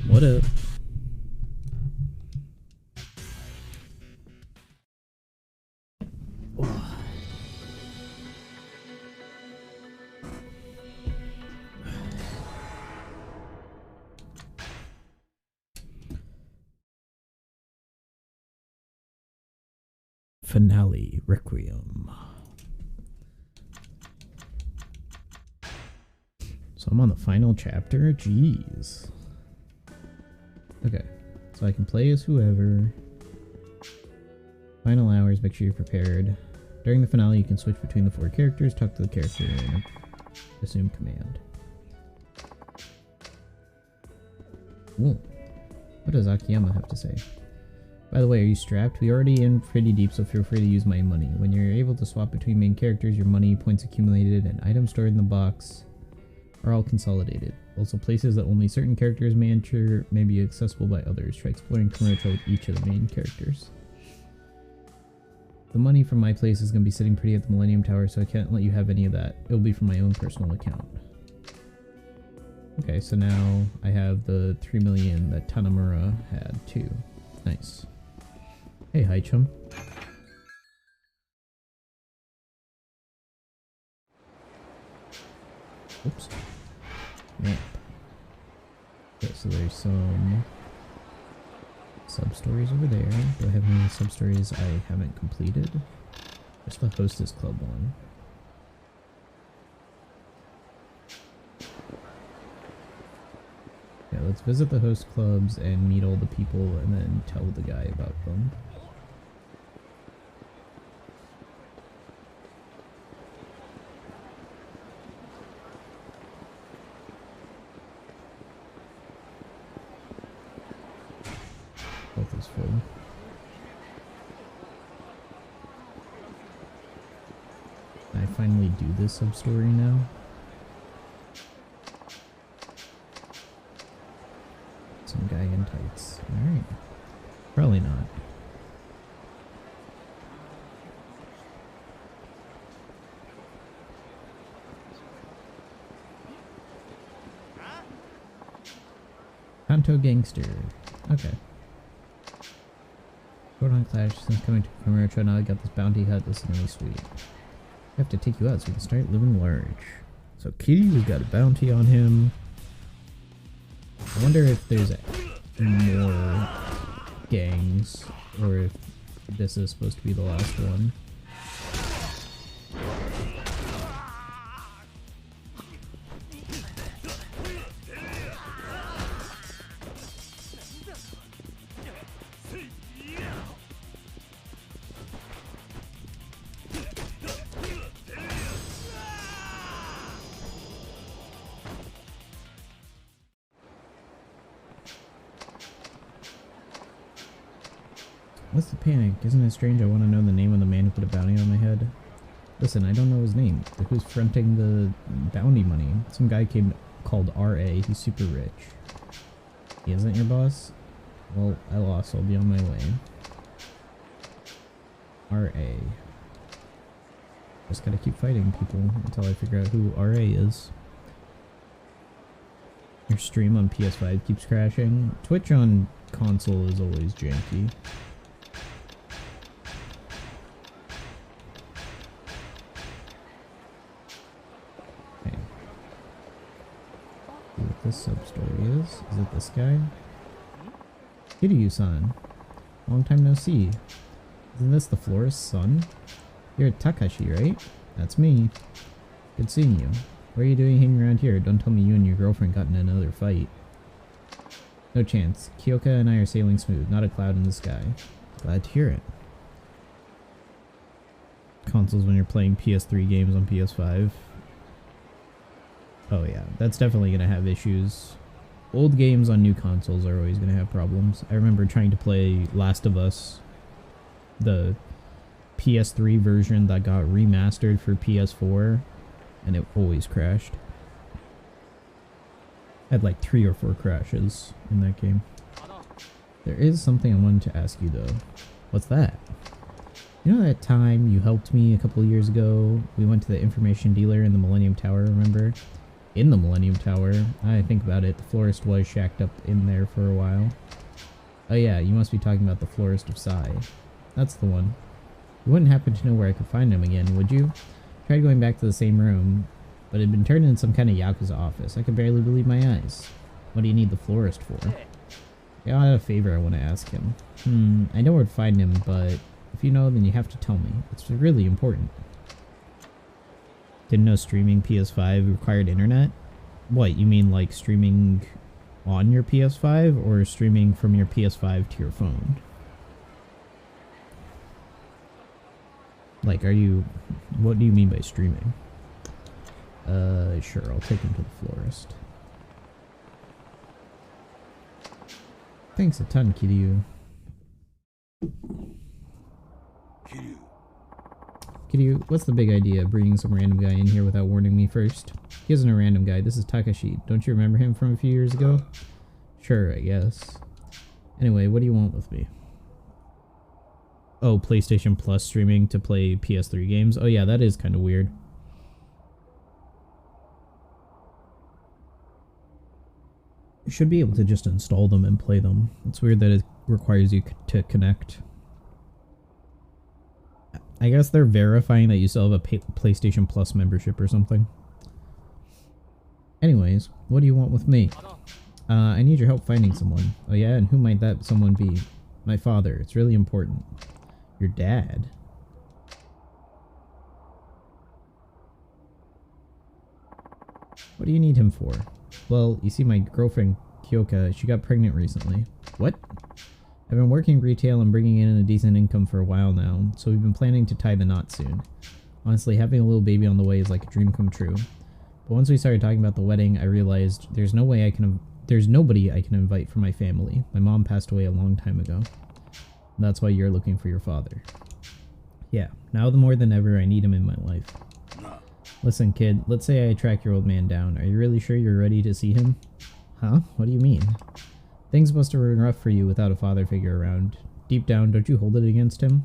What up? Finale Requiem. So I'm on the final chapter? Jeez. Okay, so I can play as whoever. Final hours, make sure you're prepared. During the finale, you can switch between the 4 characters, talk to the character, and assume command. Ooh. What does Akiyama have to say? By the way, are you strapped? We're already in pretty deep, so feel free to use my money. When you're able to swap between main characters, your money, points accumulated, and items stored in the box are all consolidated. Also, places that only certain characters may enter may be accessible by others. Try exploring commercial with each of the main characters. The money from my place is going to be sitting pretty at the Millennium Tower, so I can't let you have any of that. It'll be from my own personal account. Okay, so now I have the 3 million that Tanamura had too. Nice. Hey, hi chum. Oops. Map. Okay, so there's some sub-stories over there. Do I have any sub-stories I haven't completed? Just the Hostess Club one. Yeah, let's visit the host clubs and meet all the people and then tell the guy about them. Both is full. I finally do this sub-story now. Some guy in tights. Alright. Probably not. Kanto Gangster. Okay. Photon Clash, since coming to Komurocho, now I got this bounty hut. This is really sweet. I have to take you out so we can start living large. So Kiryu's got a bounty on him. I wonder if there's more gangs, or if this is supposed to be the last one. What's the panic? Isn't it strange I want to know the name of the man who put a bounty on my head? Listen, I don't know his name. But who's fronting the bounty money? Some guy called R.A. He's super rich. He isn't your boss? Well, I lost. I'll be on my way. R.A. Just gotta keep fighting people until I figure out who R.A. is. Your stream on PS5 keeps crashing. Twitch on console is always janky. Okay. See what this sub-story is. Is it this guy? Kiryu-san. Long time no see. Isn't this the florist's son? You're Takashi, right? That's me. Good seeing you. What are you doing hanging around here? Don't tell me you and your girlfriend got in another fight. No chance. Kyoka and I are sailing smooth, not a cloud in the sky. Glad to hear it. Consoles when you're playing PS3 games on PS5. Oh yeah, that's definitely gonna have issues. Old games on new consoles are always gonna have problems. I remember trying to play Last of Us, the PS3 version that got remastered for PS4, and it always crashed. I had like 3 or 4 crashes in that game. There is something I wanted to ask you though. What's that? You know that time you helped me a couple of years ago? We went to the information dealer in the Millennium Tower, remember? In the Millennium Tower. I think about it, the florist was shacked up in there for a while. Oh yeah, you must be talking about the florist of Sai. That's the one. You wouldn't happen to know where I could find him again, would you? Tried going back to the same room, but it had been turned into some kind of Yakuza office. I could barely believe my eyes. What do you need the florist for? Yeah, I have a favor I want to ask him. I know where to find him, but if you know, then you have to tell me. It's really important. Didn't know streaming PS5 required internet? What, you mean like streaming on your PS5 or streaming from your PS5 to your phone? Like, what do you mean by streaming? Sure, I'll take him to the florist. Thanks a ton, Kiryu. Kiryu, what's the big idea of bringing some random guy in here without warning me first? He isn't a random guy, this is Takashi. Don't you remember him from a few years ago? Sure, I guess. Anyway, what do you want with me? Oh, PlayStation Plus streaming to play PS3 games? Oh yeah, that is kind of weird. You should be able to just install them and play them. It's weird that it requires you to connect. I guess they're verifying that you still have a PlayStation Plus membership or something. Anyways, what do you want with me? I need your help finding someone. Oh yeah, and who might that someone be? My father. It's really important. Your dad? What do you need him for? Well, you see my girlfriend, Kyoka, she got pregnant recently. What? I've been working retail and bringing in a decent income for a while now, so we've been planning to tie the knot soon. Honestly, having a little baby on the way is like a dream come true. But once we started talking about the wedding, I realized there's nobody I can invite from my family. My mom passed away a long time ago. And that's why you're looking for your father. Yeah, now the more than ever, I need him in my life. Listen, kid, let's say I track your old man down. Are you really sure you're ready to see him? Huh? What do you mean? Things must have been rough for you without a father figure around. Deep down, don't you hold it against him?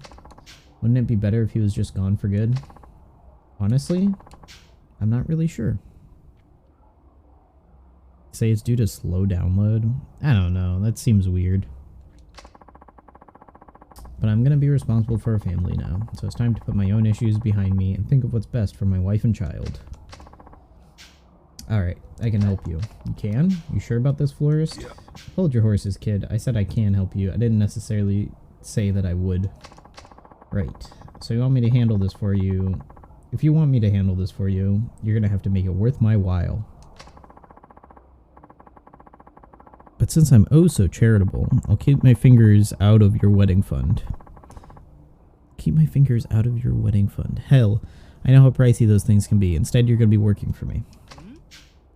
Wouldn't it be better if he was just gone for good? Honestly, I'm not really sure. Say it's due to slow download? I don't know, that seems weird. But I'm gonna be responsible for a family now, so it's time to put my own issues behind me and think of what's best for my wife and child. Alright, I can help you. You can? You sure about this, florist? Yeah. Hold your horses, kid. I said I can help you. I didn't necessarily say that I would. Right. So you want me to handle this for you? If you want me to handle this for you, you're gonna have to make it worth my while. But since I'm oh so charitable, I'll keep my fingers out of your wedding fund. Keep my fingers out of your wedding fund. Hell, I know how pricey those things can be. Instead, you're going to be working for me.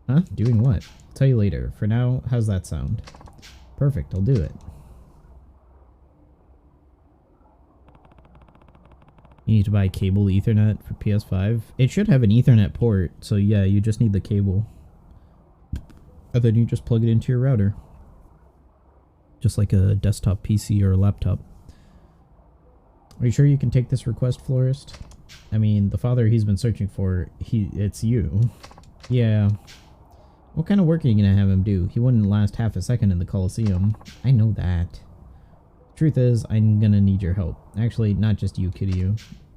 Huh? Doing what? I'll tell you later. For now, how's that sound? Perfect, I'll do it. You need to buy cable Ethernet for PS5. It should have an Ethernet port, so yeah, you just need the cable. And then you just plug it into your router. Just like a desktop PC or a laptop. Are you sure you can take this request, florist? I mean, the father he's been searching for, it's you. Yeah. What kind of work are you gonna have him do? He wouldn't last half a second in the Coliseum. I know that. Truth is, I'm gonna need your help. Actually, not just you, Kitty.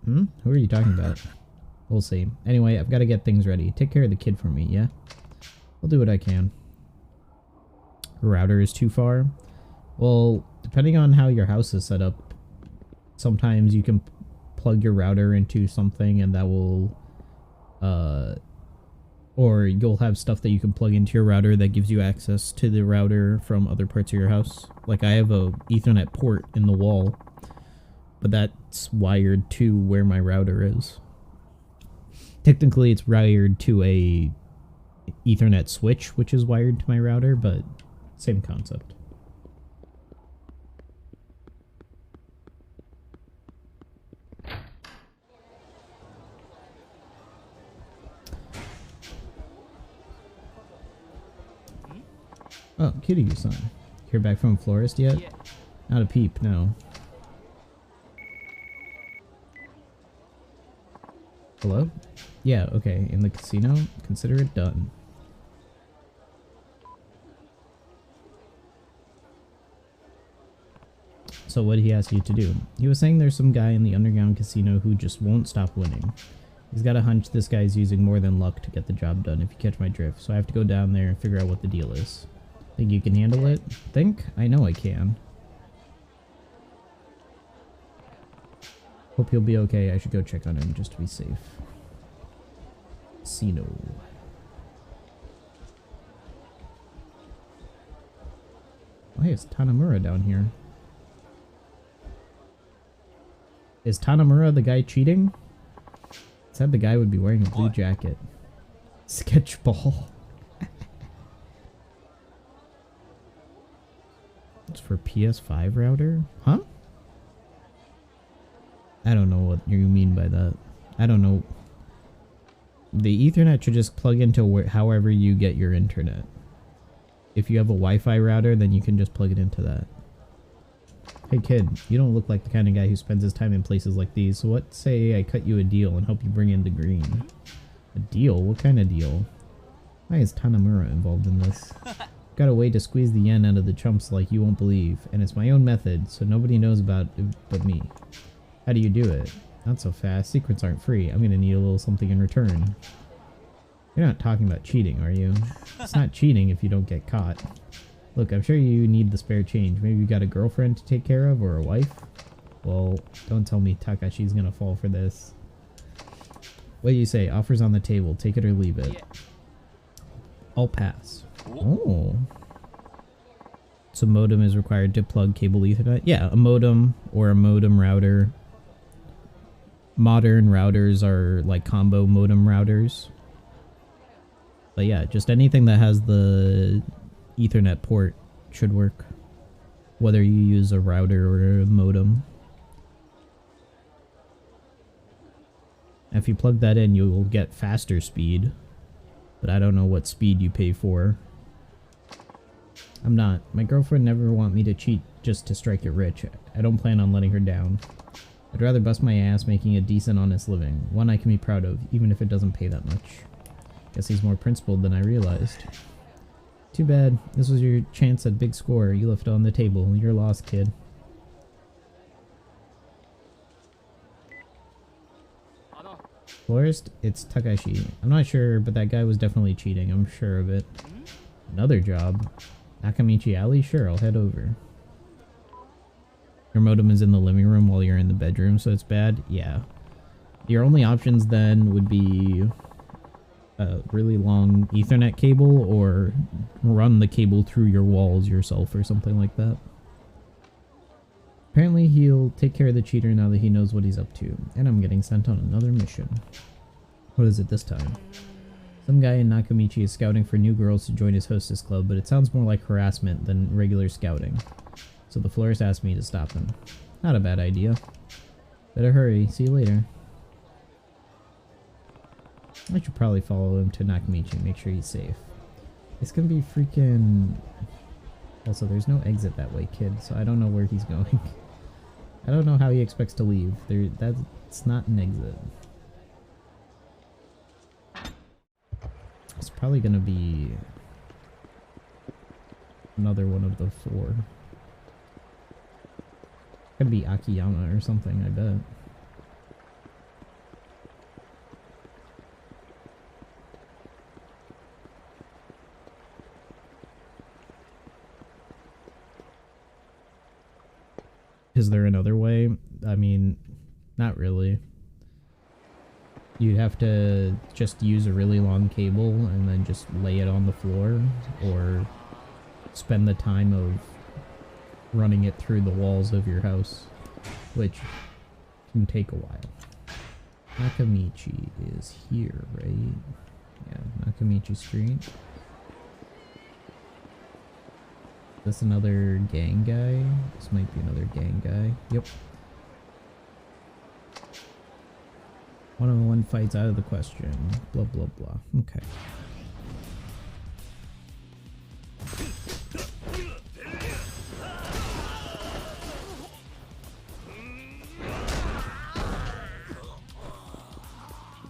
Who are you talking about? We'll see. Anyway, I've got to get things ready. Take care of the kid for me, yeah? I'll do what I can. Router is too far. Well, depending on how your house is set up, sometimes you can plug your router into something and that will, or you'll have stuff that you can plug into your router that gives you access to the router from other parts of your house. Like I have a Ethernet port in the wall, but that's wired to where my router is. Technically it's wired to a Ethernet switch, which is wired to my router, but same concept. Oh, Kitty-san. Hear back from Florist yet? Yeah. Not a peep, no. Hello? Yeah, okay. In the casino? Consider it done. So what did he ask you to do? He was saying there's some guy in the underground casino who just won't stop winning. He's got a hunch this guy's using more than luck to get the job done, if you catch my drift. So I have to go down there and figure out what the deal is. Think you can handle it? Think? I know I can. Hope he'll be okay. I should go check on him just to be safe. Casino. Oh, hey, it's Tanamura down here. Is Tanamura the guy cheating? Said the guy would be wearing a blue jacket. Sketchball. It's for PS5 router? Huh? I don't know what you mean by that. I don't know. The Ethernet should just plug into however you get your internet. If you have a Wi-Fi router, then you can just plug it into that. Hey kid, you don't look like the kind of guy who spends his time in places like these, so what say I cut you a deal and help you bring in the green? A deal? What kind of deal? Why is Tanamura involved in this? Got a way to squeeze the yen out of the chumps like you won't believe, and it's my own method, so nobody knows about it but me. How do you do it? Not so fast. Secrets aren't free. I'm gonna need a little something in return. You're not talking about cheating, are you? It's not cheating if you don't get caught. Look, I'm sure you need the spare change. Maybe you got a girlfriend to take care of, or a wife? Well, don't tell me Takashi's gonna fall for this. What do you say? Offers on the table. Take it or leave it. I'll pass. Oh. So modem is required to plug cable Ethernet? Yeah, a modem or a modem router. Modern routers are like combo modem routers. But yeah, just anything that has the Ethernet port should work, whether you use a router or a modem. If you plug that in, you will get faster speed, but I don't know what speed you pay for. I'm not. My girlfriend never want me to cheat just to strike it rich. I don't plan on letting her down. I'd rather bust my ass making a decent, honest living, one I can be proud of, even if it doesn't pay that much. Guess he's more principled than I realized. Too bad. This was your chance at big score. You left it on the table. You're lost, kid. Florist? It's Takashi. I'm not sure, but that guy was definitely cheating. I'm sure of it. Another job? Nakamichi Alley? Sure, I'll head over. Your modem is in the living room while you're in the bedroom, so it's bad? Yeah. Your only options then would be a really long Ethernet cable, or run the cable through your walls yourself or something like that. Apparently he'll take care of the cheater now that he knows what he's up to, and I'm getting sent on another mission. What is it this time? Some guy in Nakamichi is scouting for new girls to join his hostess club, but it sounds more like harassment than regular scouting. So the florist asked me to stop him. Not a bad idea. Better hurry. See you later. I should probably follow him to Nakamichi and make sure he's safe. It's gonna be freaking... Also, there's no exit that way, kid, so I don't know where he's going. I don't know how he expects to leave. That's not an exit. It's probably gonna be Another one of the 4. Could be Akiyama or something, I bet. Is there another way? I mean, not really. You'd have to just use a really long cable and then just lay it on the floor, or spend the time of running it through the walls of your house, which can take a while. Nakamichi is here, right? Yeah, Nakamichi Street. This another gang guy? This might be another gang guy. Yep. 1-on-1 fights out of the question. Blah blah blah. Okay.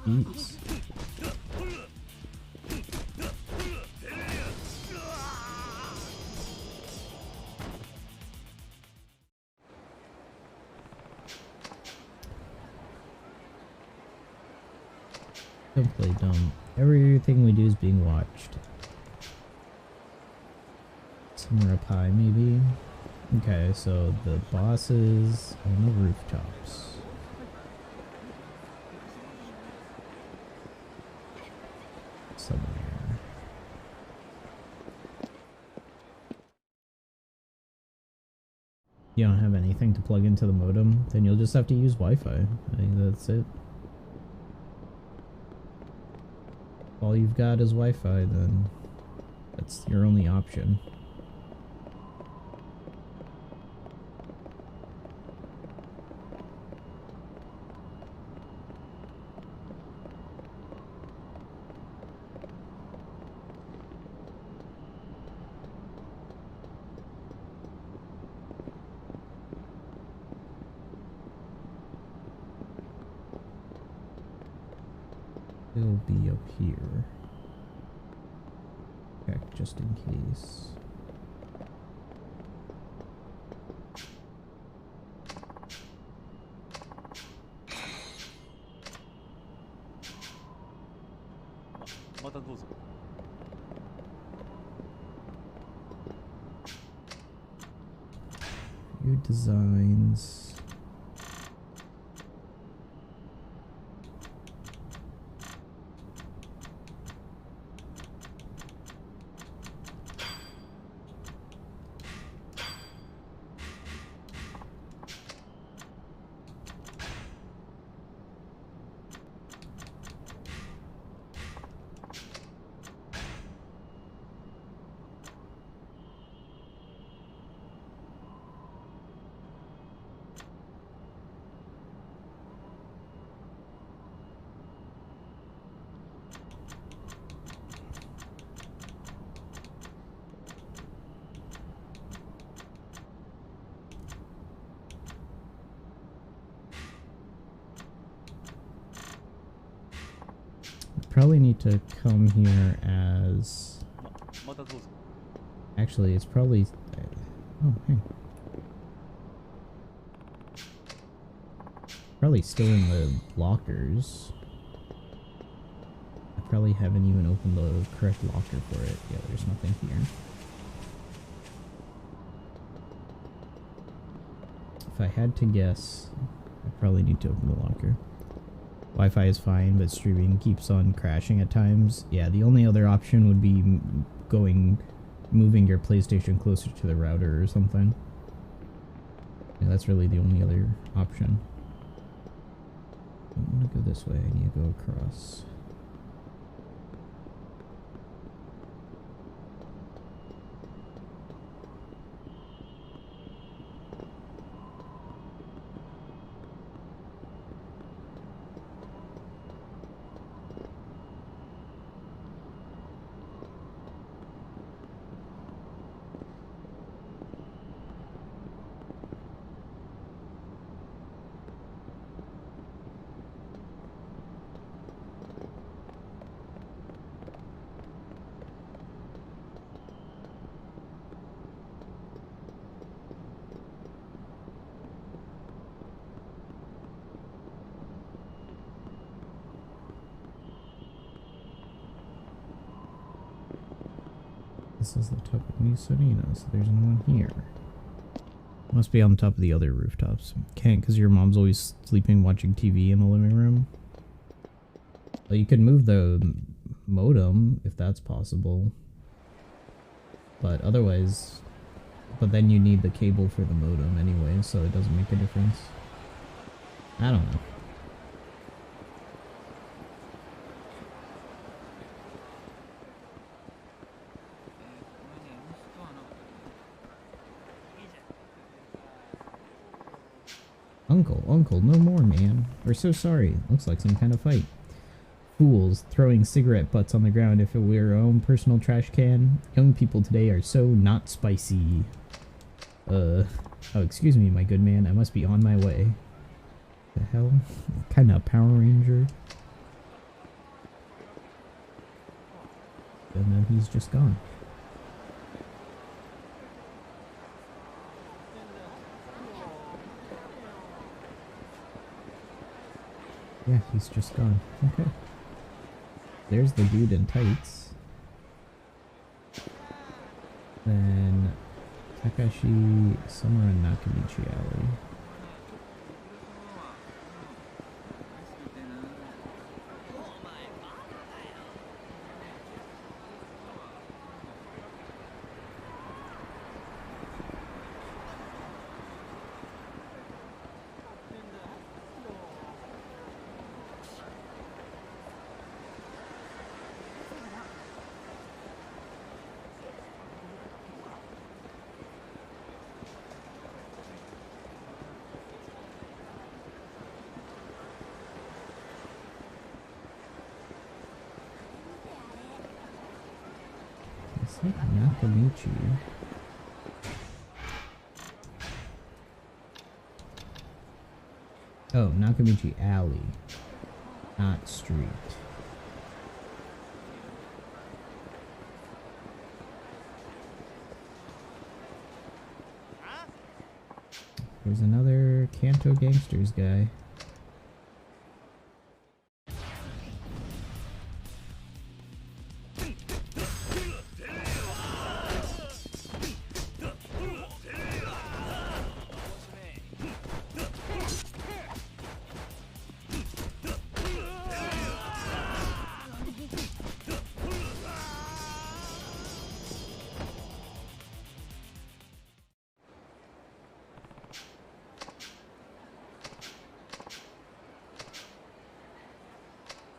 Jeez. Don't play dumb. Everything we do is being watched. Somewhere up high, maybe? Okay, so the boss is on the rooftops. Somewhere. You don't have anything to plug into the modem? Then you'll just have to use Wi-Fi. I think that's it. All you've got is Wi-Fi, then that's your only option. It'll be up here. Check just in case. New designs. Probably need to come here as... Actually, it's probably... Oh, hey. Probably still in the lockers. I probably haven't even opened the correct locker for it. Yeah, there's nothing here. If I had to guess, I probably need to open the locker. Wi-Fi is fine, but streaming keeps on crashing at times. Yeah, the only other option would be moving your PlayStation closer to the router or something. Yeah, that's really the only other option. I don't want to go this way, I need to go across. This is the top of New Serena, so there's no one here. Must be on top of the other rooftops. Can't because your mom's always sleeping watching TV in the living room. Well, you could move the modem if that's possible. But otherwise... But then you need the cable for the modem anyway, so it doesn't make a difference. I don't know. Uncle, no more, man. We're so sorry. Looks like some kind of fight. Fools, throwing cigarette butts on the ground if it were our own personal trash can. Young people today are so not spicy. Oh, excuse me, my good man. I must be on my way. The hell? Kind of Power Ranger. And then he's just gone. Yeah, he's just gone. Okay. There's the dude in tights. Then Takashi somewhere in Nakamichi Alley. It's like Nakamichi. Oh, Nakamichi Alley, not street. There's another Kanto Gangsters guy.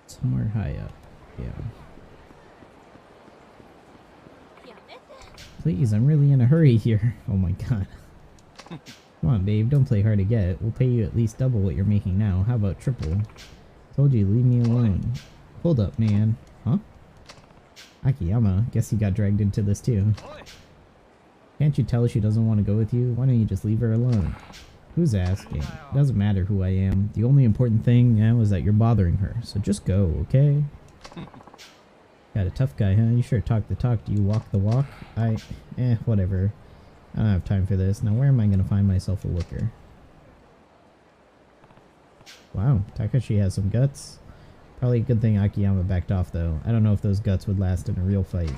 Somewhere high up, yeah. Please, I'm really in a hurry here. Oh my god. Come on, babe, don't play hard to get. We'll pay you at least double what you're making now. How about triple? Told you, leave me alone. Hold up, man. Huh? Akiyama, guess you got dragged into this too. Can't you tell she doesn't want to go with you? Why don't you just leave her alone? Who's asking? It doesn't matter who I am. The only important thing now is that you're bothering her. So just go, okay? Got a tough guy, huh? You sure talk the talk. Do you walk the walk? Whatever. I don't have time for this. Now where am I going to find myself a looker? Wow, Takashi has some guts. Probably a good thing Akiyama backed off though. I don't know if those guts would last in a real fight.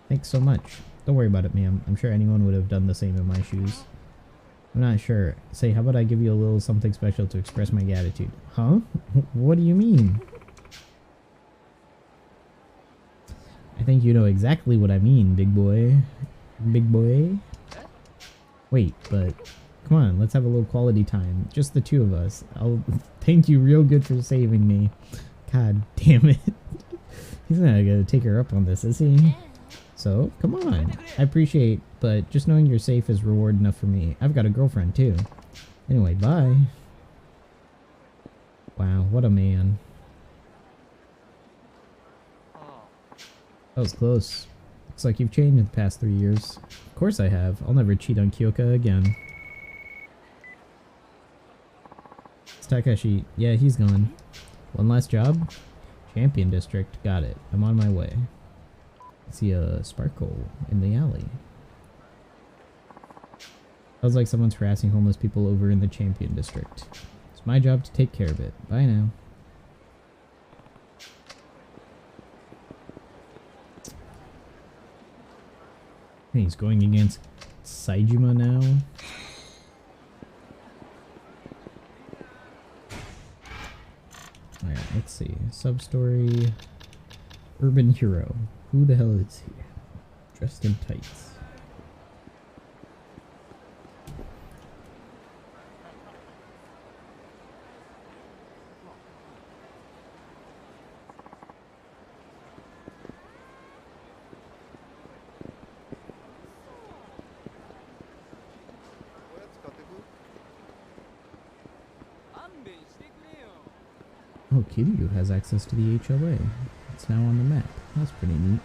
Thanks so much. Don't worry about it, ma'am. I'm sure anyone would have done the same in my shoes. I'm not sure. Say, how about I give you a little something special to express my gratitude? Huh? What do you mean? I think you know exactly what I mean, big boy. Big boy? Wait, but... Come on, let's have a little quality time. Just the two of us. I'll thank you real good for saving me. God damn it. He's not gonna take her up on this, is he? So, come on. I appreciate, but just knowing you're safe is reward enough for me. I've got a girlfriend, too. Anyway, bye. Wow, what a man. That was close. Looks like you've changed in the past 3 years. Of course I have. I'll never cheat on Kyoka again. It's Takashi. Yeah, he's gone. One last job? Champion District. Got it. I'm on my way. See a sparkle in the alley. Sounds like someone's harassing homeless people over in the Champion District. It's my job to take care of it. Bye now. He's going against Saejima now. Alright, let's see. Substory. Urban hero. Who the hell is he? Dressed in tights. Oh, Kiryu has access to the HLA. It's now on the map. That's pretty neat.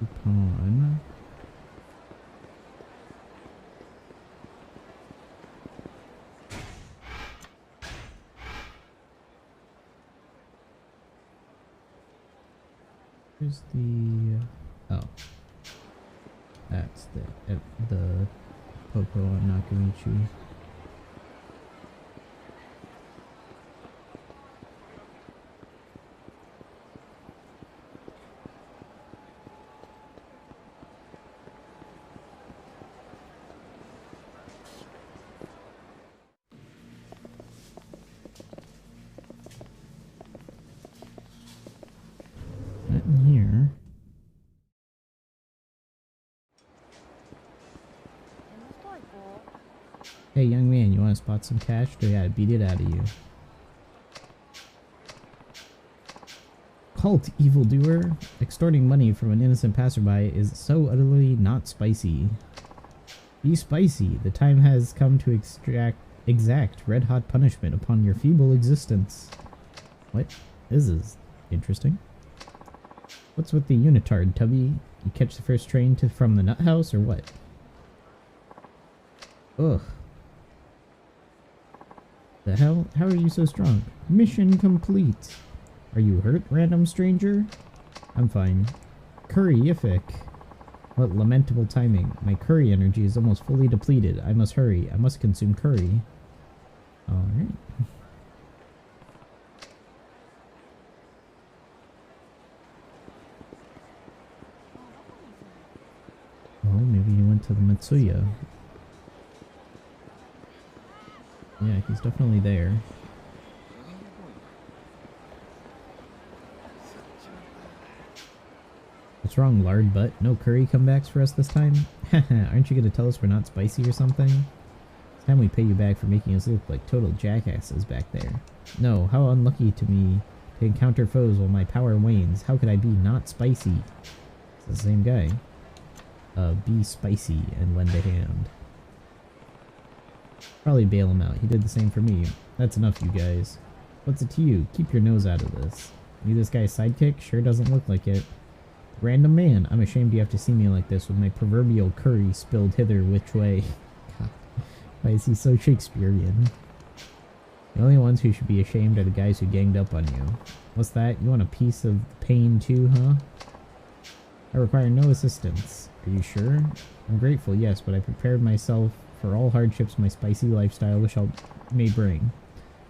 Coupon. Here's the... oh. That's the Poco on Nakamichi. Not in here. Hey young man, you want to spot some cash? Or yeah, beat it out of you. Cult evildoer. Extorting money from an innocent passerby is so utterly not spicy. Be spicy. The time has come to exact red-hot punishment upon your feeble existence. What? This is interesting. What's with the unitard, Tubby? You catch the first train from the nut house, or what? Ugh. The hell? How are you so strong? Mission complete. Are you hurt, random stranger? I'm fine. Curry-ific. What lamentable timing. My curry energy is almost fully depleted. I must hurry. I must consume curry. Alright. Oh, maybe he went to the Matsuya. Yeah, he's definitely there. What's wrong, lard butt? No curry comebacks for us this time? Haha, aren't you gonna tell us we're not spicy or something? It's time we pay you back for making us look like total jackasses back there. No, how unlucky to me to encounter foes while my power wanes. How could I be not spicy? It's the same guy. Be spicy and lend a hand. Probably bail him out. He did the same for me. That's enough, you guys. What's it to you? Keep your nose out of this. You this guy's sidekick? Sure doesn't look like it. Random man. I'm ashamed you have to see me like this with my proverbial curry spilled hither which way. God. Why is he so Shakespearean? The only ones who should be ashamed are the guys who ganged up on you. What's that? You want a piece of pain too, huh? I require no assistance. Are you sure? I'm grateful, yes, but I prepared myself for all hardships my spicy lifestyle may bring.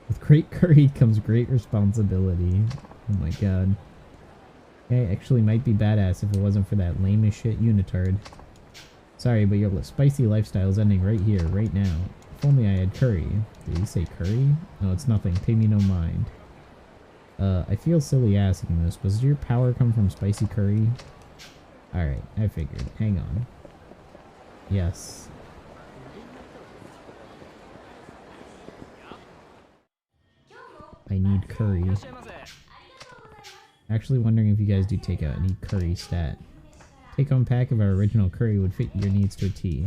With great curry comes great responsibility. Oh my god. I actually might be badass if it wasn't for that lame as shit unitard. Sorry, but your spicy lifestyle is ending right here, right now. If only I had curry. Did he say curry? No, it's nothing. Pay me no mind. I feel silly asking this, but does your power come from spicy curry? Alright, I figured. Hang on. Yes. I need curry. Actually wondering if you guys do take out any curry stat. Take home pack of our original curry would fit your needs to a T.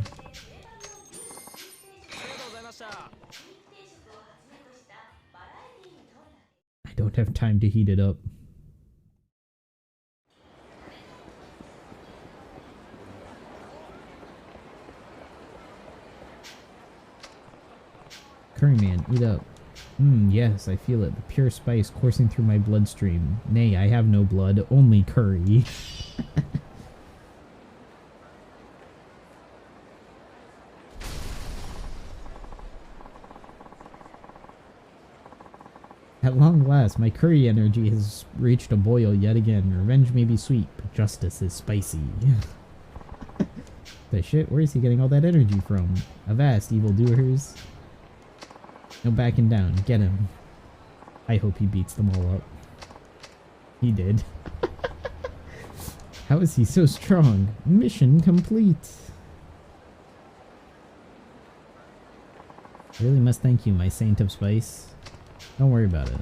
I don't have time to heat it up. Curry man, eat up. Yes, I feel it. The pure spice coursing through my bloodstream. Nay, I have no blood, only curry. At long last, my curry energy has reached a boil yet again. Revenge may be sweet, but justice is spicy. The shit? Where is he getting all that energy from? Avast, evildoers. No backing down. Get him. I hope he beats them all up. He did. How is he so strong? Mission complete. I really must thank you, my saint of spice. Don't worry about it.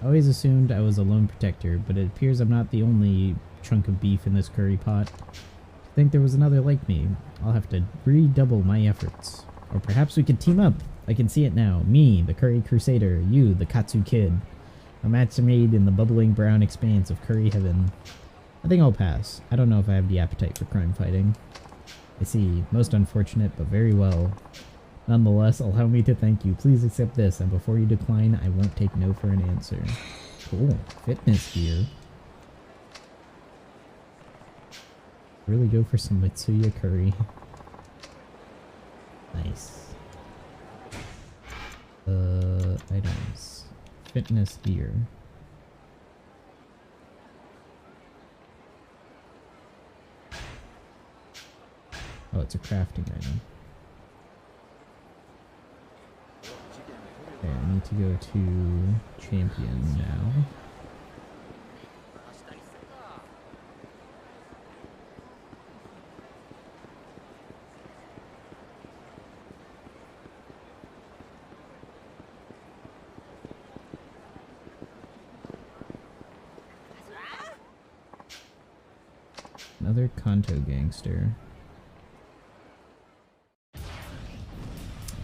I always assumed I was a lone protector, but it appears I'm not the only chunk of beef in this curry pot. I think there was another like me. I'll have to redouble my efforts. Or perhaps we could team up. I can see it now. Me, the curry crusader. You, the katsu kid. A match made in the bubbling brown expanse of curry heaven. I think I'll pass. I don't know if I have the appetite for crime fighting. I see. Most unfortunate, but very well. Nonetheless, allow me to thank you. Please accept this, and before you decline, I won't take no for an answer. Cool. Fitness gear. Really go for some Mitsuya curry. Nice. Items. Fitness gear. Oh, it's a crafting item. Okay, I need to go to champion now. Another Kanto gangster.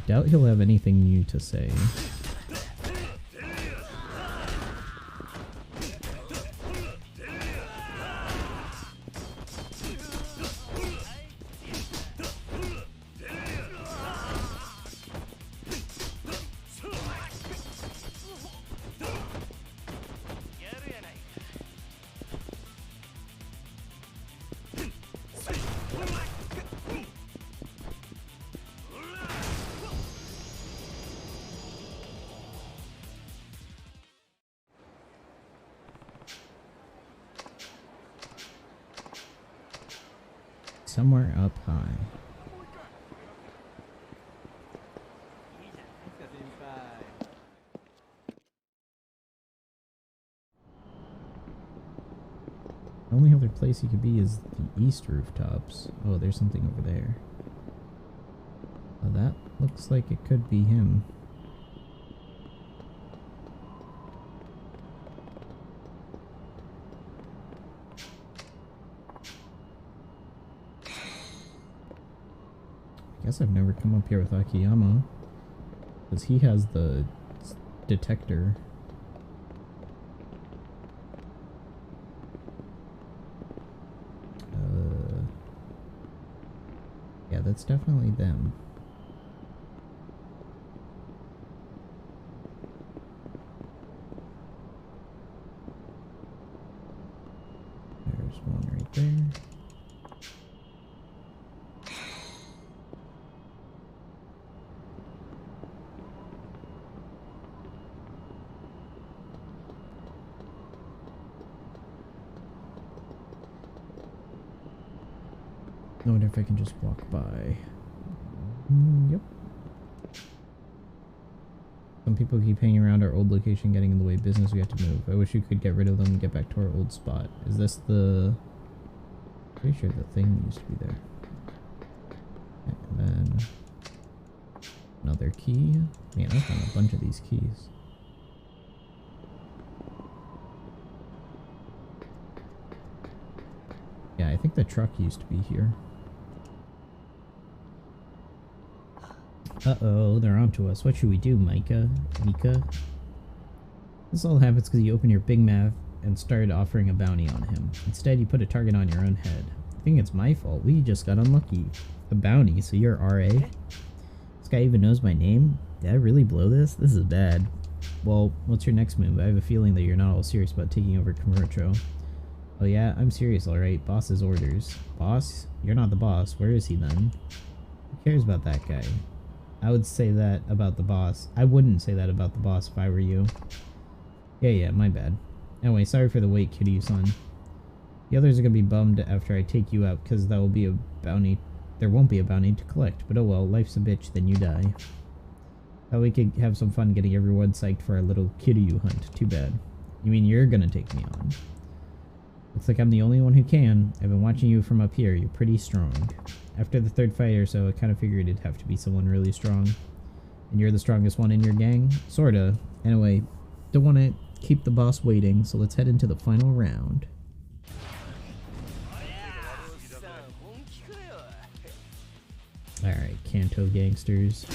Doubt he'll have anything new to say. Somewhere up high. The only other place he could be is the east rooftops. Oh, there's something over there. Oh, that looks like it could be him. I guess I've never come up here with Akiyama, because he has the detector. Yeah, that's definitely them. There's one right there. I wonder if I can just walk by. Yep. Some people keep hanging around our old location, getting in the way of business. We have to move. I wish we could get rid of them and get back to our old spot. Is this the... Pretty sure the thing used to be there. And then... Another key. Man, I found a bunch of these keys. Yeah, I think the truck used to be here. Uh-oh, they're onto us. What should we do, Mika? This all happens because you open your big mouth and started offering a bounty on him. Instead, you put a target on your own head. I think it's my fault. We just got unlucky. A bounty, so you're RA? This guy even knows my name? Did I really blow this? This is bad. Well, what's your next move? I have a feeling that you're not all serious about taking over Kamurocho. Oh yeah, I'm serious, alright. Boss's orders. Boss? You're not the boss. Where is he then? Who cares about that guy? I would say that about the boss. I wouldn't say that about the boss if I were you. Yeah, my bad. Anyway, sorry for the wait, Kiryu-san. The others are gonna be bummed after I take you out, because that will be a bounty. There won't be a bounty to collect, but oh well, life's a bitch, then you die. Thought we could have some fun getting everyone psyched for our little Kiryu hunt. Too bad. You mean you're gonna take me on? Looks like I'm the only one who can. I've been watching you from up here. You're pretty strong. After the third fight or so, I kind of figured it'd have to be someone really strong. And you're the strongest one in your gang? Sorta. Anyway, don't want to keep the boss waiting, so let's head into the final round. Alright, Kanto gangsters.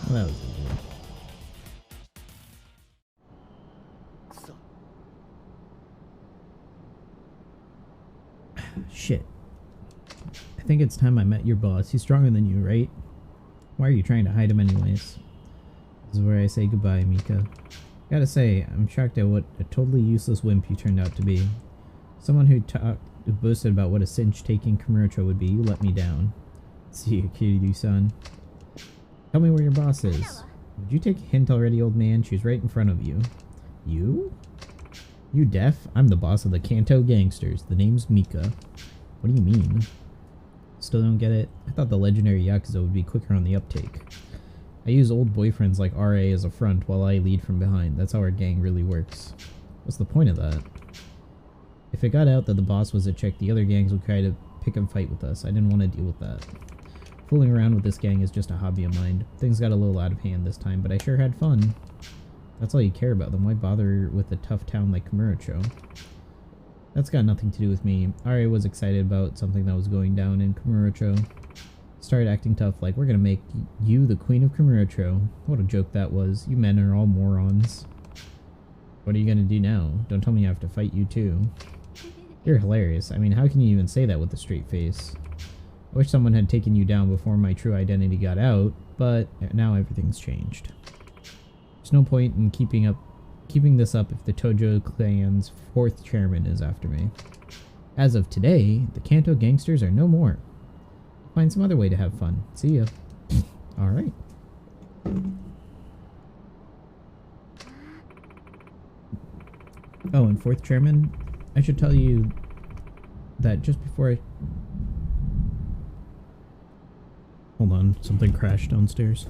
Well, that was easy. Shit. I think it's time I met your boss. He's stronger than you, right? Why are you trying to hide him anyways? This is where I say goodbye, Mika. Gotta say, I'm shocked at what a totally useless wimp you turned out to be. Someone who boasted about what a cinch taking Kamurocho would be, you let me down. See you, Kiryu-san. Tell me where your boss is. Would you take a hint already, old man? She's right in front of you. You? You deaf? I'm the boss of the Kanto gangsters. The name's Mika. What do you mean? Still don't get it? I thought the legendary Yakuza would be quicker on the uptake. I use old boyfriends like RA as a front while I lead from behind. That's how our gang really works. What's the point of that? If it got out that the boss was a chick, the other gangs would try to pick and fight with us. I didn't want to deal with that. Fooling around with this gang is just a hobby of mine. Things got a little out of hand this time, but I sure had fun. That's all you care about, then why bother with a tough town like Kamurocho? That's got nothing to do with me. RA was excited about something that was going down in Kamurocho. Started acting tough like, we're gonna make you the queen of Kamurocho. What a joke that was. You men are all morons. What are you gonna do now? Don't tell me I have to fight you too. You're hilarious. I mean, how can you even say that with a straight face? I wish someone had taken you down before my true identity got out, but now everything's changed. There's no point in keeping this up if the Tojo clan's 4th chairman is after me. As of today, the Kanto gangsters are no more. Find some other way to have fun. See ya. Alright. Oh, and 4th chairman, I should tell you that just before I... Hold on, something crashed downstairs.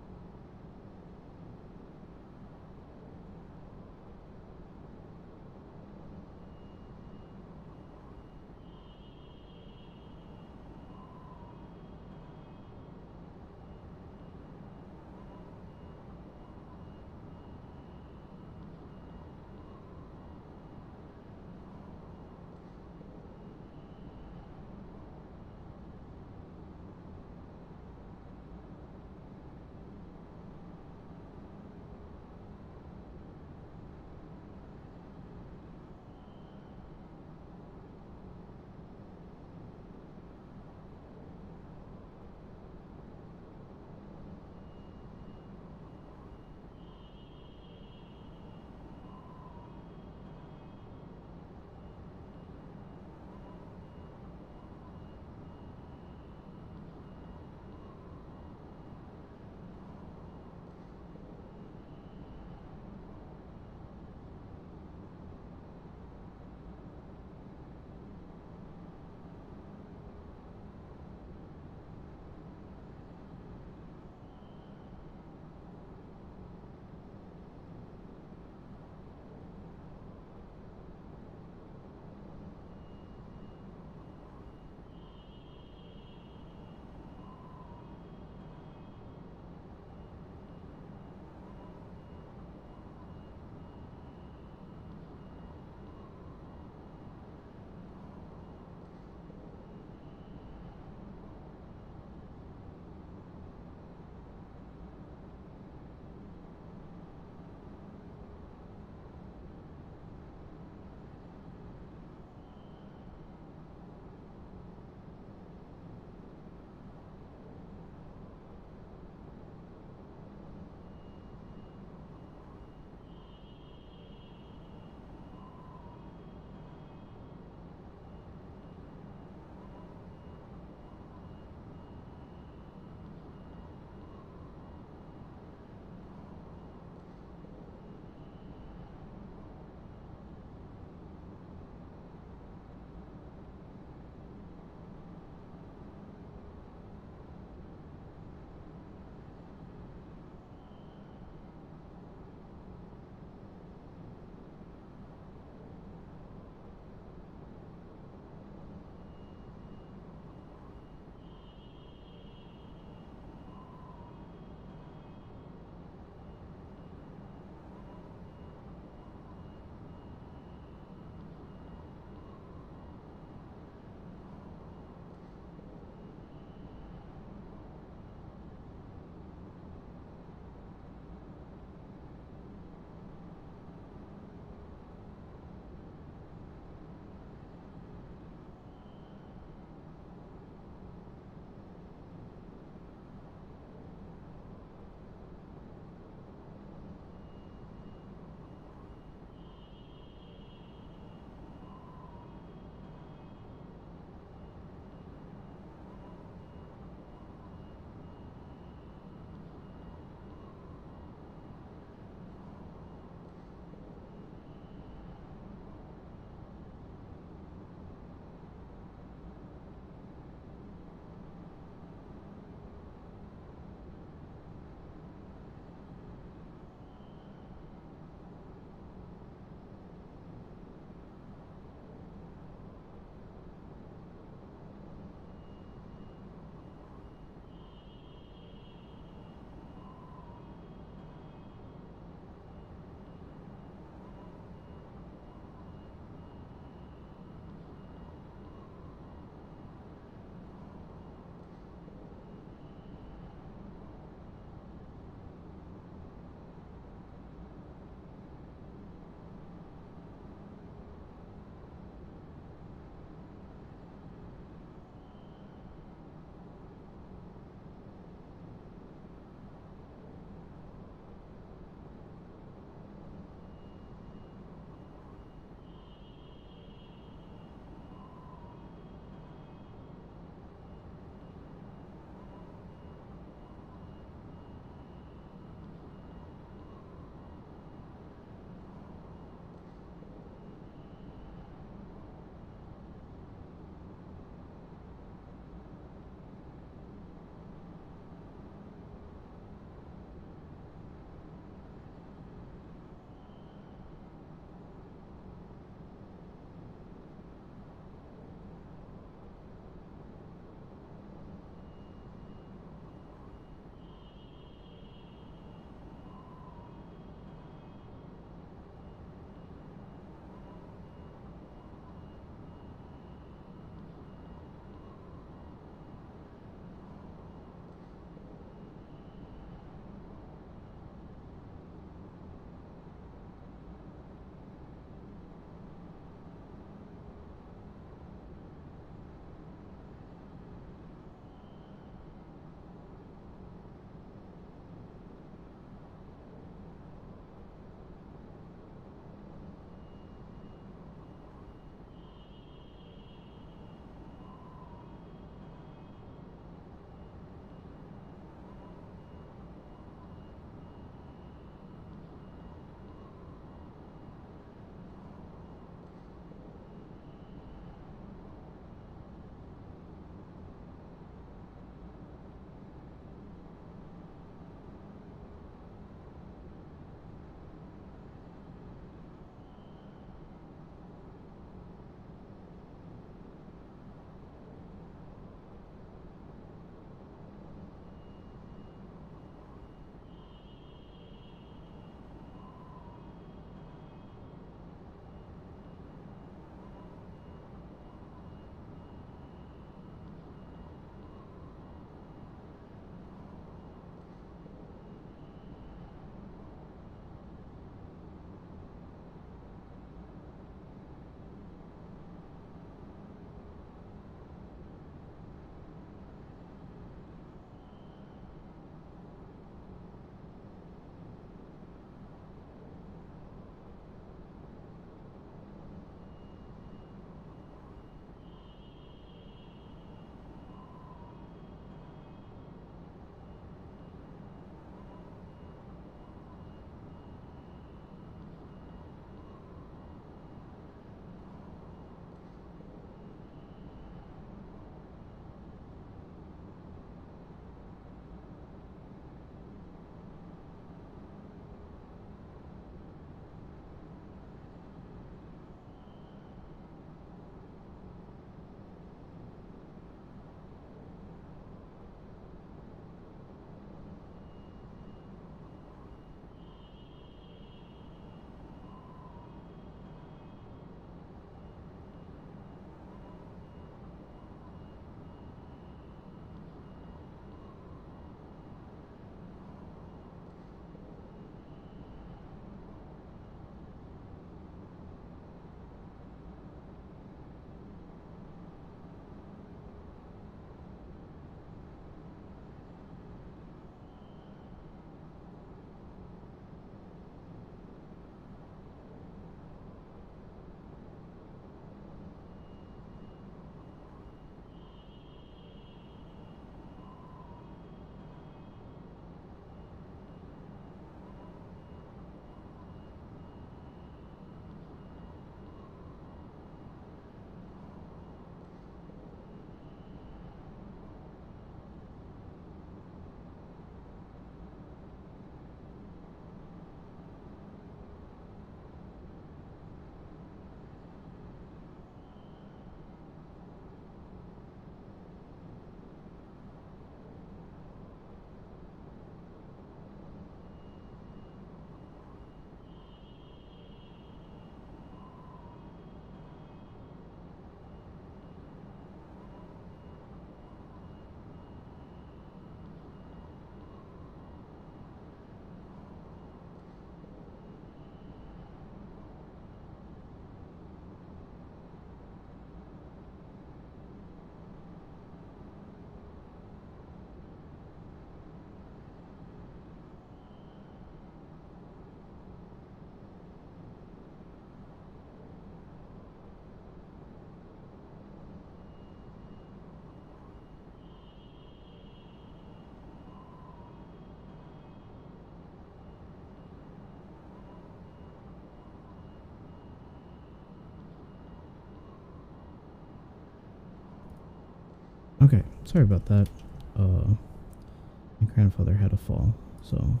Okay, sorry about that. My grandfather had a fall, so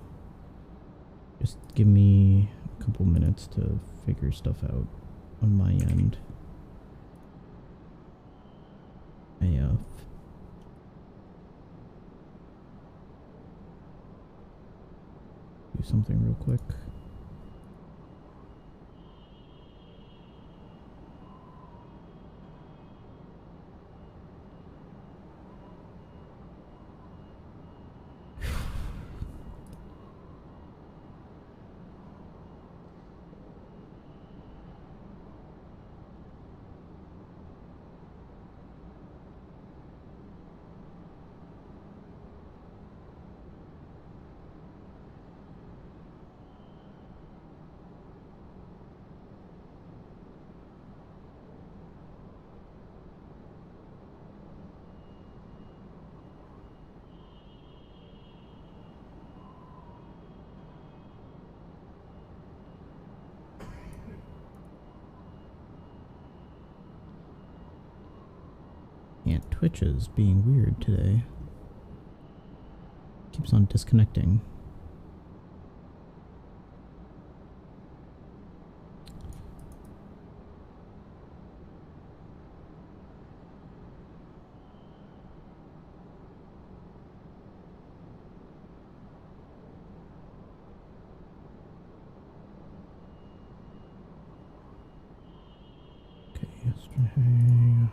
just give me a couple minutes to figure stuff out on my end. I do something real quick. And Twitch is being weird today. Keeps on disconnecting. Okay, yesterday.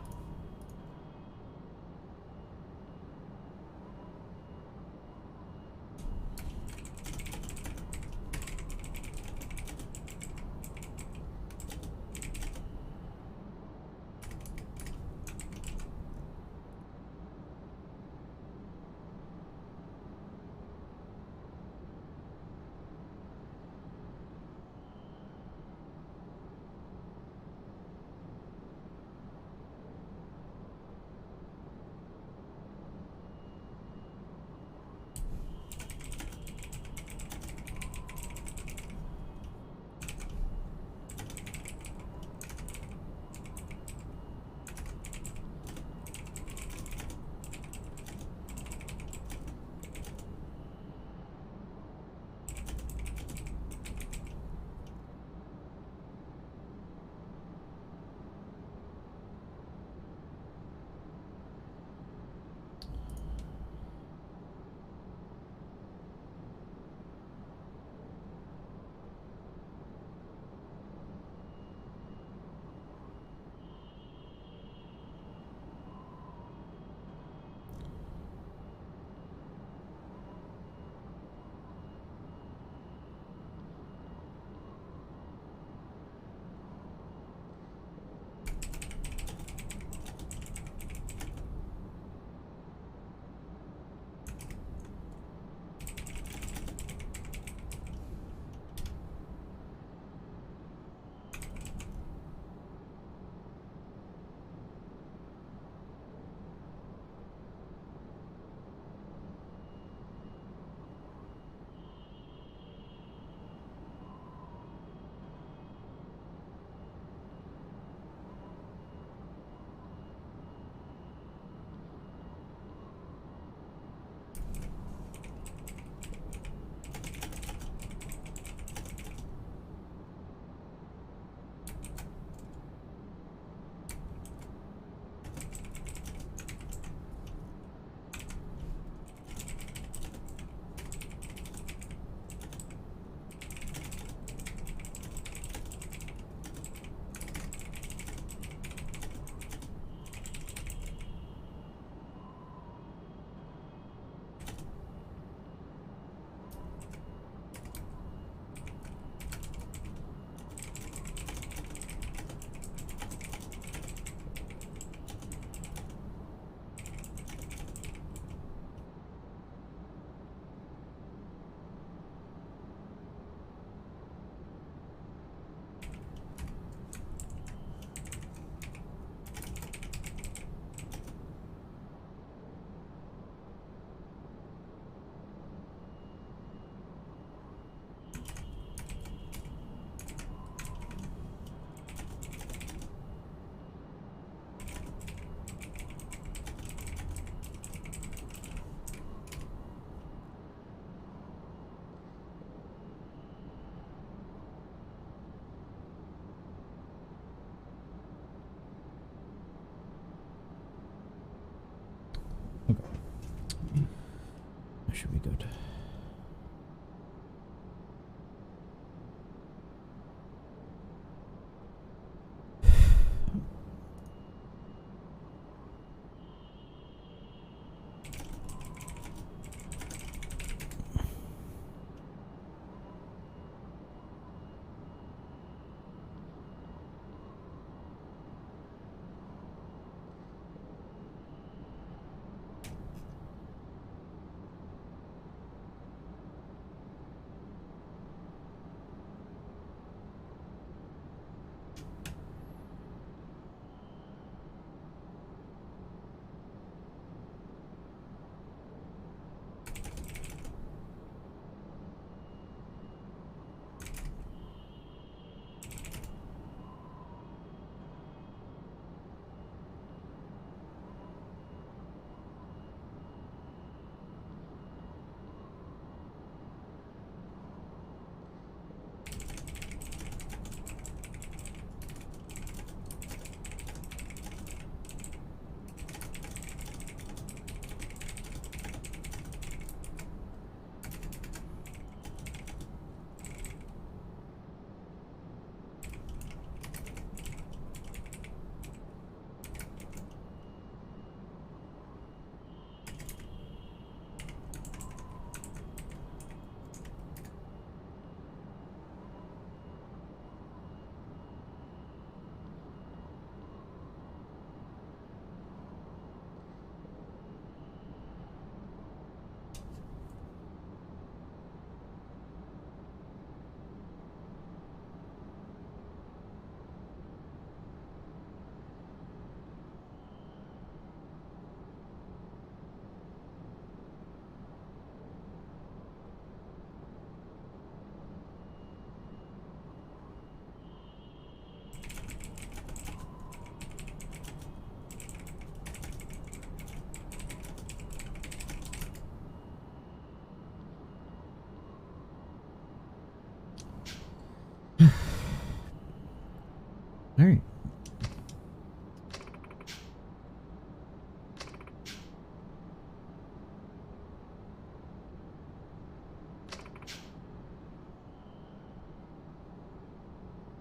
Alright.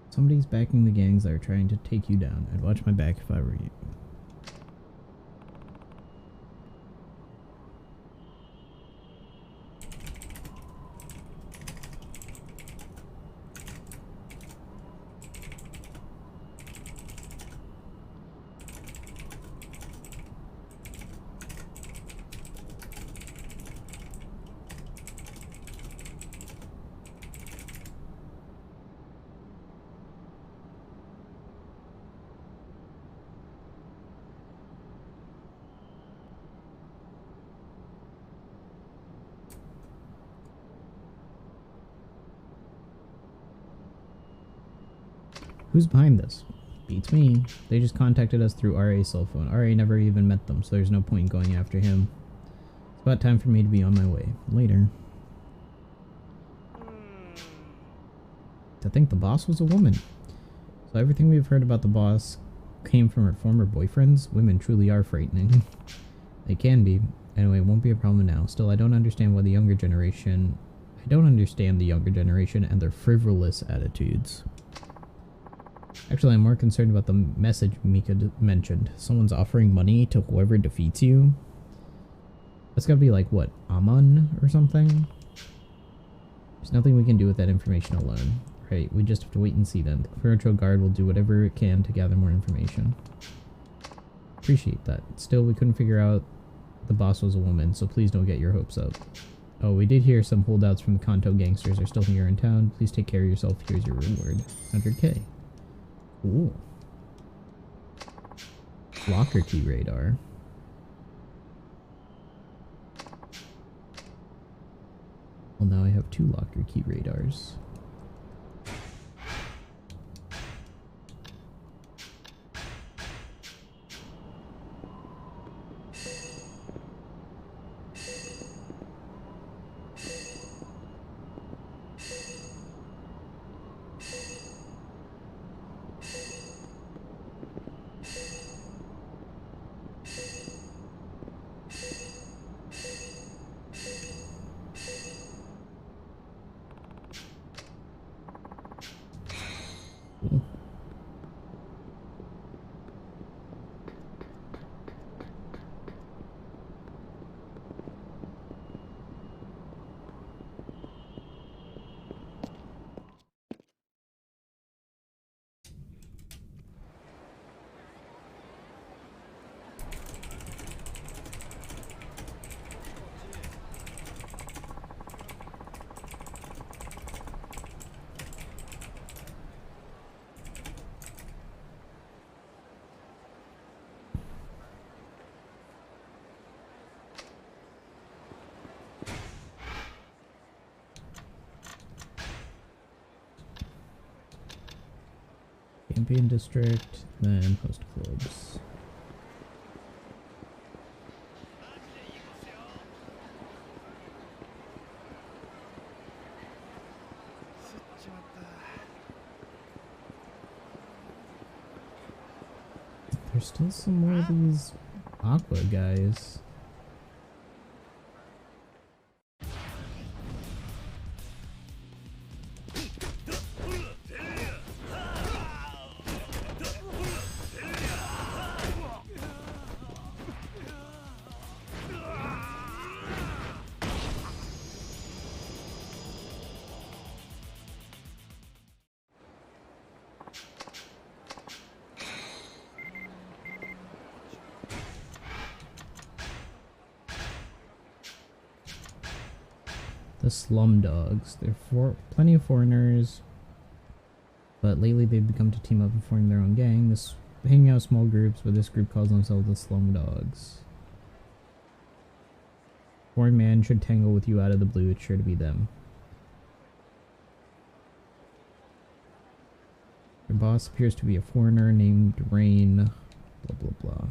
Somebody's backing the gangs that are trying to take you down. I'd watch my back if I were you. Who's behind this? Beats me. They just contacted us through RA's cell phone. RA never even met them, so there's no point in going after him. It's about time for me to be on my way. Later. To think the boss was a woman. So everything we've heard about the boss came from her former boyfriends? Women truly are frightening. They can be. Anyway, it won't be a problem now. Still, I don't understand why the younger generation... I don't understand the younger generation and their frivolous attitudes. Actually, I'm more concerned about the message Mika mentioned. Someone's offering money to whoever defeats you. That's gotta be like, what, Amon or something? There's nothing we can do with that information alone. Right, we just have to wait and see then. The Furniture Guard will do whatever it can to gather more information. Appreciate that. Still, we couldn't figure out the boss was a woman, so please don't get your hopes up. Oh, we did hear some holdouts from the Kanto gangsters are still here in town. Please take care of yourself. Here's your reward. 100k. Ooh. Locker key radar. Well, now I have 2 locker key radars. Champion District, then Host Clubs. There's still some more of these Aqua guys. The Slum Dogs. There are plenty of foreigners, but lately they've become to team up and form their own gang. This hanging out small groups, but this group calls themselves the Slum Dogs. Foreign man should tangle with you out of the blue. It's sure to be them. Their boss appears to be a foreigner named Rain. Blah blah blah.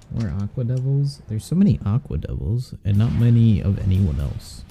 More Aqua Devils? There's so many Aqua Devils, and not many of anyone else.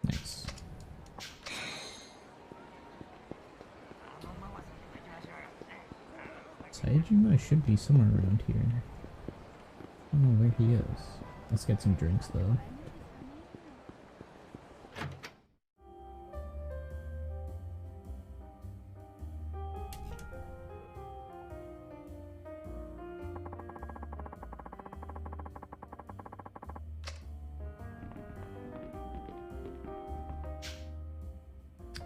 Nice. Saejima should be somewhere around here. I don't know where he is. Let's get some drinks though.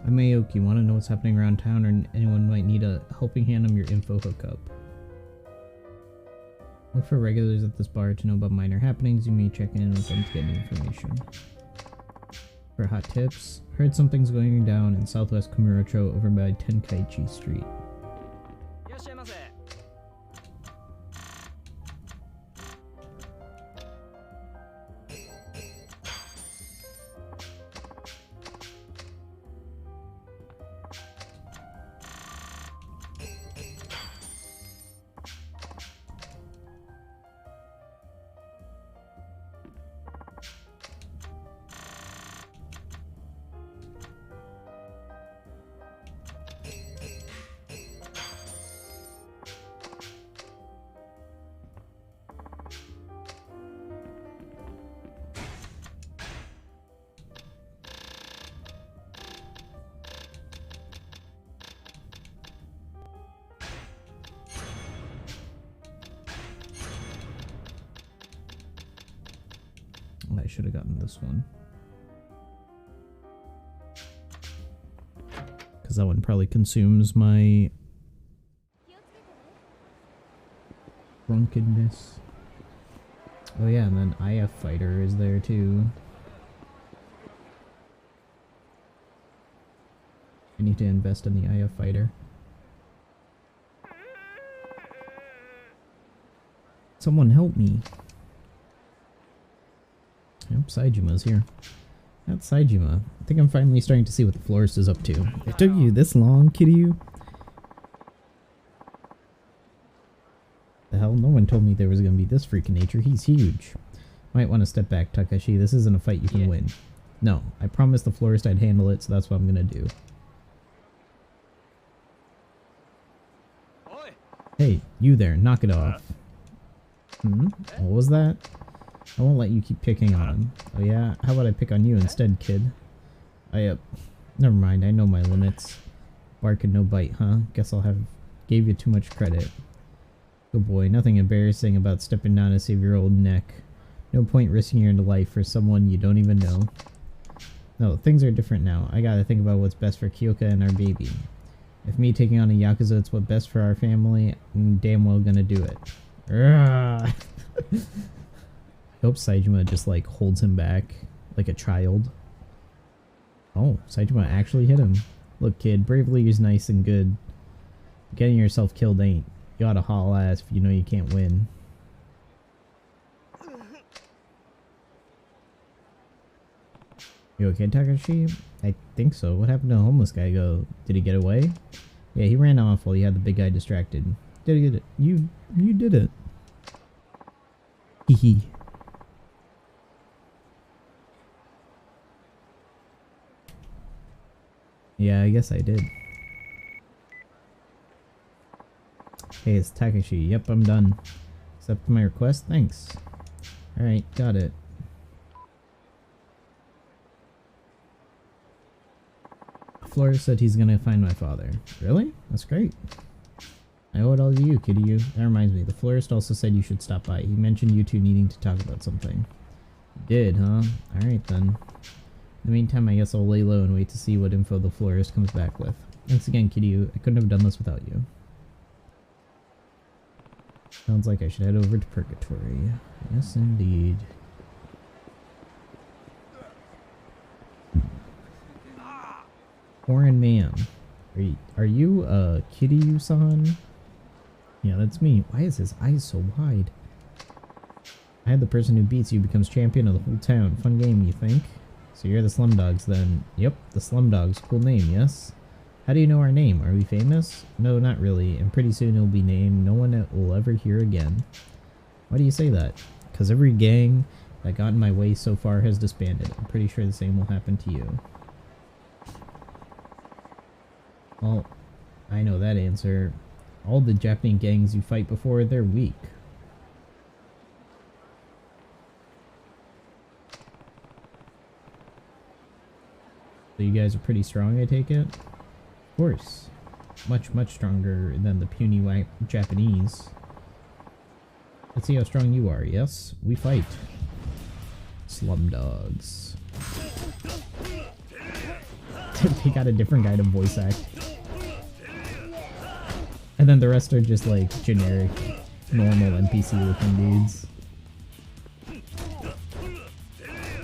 I'm Aoki. Want to know what's happening around town, or anyone might need a helping hand? I'm your info hookup. Look for regulars at this bar to know about minor happenings. You may check in with them to get new information. For hot tips, heard something's going down in southwest Kamurocho over by Tenkaichi Street. I should have gotten this one. Because that one probably consumes my drunkenness. Oh yeah, and then IF Fighter is there too. I need to invest in the IF Fighter. Someone help me. Yep, Saijima's here. That's Saijima. I think I'm finally starting to see what the florist is up to. It took you this long, Kiryu? The hell? No one told me there was going to be this freak in nature. He's huge. Might want to step back, Takashi. This isn't a fight you can win. No, I promised the florist I'd handle it, so that's what I'm going to do. Hey, you there. Knock it off. What was that? I won't let you keep picking on him. Oh yeah? How about I pick on you instead, kid? Never mind, I know my limits. Bark and no bite, huh? Guess gave you too much credit. Good boy, nothing embarrassing about stepping down to save your old neck. No point risking your life for someone you don't even know. No, things are different now. I gotta think about what's best for Kyoka and our baby. If me taking on a Yakuza is what's best for our family, I'm damn well gonna do it. I hope Saejima just like holds him back like a child. Oh, Saejima actually hit him. Look, kid, bravely is nice and good. Getting yourself killed ain't. You oughta haul ass if you know you can't win. You okay, Takashi? I think so. What happened to the homeless guy? Did he get away? Yeah, he ran off while he had the big guy distracted. Did he get it? You did it. Hee hee. Yeah, I guess I did. Hey, it's Takashi. Yep, I'm done. Accept my request? Thanks. Alright, got it. Flores said he's gonna find my father. Really? That's great. I owe it all to you, Kiryu. That reminds me, the florist also said you should stop by. He mentioned you two needing to talk about something. You did, huh? Alright then. In the meantime, I guess I'll lay low and wait to see what info the florist comes back with. Thanks again, Kiryu. I couldn't have done this without you. Sounds like I should head over to Purgatory. Yes, indeed. Foreign man. Are you Kiryu-san? Yeah, that's me. Why is his eyes so wide? I had the person who beats you becomes champion of the whole town. Fun game, you think? So you're the Slumdogs then. Yep, the Slumdogs. Cool name, yes? How do you know our name? Are we famous? No, not really. And pretty soon it'll be named no one will ever hear again. Why do you say that? Because every gang that got in my way so far has disbanded. I'm pretty sure the same will happen to you. Well, I know that answer. All the Japanese gangs you fight before, they're weak. So you guys are pretty strong, I take it? Of course. Much, much stronger than the puny Japanese. Let's see how strong you are, yes? We fight. Slumdogs. They got a different guy to voice act. And then the rest are just like generic, normal NPC looking dudes.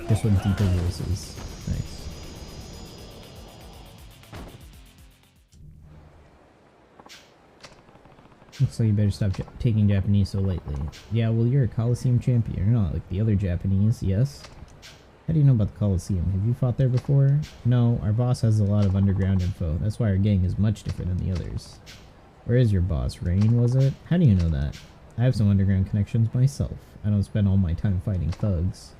Just with deeper voices. Nice. Looks like you better stop taking Japanese so lightly. Yeah, well, you're a Coliseum champion. You're not like the other Japanese, yes? How do you know about the Coliseum? Have you fought there before? No, our boss has a lot of underground info. That's why our gang is much different than the others. Where is your boss? Rain, was it? How do you know that? I have some underground connections myself. I don't spend all my time fighting thugs.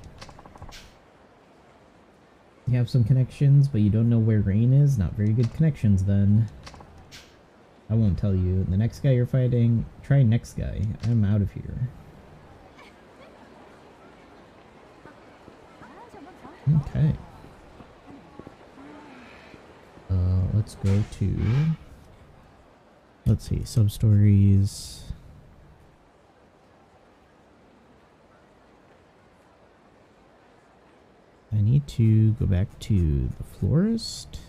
You have some connections, but you don't know where Rain is? Not very good connections, then. I won't tell you. The next guy you're fighting, try next guy. I'm out of here. Okay. Let's go to... Let's see, sub-stories. I need to go back to the florist.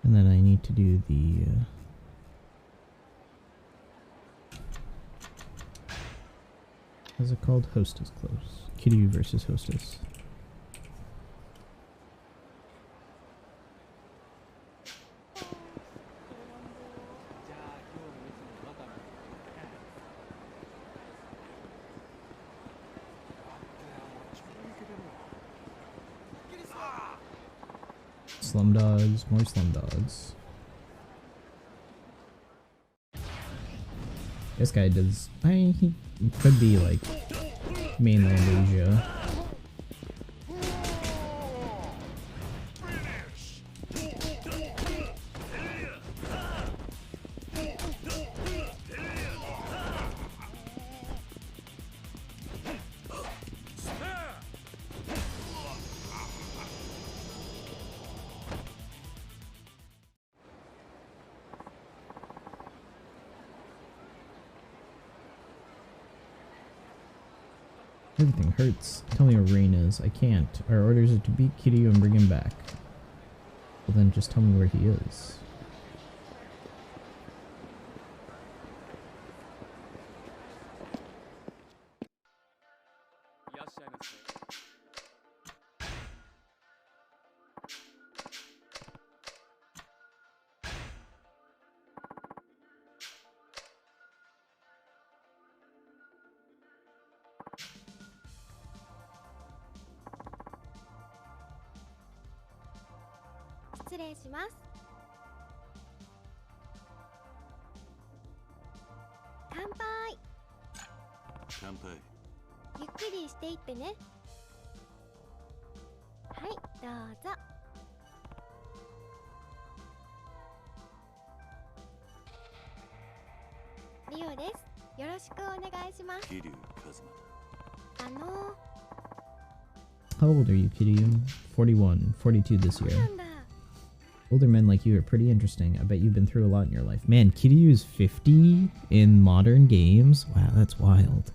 And then I need to do the... how's it called? Hostess close. Kiryu versus Hostess. Slumdogs, more slumdogs. This guy does... he could be like mainland Asia. Everything hurts. Tell me where Rain is. I can't. Our orders are to beat Kiryu and bring him back. Well then just tell me where he is. How old are you, Kiryu? 41, 42 this year. Older men like you are pretty interesting. I bet you've been through a lot in your life. Man, Kiryu's 50 in modern games? Wow, that's wild.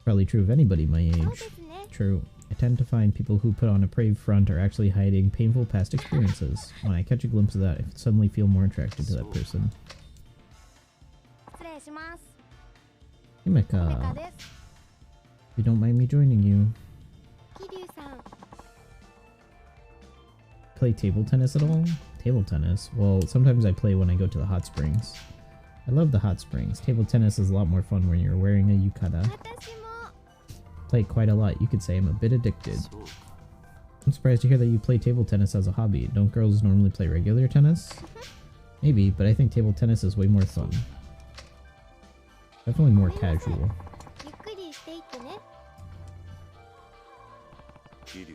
Probably true of anybody my age. True. I tend to find people who put on a brave front are actually hiding painful past experiences. When I catch a glimpse of that, I suddenly feel more attracted to that person. Himeka. If you don't mind me joining you. Play table tennis at all? Table tennis? Well, sometimes I play when I go to the hot springs. I love the hot springs. Table tennis is a lot more fun when you're wearing a yukata. Play it quite a lot. You could say I'm a bit addicted. I'm surprised to hear that you play table tennis as a hobby. Don't girls normally play regular tennis? Maybe, but I think table tennis is way more fun. Definitely more casual.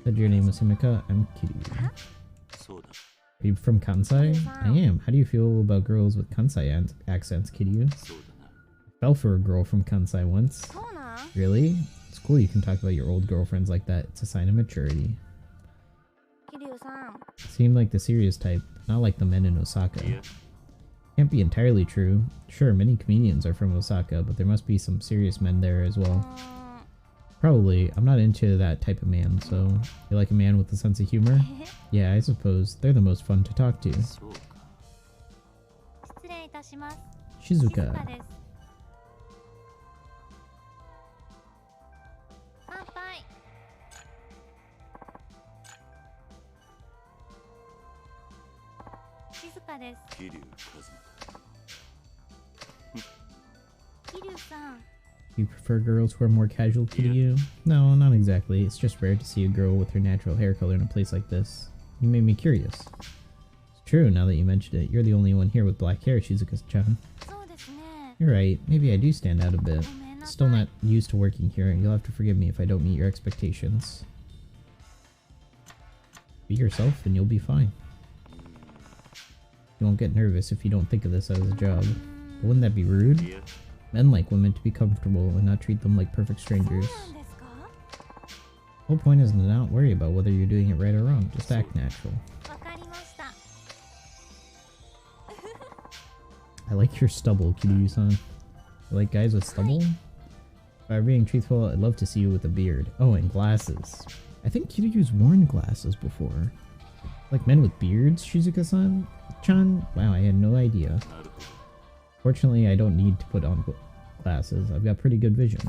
Said your name was Himeka? I'm Kiryu. Are you from Kansai? I am. How do you feel about girls with Kansai accents, Kiryu? Fell for a girl from Kansai once. Really? It's cool you can talk about your old girlfriends like that. It's a sign of maturity. Seemed like the serious type, not like the men in Osaka. Can't be entirely true. Sure, many comedians are from Osaka, but there must be some serious men there as well. Probably. I'm not into that type of man, so... You like a man with a sense of humor? Yeah, I suppose. They're the most fun to talk to. Shizuka. You prefer girls who are more casual, Kiryu? No, not exactly. It's just rare to see a girl with her natural hair color in a place like this. You made me curious. It's true, now that you mentioned it. You're the only one here with black hair, Shizuka-chan. You're right. Maybe I do stand out a bit. Still not used to working here. You'll have to forgive me if I don't meet your expectations. Be yourself and you'll be fine. You won't get nervous if you don't think of this as a job. But wouldn't that be rude? Men like women to be comfortable and not treat them like perfect strangers. The whole point is to not worry about whether you're doing it right or wrong. Just act natural. I like your stubble, Kiryu-san. You like guys with stubble? If I were being truthful, I'd love to see you with a beard. Oh, and glasses. I think Kiryu's worn glasses before. Like men with beards, Shizuka-san? Chan? Wow, I had no idea. Fortunately, I don't need to put on glasses. I've got pretty good vision.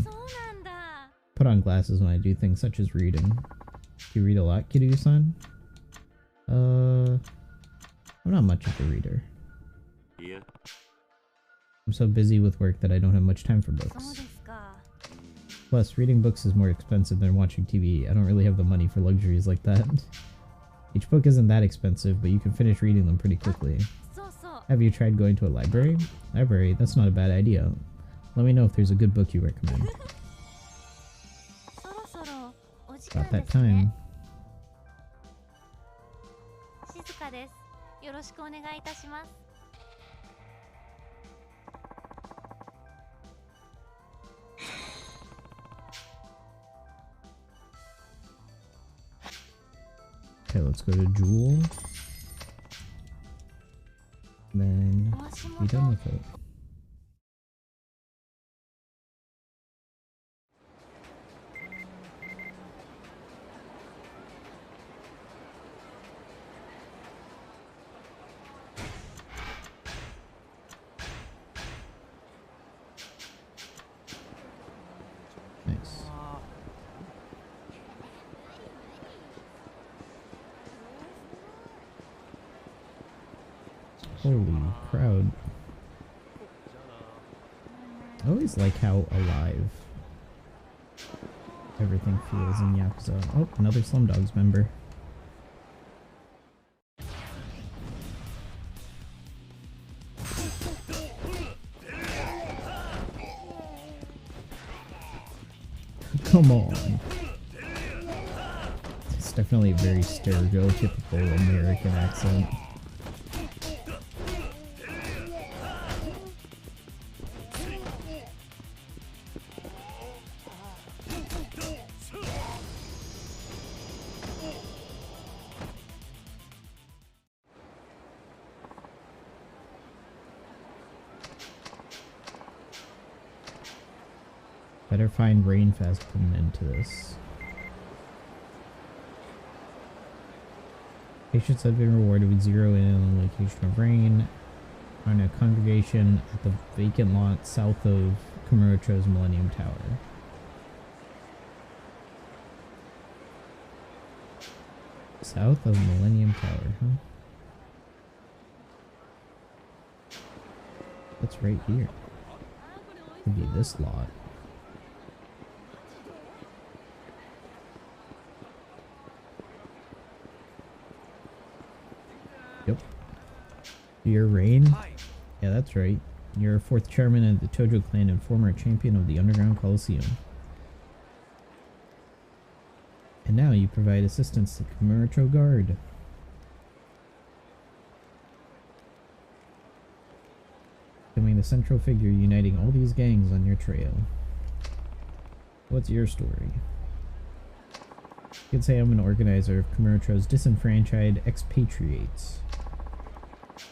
Put on glasses when I do things such as reading. Do you read a lot, Kiryu-san? I'm not much of a reader. I'm so busy with work that I don't have much time for books. Plus, reading books is more expensive than watching TV. I don't really have the money for luxuries like that. Each book isn't that expensive, but you can finish reading them pretty quickly. Have you tried going to a library? Library? That's not a bad idea. Let me know if there's a good book you recommend. About that time. Okay, let's go to Jewel. Then be done with it. Holy crowd. I always like how alive everything feels in Yakuza. Oh, another Slumdogs member. Come on. It's definitely a very stereotypical American accent. Better find Rainfast put an end to this. Patients have been rewarded with 0 in on the location of rain on a congregation at the vacant lot south of Kamurocho's Millennium Tower. South of Millennium Tower, huh? That's right here. Could be this lot. Yep. You're Rain? Yeah, that's right. You're 4th chairman of the Tojo clan and former champion of the Underground Coliseum. And now you provide assistance to Kamurocho Guard. Becoming the central figure uniting all these gangs on your trail. What's your story? You can say I'm an organizer of Kamurocho's disenfranchised expatriates.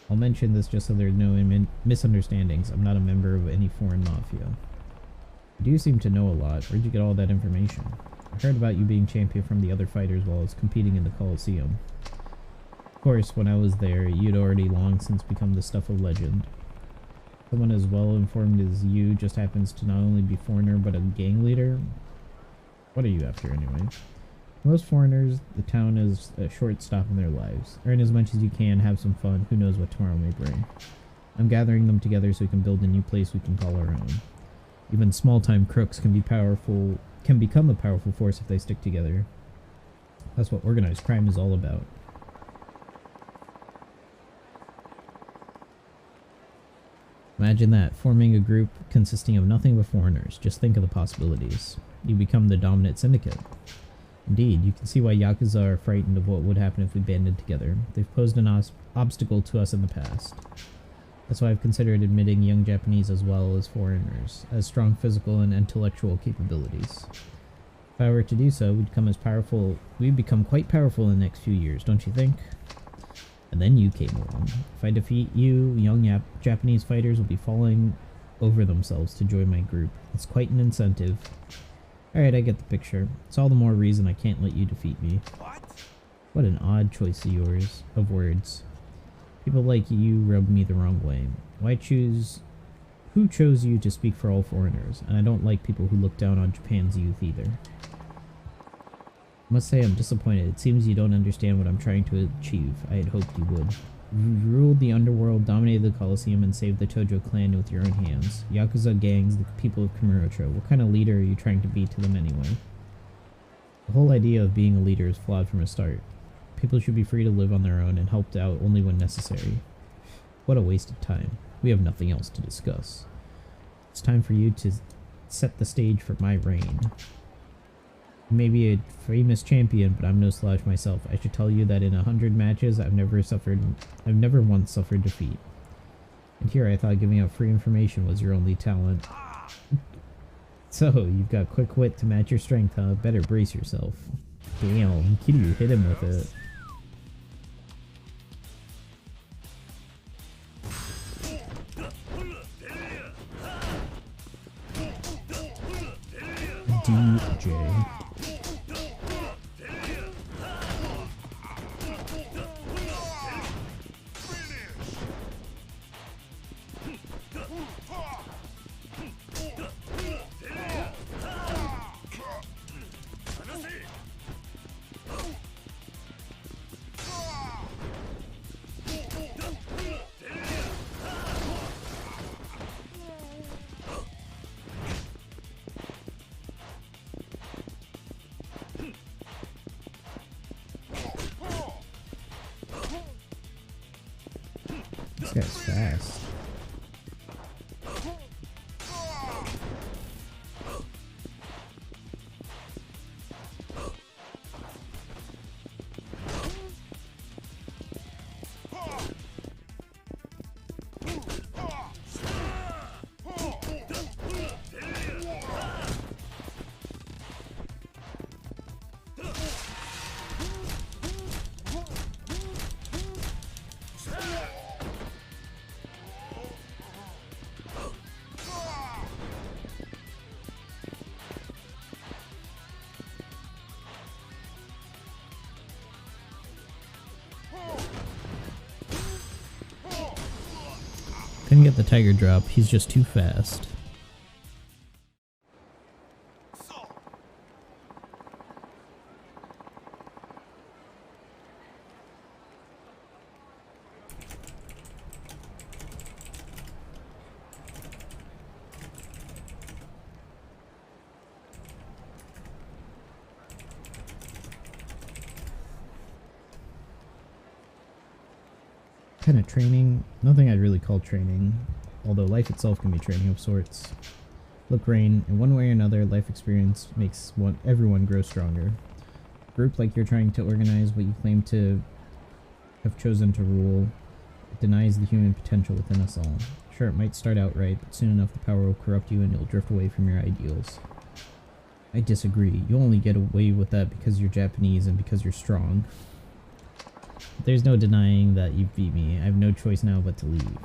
I'll mention this just so there are no misunderstandings. I'm not a member of any foreign mafia. You do seem to know a lot. Where'd you get all that information? I heard about you being champion from the other fighters while I was competing in the Coliseum. Of course, when I was there, you'd already long since become the stuff of legend. Someone as well informed as you just happens to not only be foreigner but a gang leader? What are you after anyway? Most foreigners, the town is a short stop in their lives. Earn as much as you can, have some fun, who knows what tomorrow may bring. I'm gathering them together so we can build a new place we can call our own. Even small-time crooks can become a powerful force if they stick together. That's what organized crime is all about. Imagine that, forming a group consisting of nothing but foreigners. Just think of the possibilities. You become the dominant syndicate. Indeed, you can see why Yakuza are frightened of what would happen if we banded together. They've posed an obstacle to us in the past. That's why I've considered admitting young Japanese as well as foreigners, as strong physical and intellectual capabilities. If I were to do so, we'd become quite powerful in the next few years, don't you think? And then you came along. If I defeat you, young Japanese fighters will be falling over themselves to join my group. It's quite an incentive. Alright, I get the picture. It's all the more reason I can't let you defeat me. What an odd choice of words. People like you rub me the wrong way. Who chose you to speak for all foreigners? And I don't like people who look down on Japan's youth either. I must say I'm disappointed. It seems you don't understand what I'm trying to achieve. I had hoped you would. You ruled the underworld, dominated the Coliseum, and saved the Tojo clan with your own hands. Yakuza gangs, the people of Kamurocho. What kind of leader are you trying to be to them anyway? The whole idea of being a leader is flawed from the start. People should be free to live on their own and helped out only when necessary. What a waste of time. We have nothing else to discuss. It's time for you to set the stage for my reign. You may be a famous champion, but I'm no slouch myself. I should tell you that in 100 matches, I've never once suffered defeat. And here I thought giving out free information was your only talent. So, you've got quick wit to match your strength, huh? Better brace yourself. Damn, Kiryu hit him with it. DJ. This guy's fast. Couldn't get the tiger drop, he's just too fast. Kind of training, nothing I'd really call training, although life itself can be training of sorts. Look, Rain, in one way or another, life experience makes everyone grow stronger. A group like you're trying to organize what you claim to have chosen to rule, it denies the human potential within us all. Sure, it might start out right, but soon enough the power will corrupt you and you'll drift away from your ideals. I disagree. You only get away with that because you're Japanese and because you're strong. There's no denying that you beat me. I have no choice now but to leave.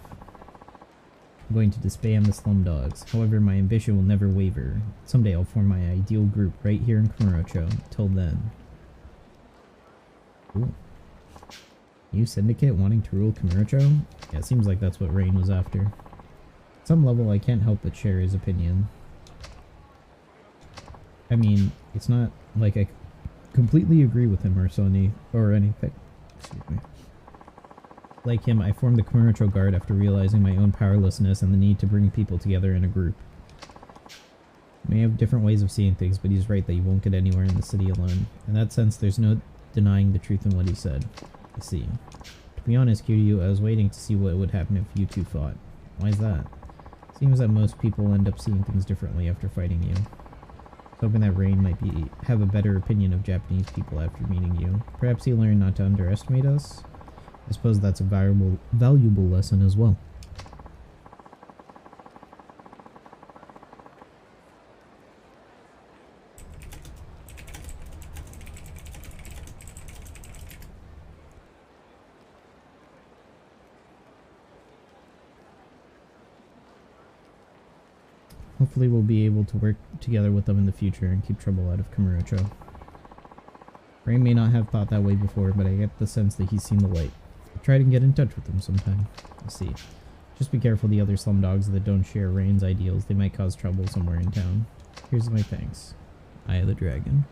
I'm going to disband the slum dogs. However, my ambition will never waver. Someday I'll form my ideal group right here in Kamurocho. Till then. Ooh. New syndicate wanting to rule Kamurocho? Yeah, it seems like that's what Rain was after. At some level, I can't help but share his opinion. I mean, it's not like I completely agree with him or anything. Excuse me. Like him, I formed the Kamurocho Guard after realizing my own powerlessness and the need to bring people together in a group. You may have different ways of seeing things, but he's right that you won't get anywhere in the city alone. In that sense, there's no denying the truth in what he said. I see. To be honest, Kiryu, I was waiting to see what would happen if you two fought. Why is that? Seems that most people end up seeing things differently after fighting you. Hoping that Rain might have a better opinion of Japanese people after meeting you. Perhaps he learned not to underestimate us? I suppose that's a valuable lesson as well. Hopefully we'll be able to work together with them in the future and keep trouble out of Kamurocho. Rain may not have thought that way before, but I get the sense that he's seen the light. I'll try to get in touch with him sometime. We'll see. Just be careful the other slum dogs that don't share Rain's ideals. They might cause trouble somewhere in town. Here's my thanks. Eye of the Dragon.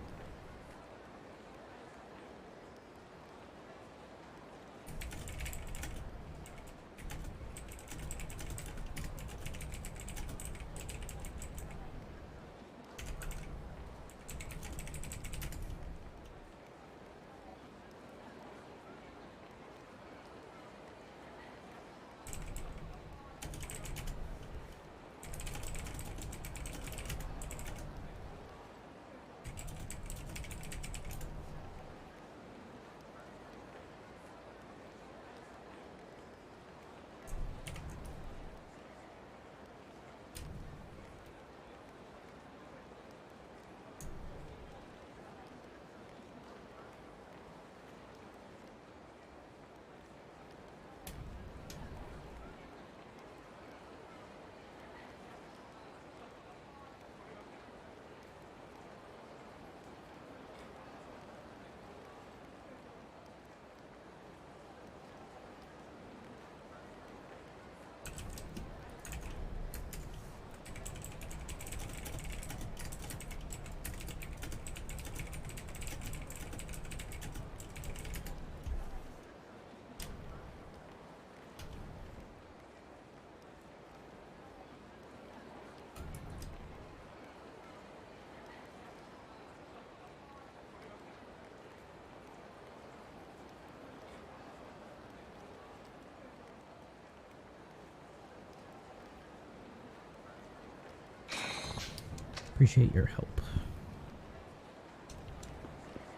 Appreciate your help.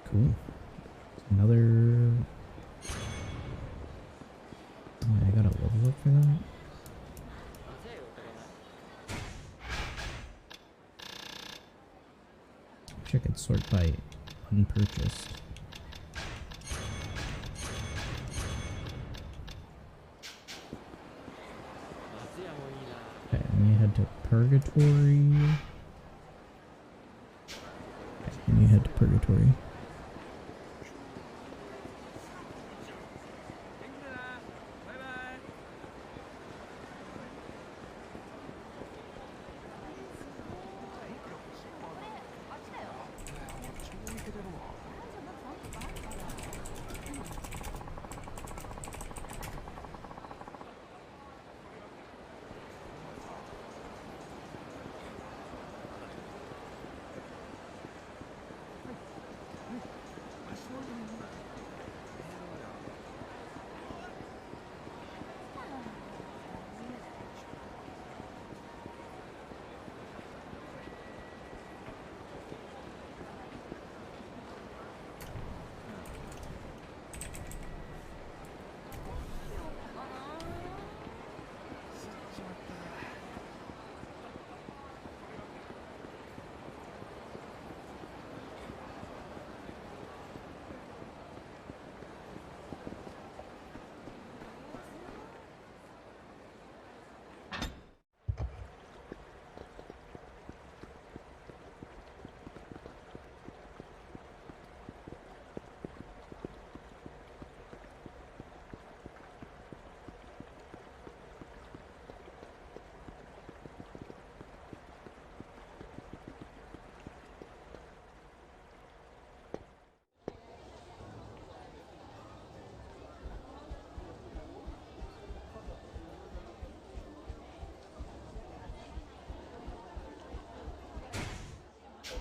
Cool. Another... Oh, I gotta level up for that? Wish I could sort by unpurchased. Okay, let me head to Purgatory. Okay, let me head to Purgatory.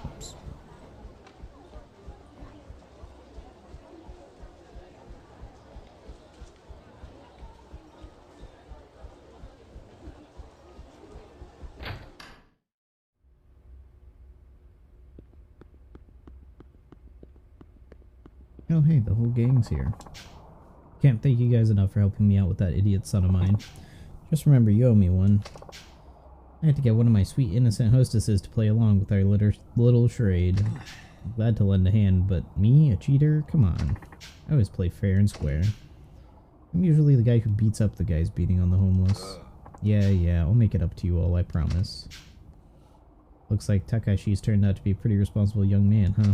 Oops. Oh hey, the whole gang's here. Can't thank you guys enough for helping me out with that idiot son of mine. Just remember, you owe me one. I had to get one of my sweet innocent hostesses to play along with our little charade. I'm glad to lend a hand, but me, a cheater? Come on. I always play fair and square. I'm usually the guy who beats up the guys beating on the homeless. Yeah, I'll make it up to you all, I promise. Looks like Takashi's turned out to be a pretty responsible young man, huh?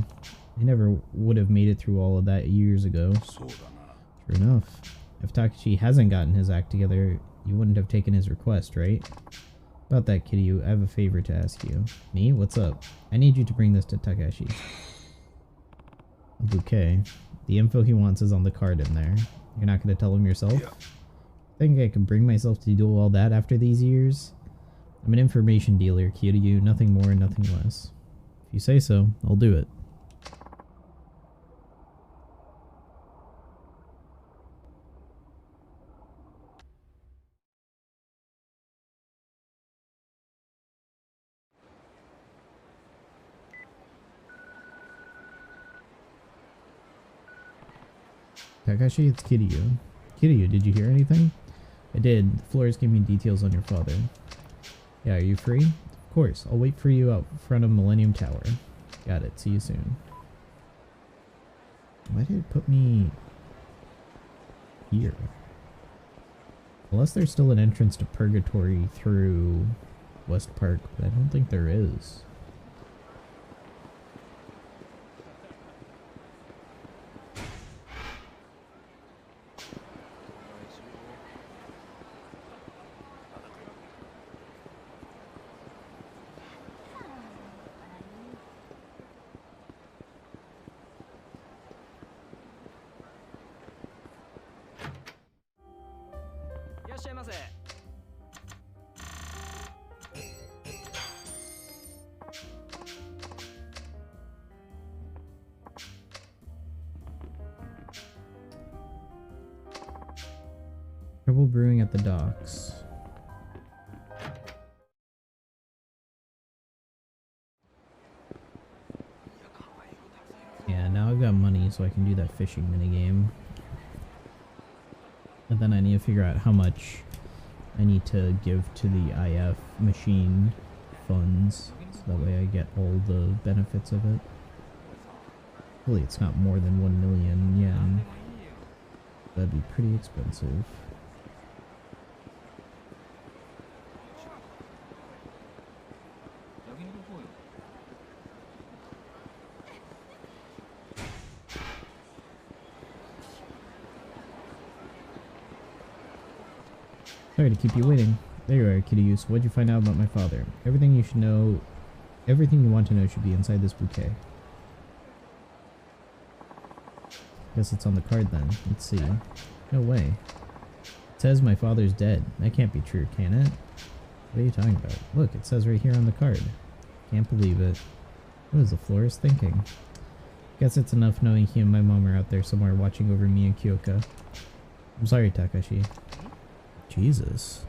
I never would have made it through all of that years ago. True enough. If Takashi hasn't gotten his act together, you wouldn't have taken his request, right? About that, Kiryu, I have a favor to ask you. Me? What's up? I need you to bring this to Takashi. A bouquet. The info he wants is on the card in there. You're not going to tell him yourself? Yeah. Think I can bring myself to do all that after these years? I'm an information dealer, Kiryu. Nothing more and nothing less. If you say so, I'll do it. Takashi, it's Kiryu. Kiryu, did you hear anything? I did. The Flores gave me details on your father. Yeah, are you free? Of course. I'll wait for you out front of Millennium Tower. Got it. See you soon. Why did it put me here? Unless there's still an entrance to Purgatory through West Park, but I don't think there is. Trouble brewing at the docks. so I can do that fishing minigame. And then I need to figure out how much I need to give to the IF machine funds, so that way I get all the benefits of it. Hopefully it's not more than 1 million yen. That'd be pretty expensive. Sorry to keep you waiting. There you are, Kiryu. So what'd you find out about my father? Everything you should know, everything you want to know should be inside this bouquet. Guess it's on the card then. Let's see. No way. It says my father's dead. That can't be true, can it? What are you talking about? Look, it says right here on the card. Can't believe it. What is the florist thinking? Guess it's enough knowing he and my mom are out there somewhere watching over me and Kyoka. I'm sorry, Takashi. Jesus.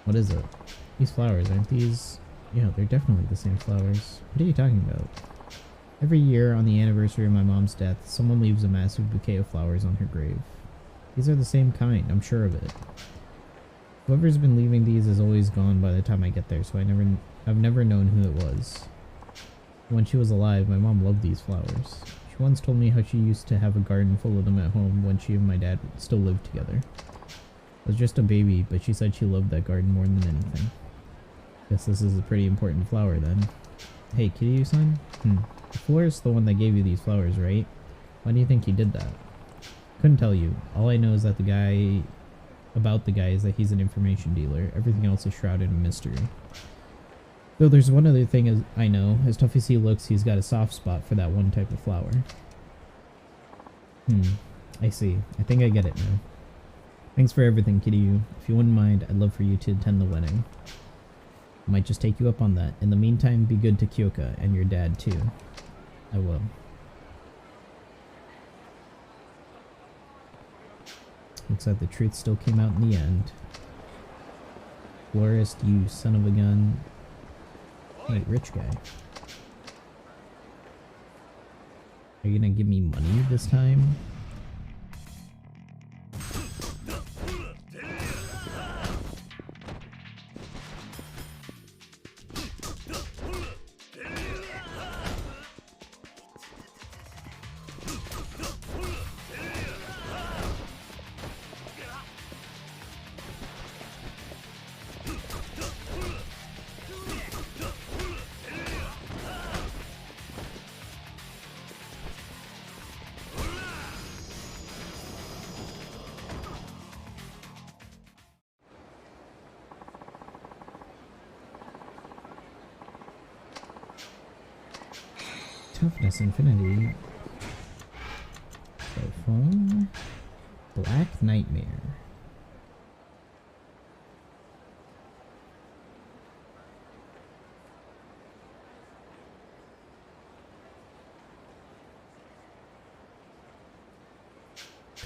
What is it? These flowers, aren't these? Yeah, they're definitely the same flowers. What are you talking about? Every year on the anniversary of my mom's death, someone leaves a massive bouquet of flowers on her grave. These are the same kind, I'm sure of it. Whoever's been leaving these is always gone by the time I get there, so I've never known who it was. When she was alive, my mom loved these flowers. She once told me how she used to have a garden full of them at home when she and my dad still lived together. I was just a baby, but she said she loved that garden more than anything. Guess this is a pretty important flower then. Hey, Kiryu-san? The florist's the one that gave you these flowers, right? Why do you think he did that? Couldn't tell you. All I know is that the guy is that he's an information dealer. Everything else is shrouded in mystery. Though there's one other thing I know. As tough as he looks, he's got a soft spot for that one type of flower. I see. I think I get it now. Thanks for everything, Kiryu. If you wouldn't mind, I'd love for you to attend the wedding. I might just take you up on that. In the meantime, be good to Kyoka and your dad too. I will. Looks like the truth still came out in the end. Florist, you son of a gun. Hey, rich guy. Are you gonna give me money this time? Toughness Infinity. Cell phone. Black Nightmare.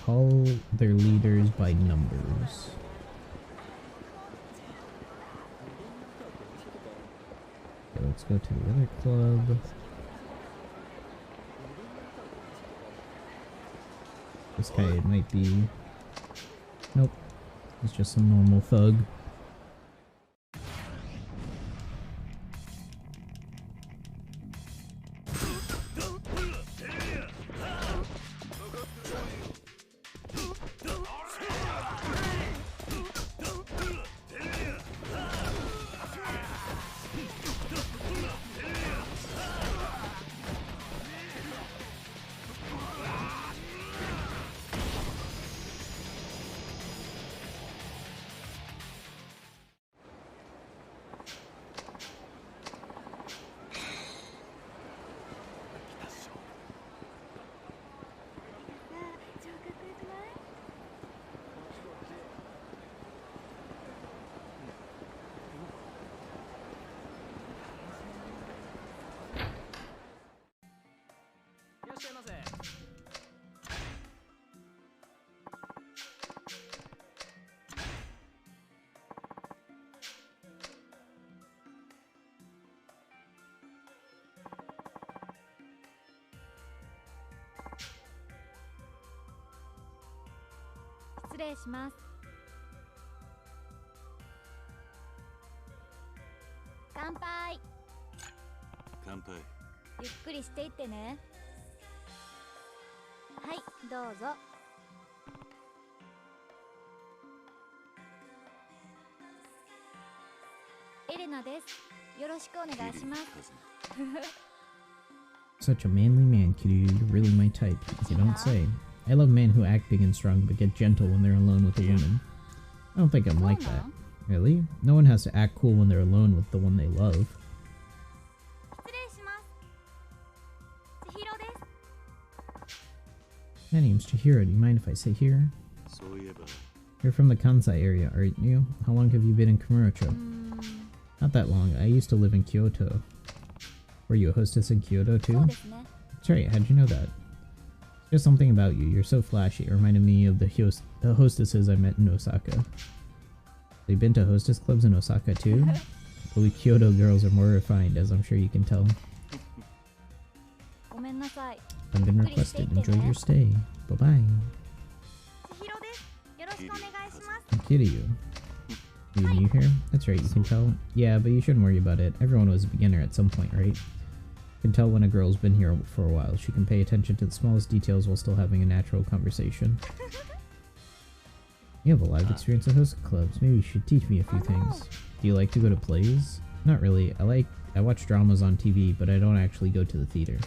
Call their leaders by numbers. Okay, let's go to the other club. This guy might be... Nope. He's just some normal thug. 礼します。乾杯。乾杯。ゆっくりしていってね。はい、どうぞ。エレナです。よろしくお願いします。Such a manly man, Kiryu. You're really my type, if you don't say. I love men who act big and strong but get gentle when they're alone with a woman. I don't think I'm like that. Really? No one has to act cool when they're alone with the one they love. My name's Chihiro. Do you mind if I sit here? You're from the Kansai area, aren't you? How long have you been in Kamurocho? Not that long. I used to live in Kyoto. Were you a hostess in Kyoto too? That's right. How'd you know that? Just something about you. You're so flashy. It reminded me of the hostesses I met in Osaka. Have you been to hostess clubs in Osaka too? But we Kyoto girls are more refined, as I'm sure you can tell. I've been requested. Enjoy your stay. Bye-bye. Kiryu. You new here? That's right, you can tell. Yeah, but you shouldn't worry about it. Everyone was a beginner at some point, right? You can tell when a girl's been here for a while. She can pay attention to the smallest details while still having a natural conversation. You have a lot of experience at host clubs. Maybe you should teach me a few things. Do you like to go to plays? Not really. I watch dramas on TV, but I don't actually go to the theater.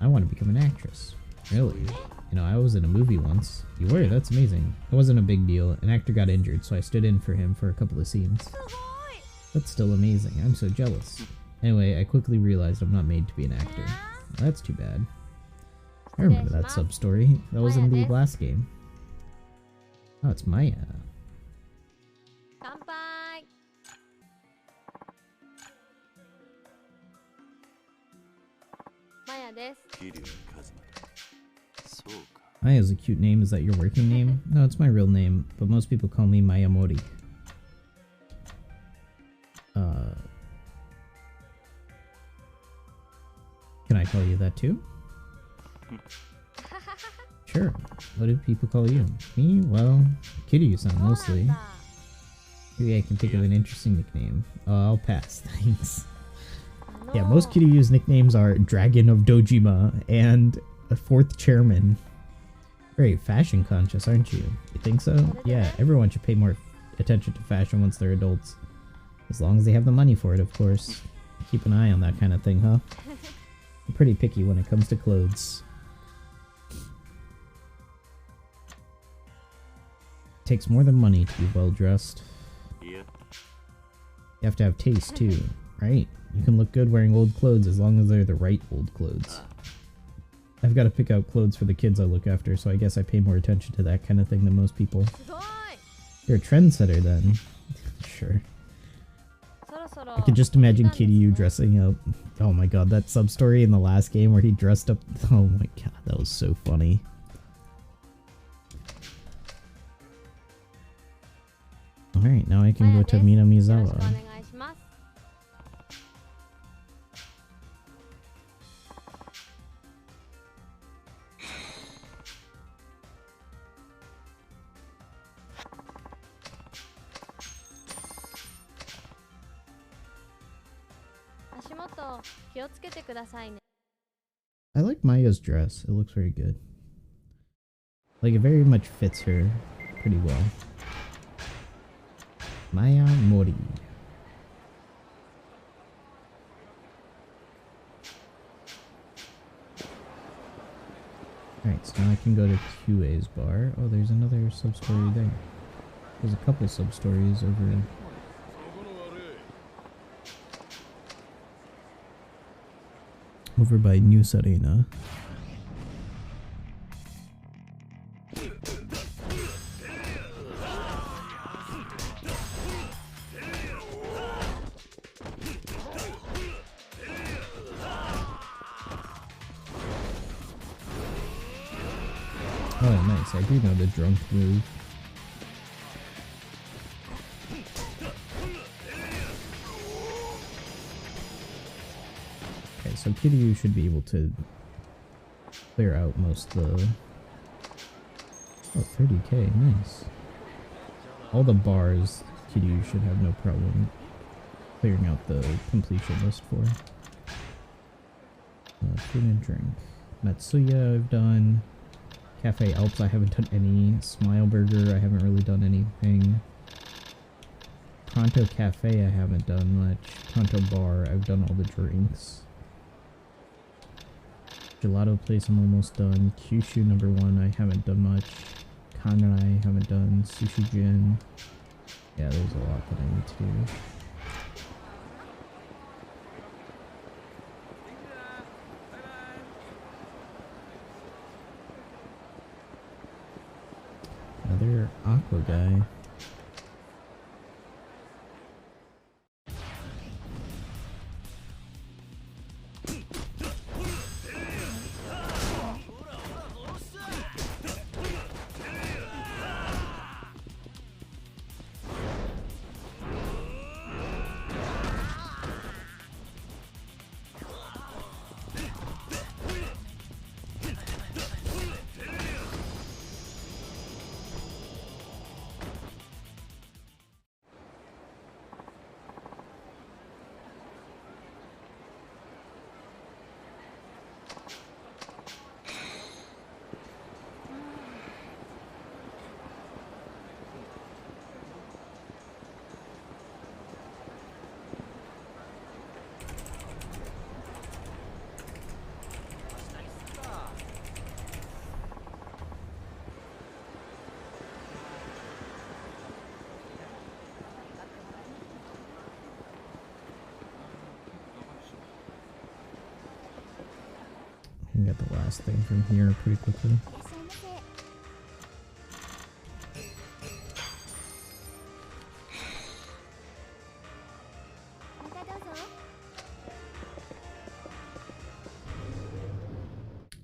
I want to become an actress. Really? You know, I was in a movie once. You were? That's amazing. It wasn't a big deal. An actor got injured, so I stood in for him for a couple of scenes. That's still amazing. I'm so jealous. Anyway, I quickly realized I'm not made to be an actor. Well, that's too bad. I remember that sub-story. That was in the last game. Oh, it's Maya. Maya's a cute name. Is that your working name? No, it's my real name, but most people call me Mayamori. Can I call you that too? Sure. What do people call you? Me? Well, Kiryu-san mostly. Maybe I can think of an interesting nickname. I'll pass, thanks. Yeah, most Kiryu's nicknames are Dragon of Dojima and a fourth chairman. Very fashion conscious, aren't you? You think so? Yeah, everyone should pay more attention to fashion once they're adults. As long as they have the money for it, of course. Keep an eye on that kind of thing, huh? I'm pretty picky when it comes to clothes. Takes more than money to be well dressed. You have to have taste too, right? You can look good wearing old clothes as long as they're the right old clothes. I've got to pick out clothes for the kids I look after, so I guess I pay more attention to that kind of thing than most people. You're a trendsetter then. Sure. I could just imagine Kiryu dressing up. Oh my god, that sub-story in the last game where he dressed up. Oh my god, that was so funny. Alright, now I can go to Minamizawa. I like Maya's dress. It looks very good. Like, it very much fits her pretty well. Maya Mori. Alright, so now I can go to QA's bar. Oh, there's another sub-story there. There's a couple sub-stories over by New Sarena. Oh, nice. I do know the drunk move. Okay, so Kiryu should be able to clear out most of the Oh, 30k, nice. All the bars Kiryu should have no problem clearing out the completion list for. Food and drink. Matsuya I've done. Cafe Alps I haven't done any. Smile Burger I haven't really done anything. Pronto Cafe I haven't done much. Pronto Bar I've done all the drinks. Gelato Place I'm almost done. Kyushu number 1 I haven't done much. Kanrai I haven't done. Sushi Gin. Yeah, there's a lot that I need to do. Another Aqua guy. I can get the last thing from here pretty quickly.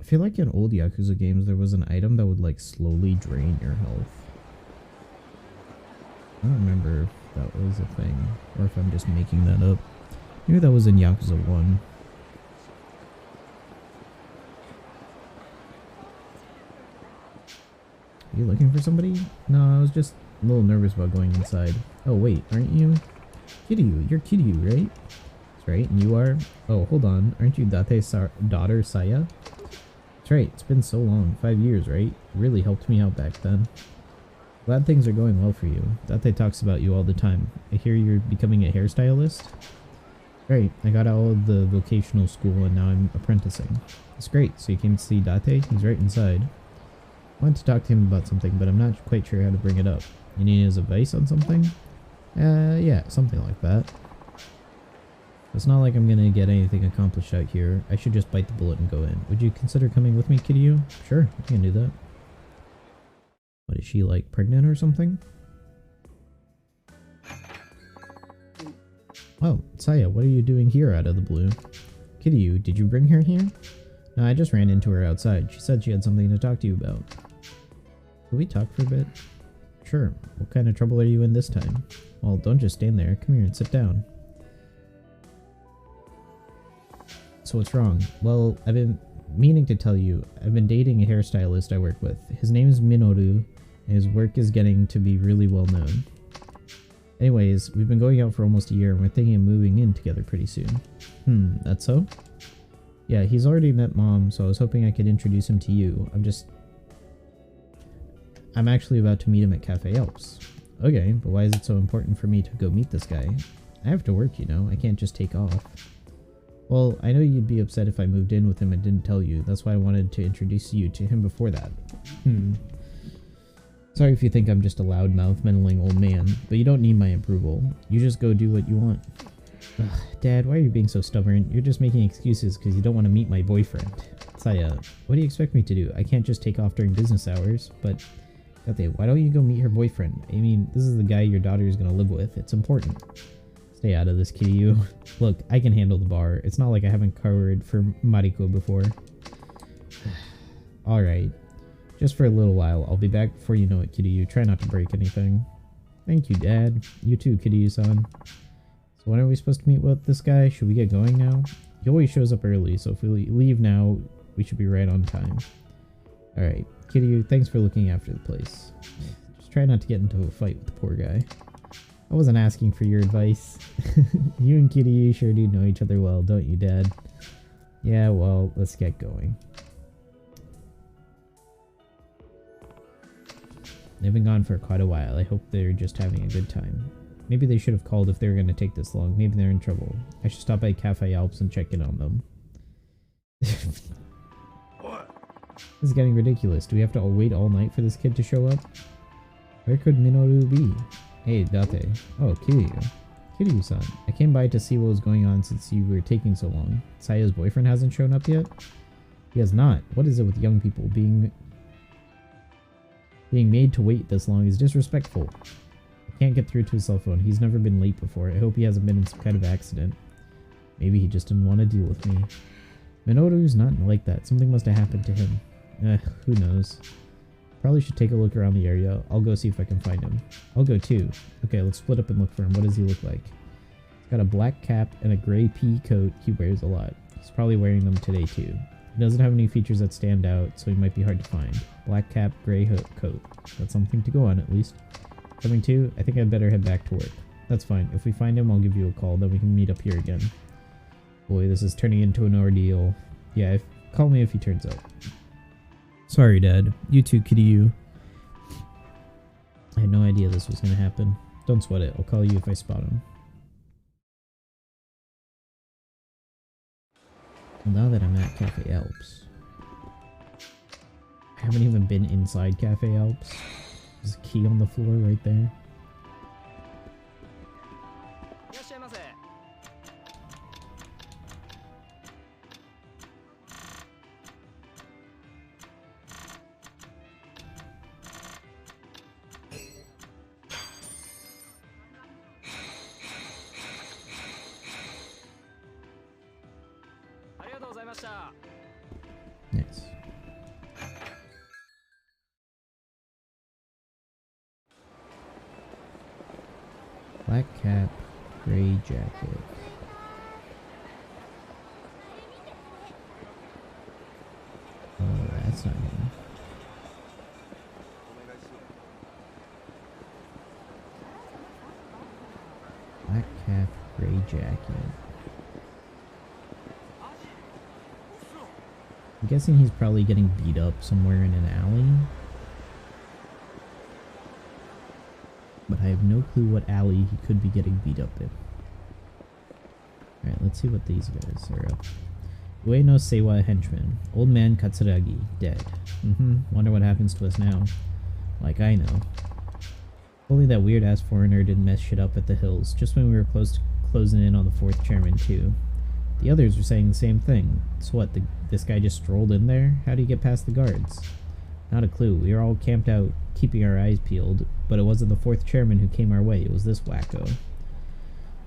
I feel like in old Yakuza games there was an item that would like slowly drain your health. I don't remember if that was a thing or if I'm just making that up. Maybe that was in Yakuza 1. Are you looking for somebody? No, I was just a little nervous about going inside. Oh wait, aren't you? Kiryu, you're Kiryu, right? That's right, and you are? Oh, hold on, aren't you Date's daughter, Saya? That's right, it's been so long, 5 years, right? You really helped me out back then. Glad things are going well for you. Date talks about you all the time. I hear you're becoming a hairstylist? Great, I got out of the vocational school and now I'm apprenticing. That's great, so you came to see Date? He's right inside. I wanted to talk to him about something, but I'm not quite sure how to bring it up. You need his advice on something? Yeah, something like that. It's not like I'm gonna get anything accomplished out here. I should just bite the bullet and go in. Would you consider coming with me, Kiryu? Sure, I can do that. What is she, like, pregnant or something? Oh, Saya, what are you doing here out of the blue? Kiryu, did you bring her here? No, I just ran into her outside. She said she had something to talk to you about. Could we talk for a bit? Sure. What kind of trouble are you in this time? Well, don't just stand there. Come here and sit down. So what's wrong? Well, I've been meaning to tell you, I've been dating a hairstylist I work with. His name is Minoru, and his work is getting to be really well known. Anyways, we've been going out for almost a year, and we're thinking of moving in together pretty soon. That's so? Yeah, he's already met Mom, so I was hoping I could introduce him to you. I'm actually about to meet him at Cafe Alps. Okay, but why is it so important for me to go meet this guy? I have to work, you know. I can't just take off. Well, I know you'd be upset if I moved in with him and didn't tell you. That's why I wanted to introduce you to him before that. Sorry if you think I'm just a loudmouth, meddling old man, but you don't need my approval. You just go do what you want. Ugh, Dad, why are you being so stubborn? You're just making excuses because you don't want to meet my boyfriend. Saya, what do you expect me to do? I can't just take off during business hours, but... Date, why don't you go meet her boyfriend? I mean, this is the guy your daughter is going to live with. It's important. Stay out of this, Kiryu. Look, I can handle the bar. It's not like I haven't covered for Mariko before. Alright. Just for a little while. I'll be back before you know it, Kiryu. Try not to break anything. Thank you, Dad. You too, Kiryu-san. So when are we supposed to meet with this guy? Should we get going now? He always shows up early, so if we leave now, we should be right on time. Alright. Kitty, thanks for looking after the place. Just try not to get into a fight with the poor guy. I wasn't asking for your advice. You and Kitty sure do know each other well, don't you, Dad? Yeah, well, let's get going. They've been gone for quite a while. I hope they're just having a good time. Maybe they should have called if they were going to take this long. Maybe they're in trouble. I should stop by Cafe Alps and check in on them. What? This is getting ridiculous. Do we have to wait all night for this kid to show up? Where could Minoru be? Hey, Date. Oh, Kiryu. Kiryu-san. I came by to see what was going on since you were taking so long. Saya's boyfriend hasn't shown up yet? He has not. What is it with young people? Being made to wait this long is disrespectful. I can't get through to his cell phone. He's never been late before. I hope he hasn't been in some kind of accident. Maybe he just didn't want to deal with me. Minoru's not like that. Something must have happened to him. Who knows. Probably should take a look around the area. I'll go see if I can find him. I'll go too. Okay, let's split up and look for him. What does he look like? He's got a black cap and a gray pea coat he wears a lot. He's probably wearing them today too. He doesn't have any features that stand out, so he might be hard to find. Black cap, gray coat. That's something to go on at least. Coming too? I think I'd better head back to work. That's fine. If we find him, I'll give you a call, then we can meet up here again. Boy, this is turning into an ordeal. Yeah, call me if he turns up. Sorry, Dad. You too, Kiryu. I had no idea this was going to happen. Don't sweat it. I'll call you if I spot him. Well, now that I'm at Cafe Alps. I haven't even been inside Cafe Alps. There's a key on the floor right there. Nice. Black cap, gray jacket. Oh, that's not him. Black cap, gray jacket. I'm guessing he's probably getting beat up somewhere in an alley. But I have no clue what alley he could be getting beat up in. Alright, let's see what these guys are up. Ueno Seiwa henchman. Old man Katsuragi, dead. Wonder what happens to us now. Like I know. Only that weird ass foreigner didn't mess shit up at the hills, just when we were closing in on the fourth chairman too. The others were saying the same thing. So what, this guy just strolled in there? How do you get past the guards? Not a clue. We were all camped out, keeping our eyes peeled, but it wasn't the fourth chairman who came our way. It was this wacko.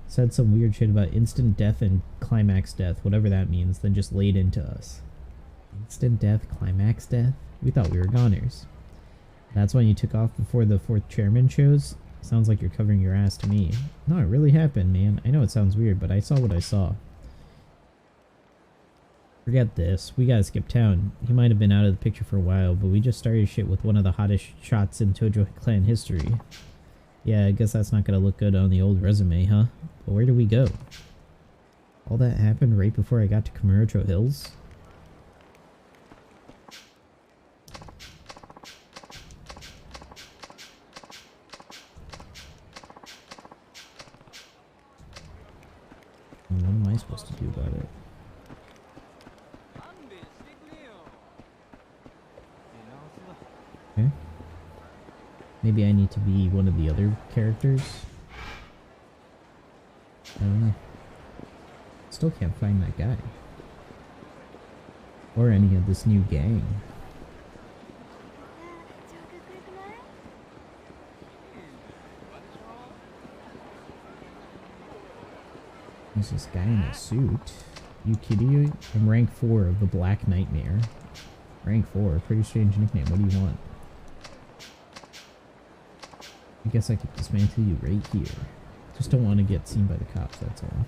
Said some weird shit about instant death and climax death, whatever that means, then just laid into us. Instant death, climax death? We thought we were goners. That's why you took off before the fourth chairman shows? Sounds like you're covering your ass to me. No, it really happened, man. I know it sounds weird, but I saw what I saw. Forget this. We gotta skip town. He might have been out of the picture for a while, but we just started shit with one of the hottest shots in Tojo clan history. Yeah, I guess that's not gonna look good on the old resume, huh? But where do we go? All that happened right before I got to Kamurocho Hills? What am I supposed to do about it? Okay. Maybe I need to be one of the other characters? I don't know. Still can't find that guy. Or any of this new gang. There's this guy in a suit. You kidding? I'm rank 4 of the Black Nightmare. Rank 4, pretty strange nickname. What do you want? I guess I could dismantle you right here. Just don't want to get seen by the cops, that's all.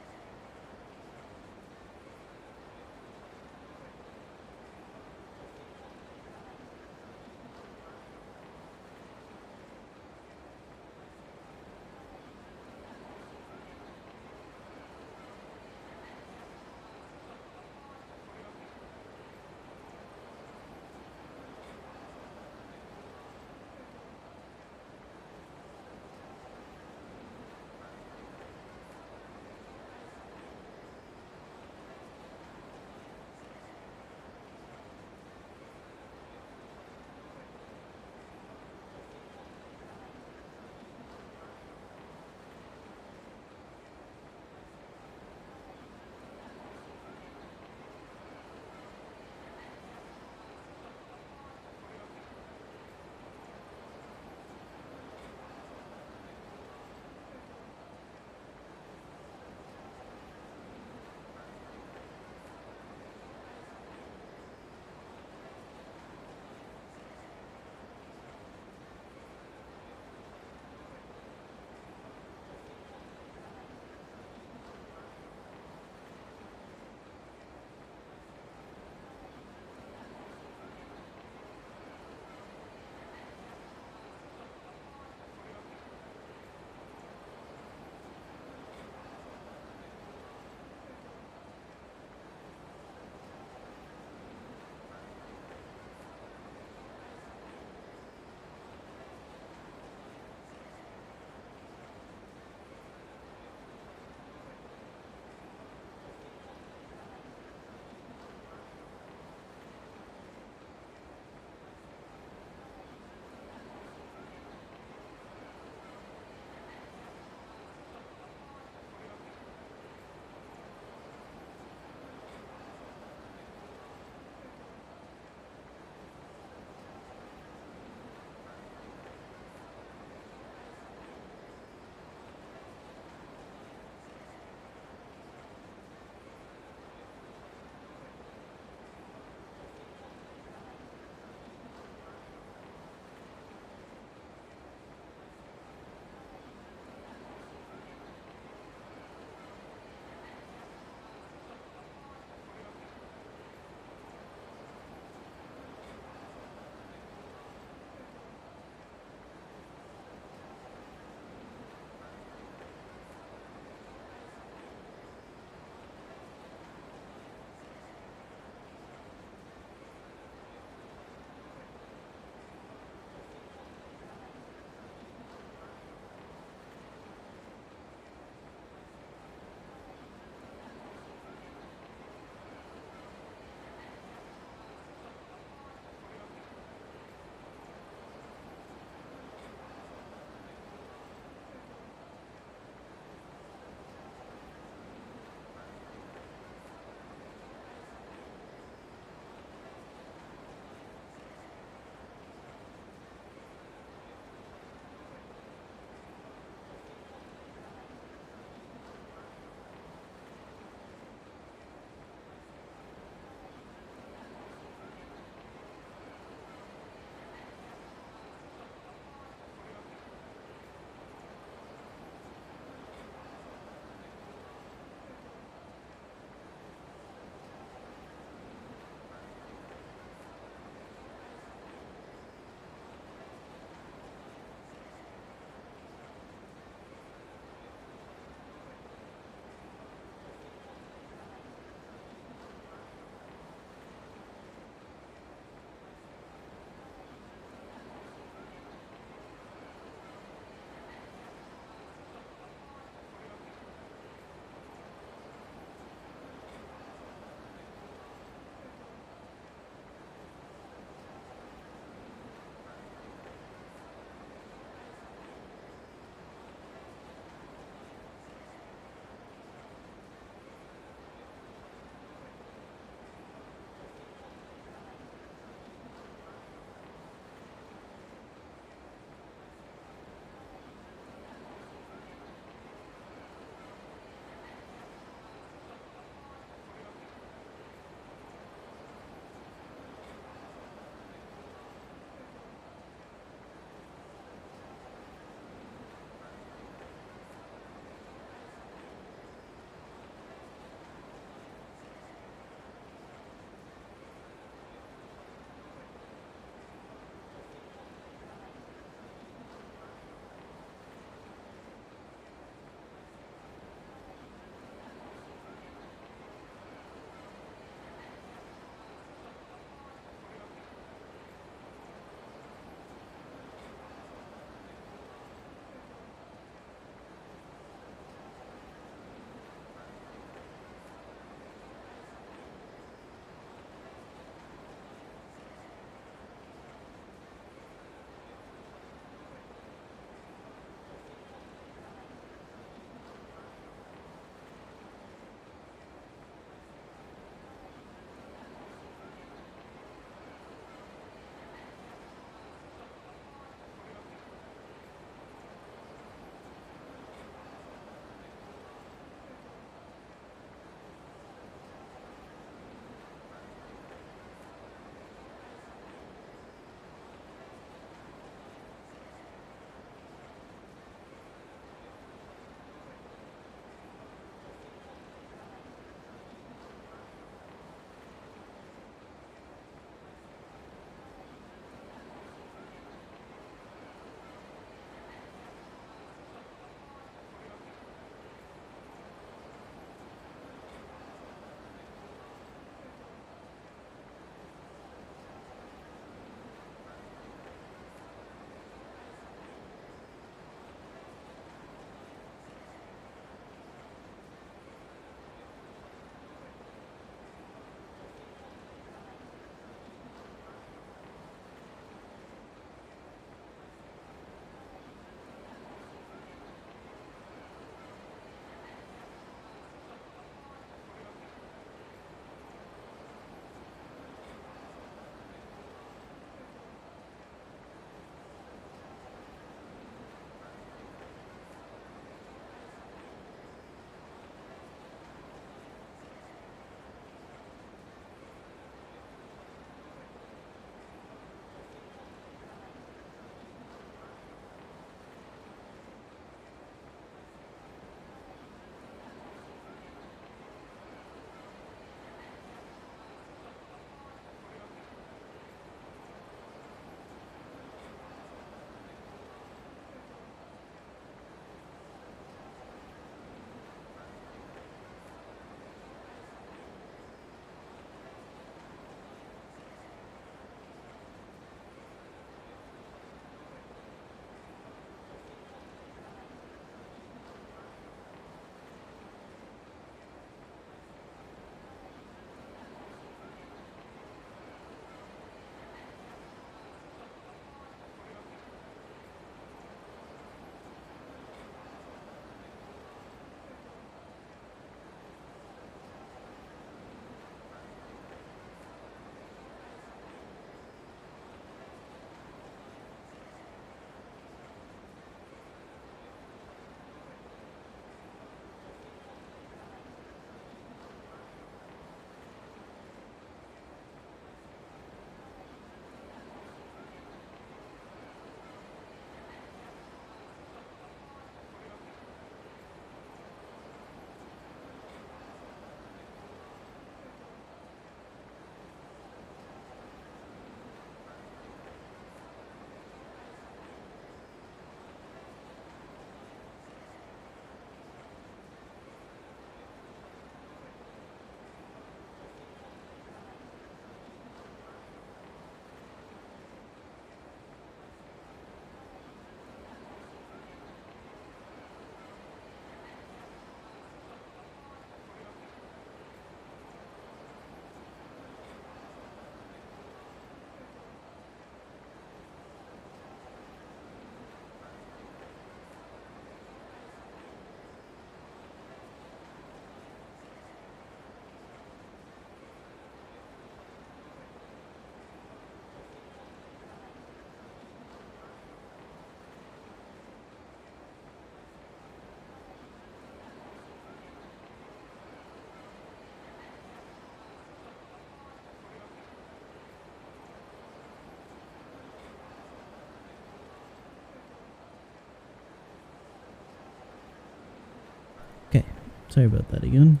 Sorry about that again.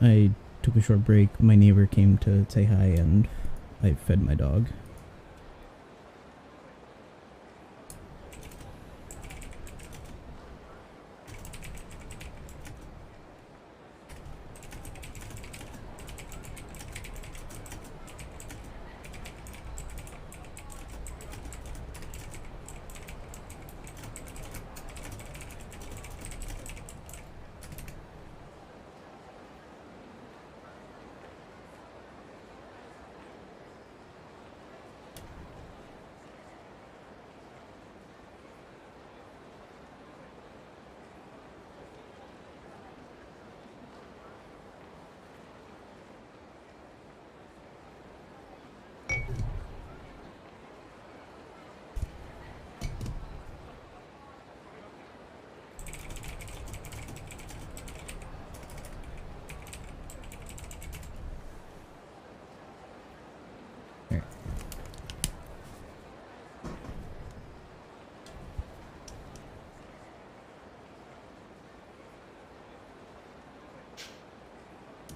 I took a short break. My neighbor came to say hi and I fed my dog.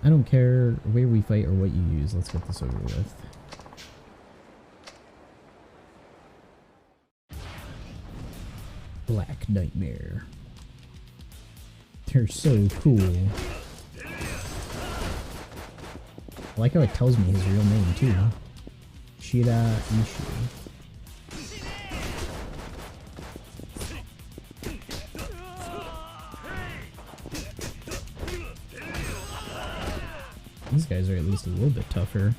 I don't care where we fight or what you use. Let's get this over with. Black Nightmare. They're so cool. I like how it tells me his real name too. Shira Ishu. These guys are at least a little bit tougher.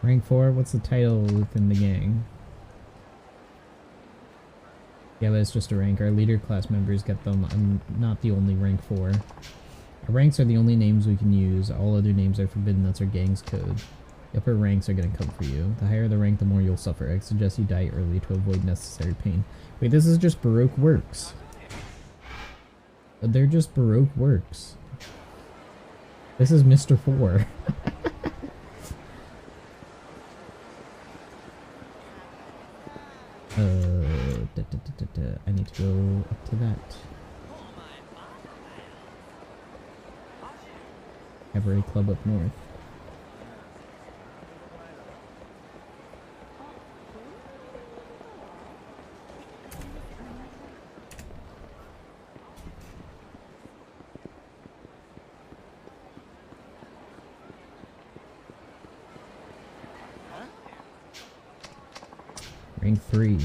Rank 4? What's the title within the gang? Yeah, but it's just a rank. Our leader class members get them. I'm not the only rank 4. Our ranks are the only names we can use. All other names are forbidden. That's our gang's code. The upper ranks are going to come for you. The higher the rank, the more you'll suffer. I suggest you die early to avoid necessary pain. Wait, this is just Baroque works. They're just Baroque works. This is Mr. 4. I need to go up to that. Cabaret Club up north. Rank 3.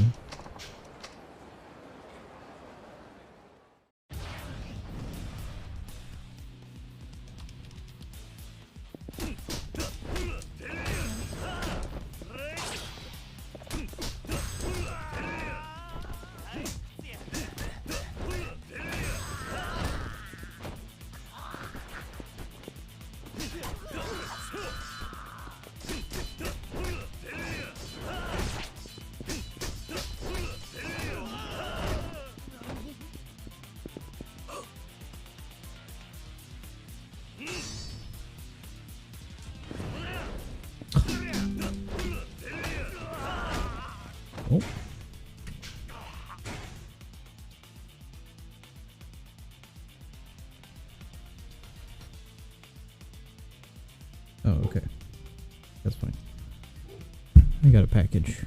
Oh. Oh, okay. That's fine. I got a package.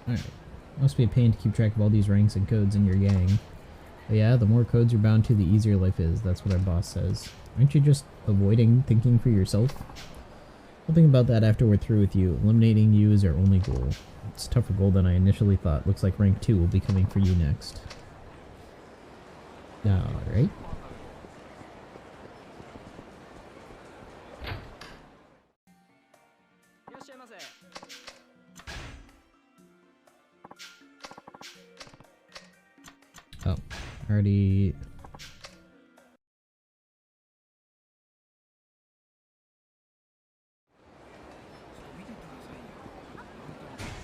Alright. Must be a pain to keep track of all these ranks and codes in your gang. But yeah, the more codes you're bound to, the easier life is. That's what our boss says. Aren't you just avoiding thinking for yourself? We'll think about that after we're through with you. Eliminating you is our only goal. It's a tougher goal than I initially thought. Looks like rank 2 will be coming for you next. Alright. Oh, already...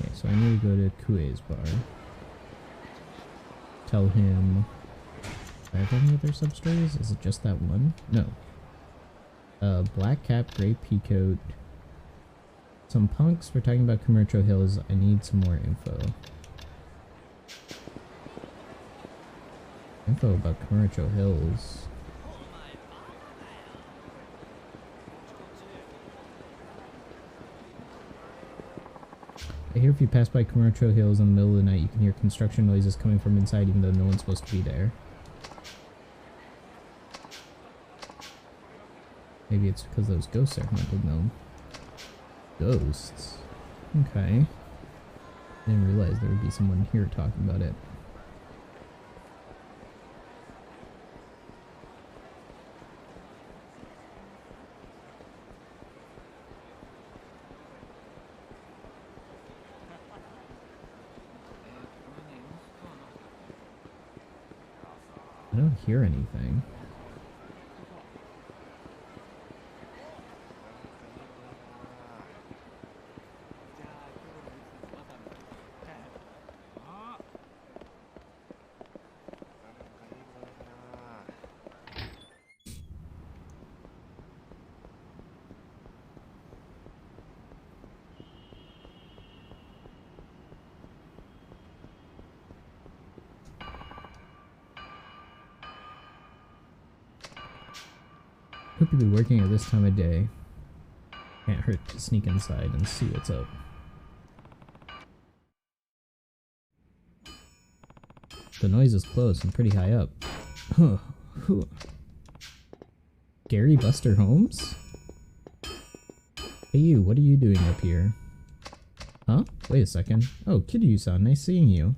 Okay, so I need to go to Kue's bar. Tell him... Do I have any other sub-stories? Is it just that one? No. Black cap, gray peacoat. Some punks for talking about Commercial Hills. I need some more info. Info about Commercial Hills. I hear if you pass by Commercial Hills in the middle of the night, you can hear construction noises coming from inside even though no one's supposed to be there. Maybe it's because those ghosts are haunted though. Ghosts? Okay. Didn't realize there would be someone here talking about it. I don't hear anything. Hope you'll be working at this time of day. Can't hurt to sneak inside and see what's up. The noise is close and pretty high up. Huh. Gary Buster Holmes? Hey you, what are you doing up here? Huh? Wait a second. Oh, Kiryu-san, nice seeing you.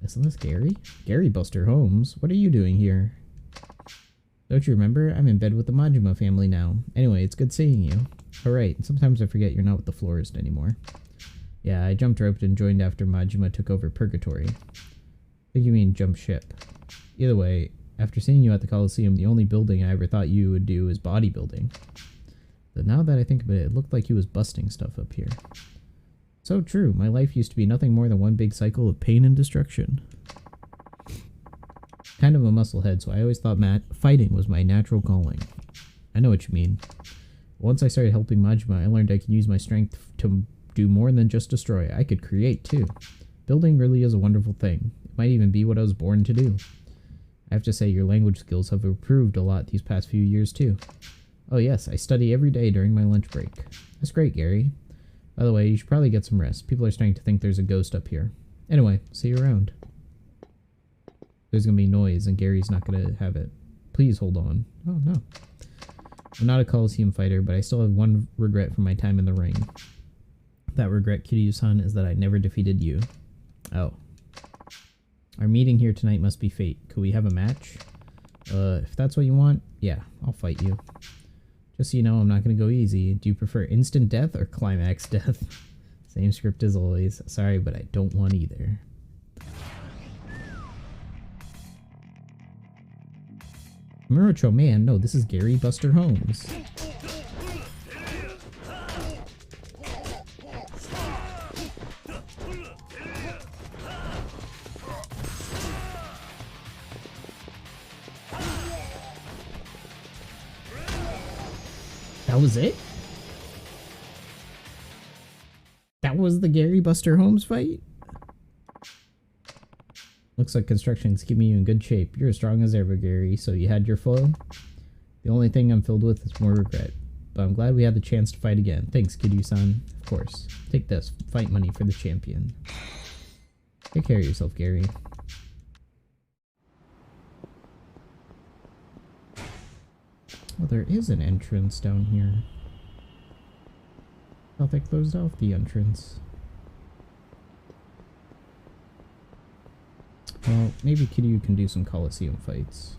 Isn't this Gary? Gary Buster Holmes, what are you doing here? Don't you remember? I'm in bed with the Majima family now. Anyway, it's good seeing you. Alright, sometimes I forget you're not with the florist anymore. Yeah, I jumped rope and joined after Majima took over Purgatory. I think you mean jump ship. Either way, after seeing you at the Coliseum, the only building I ever thought you would do is bodybuilding. But now that I think of it, it looked like you was busting stuff up here. So true, my life used to be nothing more than one big cycle of pain and destruction. Kind of a musclehead, so I always thought fighting was my natural calling. I know what you mean. Once I started helping Majima, I learned I can use my strength to do more than just destroy. I could create, too. Building really is a wonderful thing. It might even be what I was born to do. I have to say, your language skills have improved a lot these past few years, too. Oh yes, I study every day during my lunch break. That's great, Gary. By the way, you should probably get some rest. People are starting to think there's a ghost up here. Anyway, see you around. There's gonna be noise and Gary's not gonna have it. Please hold on. Oh no. I'm not a Coliseum fighter, but I still have one regret from my time in the ring. That regret, Kiryu-san, is that I never defeated you. Oh. Our meeting here tonight must be fate. Could we have a match? If that's what you want, yeah, I'll fight you. Just so you know, I'm not gonna go easy. Do you prefer instant death or climax death? Same script as always. Sorry, but I don't want either. Muracho, man, no, this is Gary Buster Holmes. That was it? That was the Gary Buster Holmes fight? Looks like construction's keeping you in good shape. You're as strong as ever, Gary, so you had your fill? The only thing I'm filled with is more regret. but I'm glad we had the chance to fight again. Thanks, Kiryu-san. Of course. Take this. Fight money for the champion. Take care of yourself, Gary. Well, there is an entrance down here. Thought they closed off the entrance. Well, maybe Kiryu can do some Coliseum fights.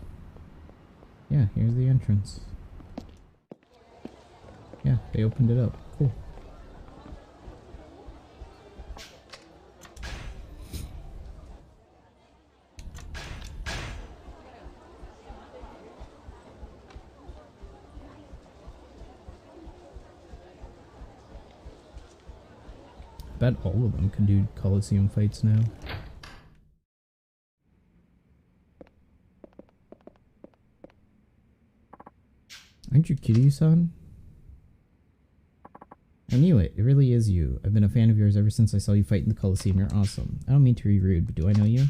Yeah, here's the entrance. Yeah, they opened it up. Cool. I bet all of them can do Coliseum fights now. Aren't you Kiryu-san? I knew it. It really is you. I've been a fan of yours ever since I saw you fight in the Coliseum. You're awesome. I don't mean to be rude, but do I know you?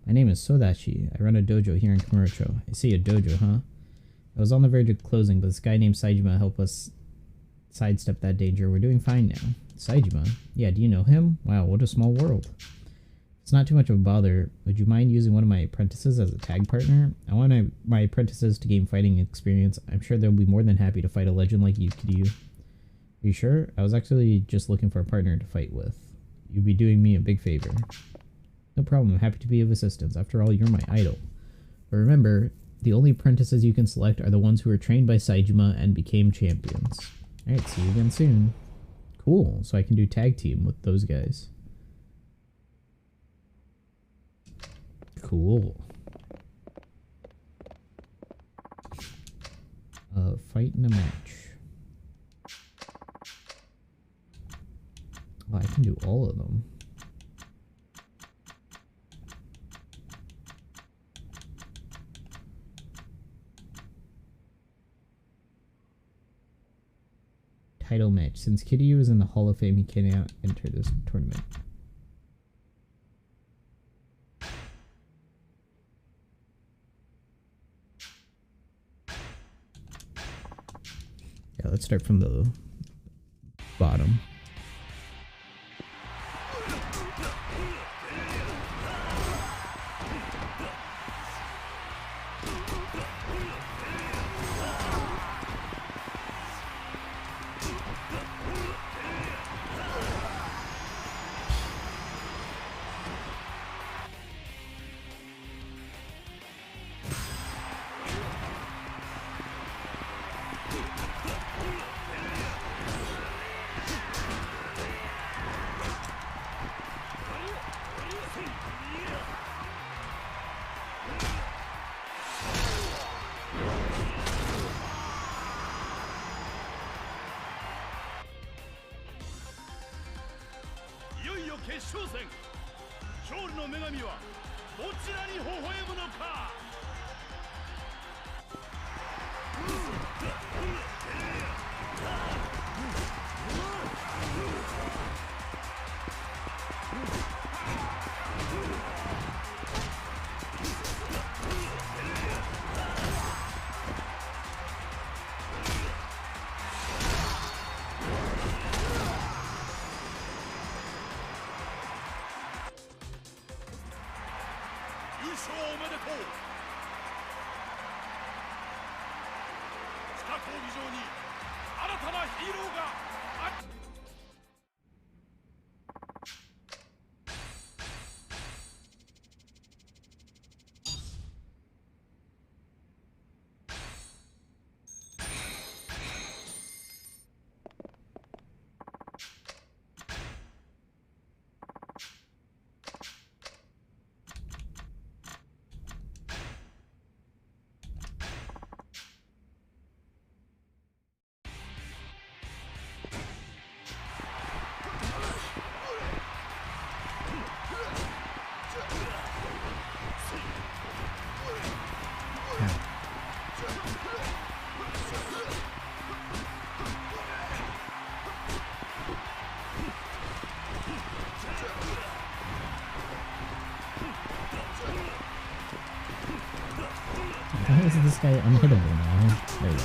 My name is Sodashi. I run a dojo here in Kamurocho. I see a dojo, huh? I was on the verge of closing, but this guy named Saejima helped us sidestep that danger. We're doing fine now. Saejima? Yeah, do you know him? Wow, what a small world. It's not too much of a bother. Would you mind using one of my apprentices as a tag partner? I want my apprentices to gain fighting experience. I'm sure they'll be more than happy to fight a legend like you, Kiryu. Are you sure? I was actually just looking for a partner to fight with. You'd be doing me a big favor. No problem, I'm happy to be of assistance. After all, you're my idol. But remember, the only apprentices you can select are the ones who were trained by Saejima and became champions. Alright, see you again soon. Cool, so I can do tag team with those guys. Cool. Fight in a match. Oh, I can do all of them. Title match. Since Kiryu is in the Hall of Fame, he cannot enter this tournament. Yeah, let's start from the bottom. Why is this guy unhittable now? There we go.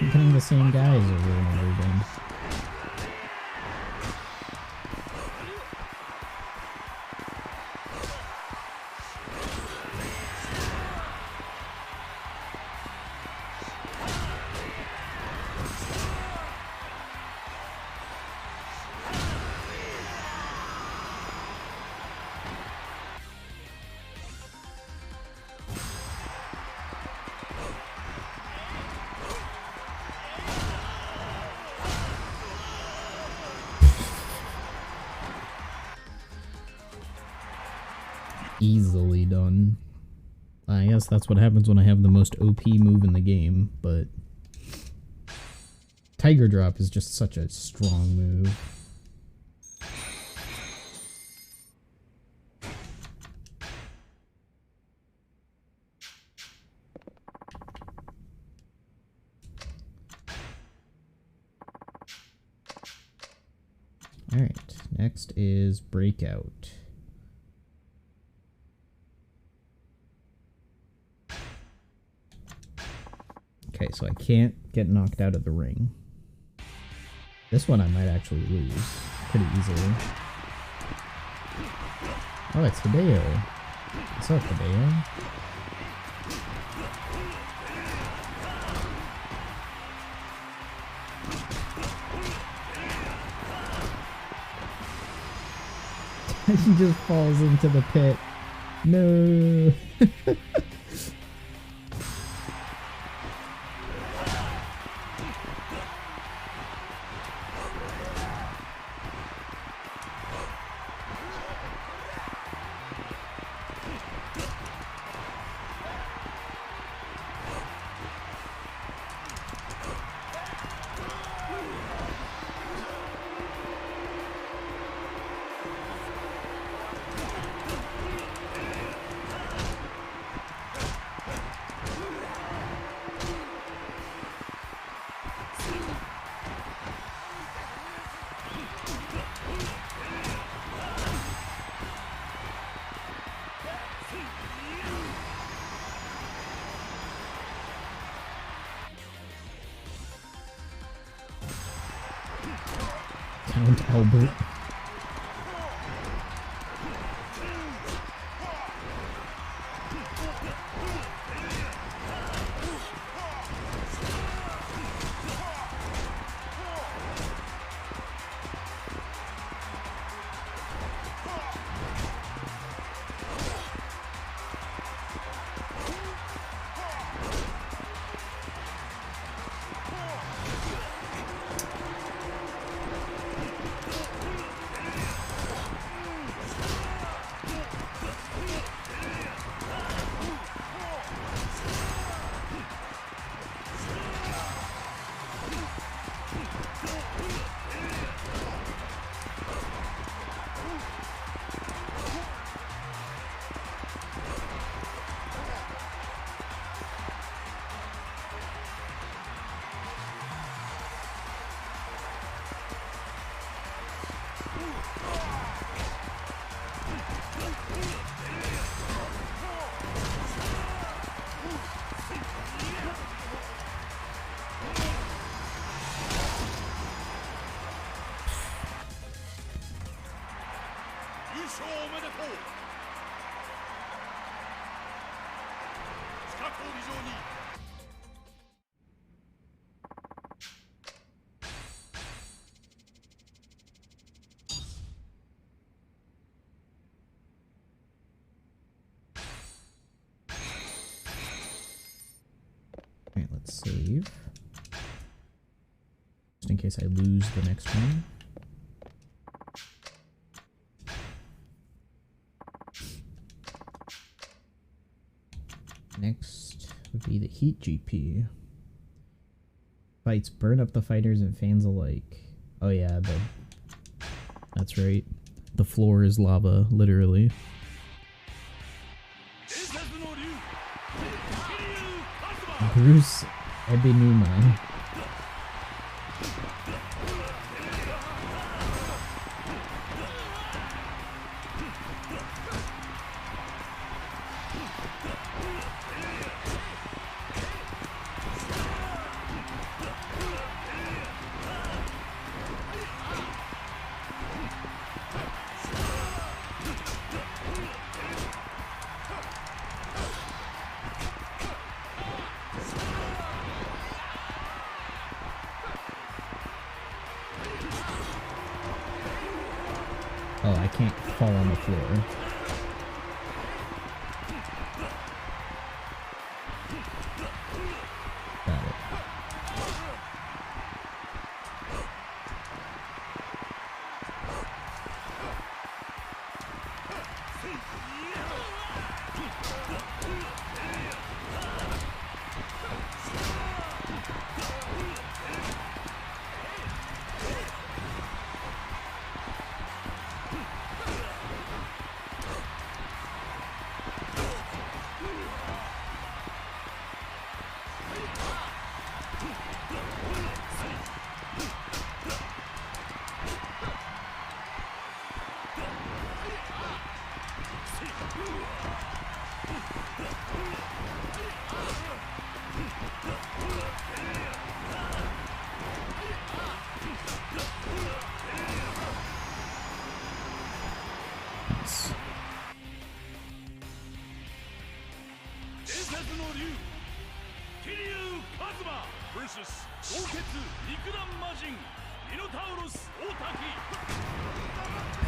I'm getting the same guys over and over again. Easily done. I guess that's what happens when I have the most OP move in the game, but Tiger Drop is just such a strong move. Alright, next is Breakout. Okay, so I can't get knocked out of the ring. This one I might actually lose pretty easily. Oh, it's Hideo. What's up, Hideo? He just falls into the pit. No. Count Albert. Alright, let's save. Just in case I lose the next one. Next would be the Heat GP. Fights burn up the fighters and fans alike. Oh yeah, that's right. The floor is lava, literally. Bruce Ebinuma. can't fall on the floor. Got it. Nice. 伝説の竜桐生一馬 vs 豪傑肉弾魔人ミノタウロス大滝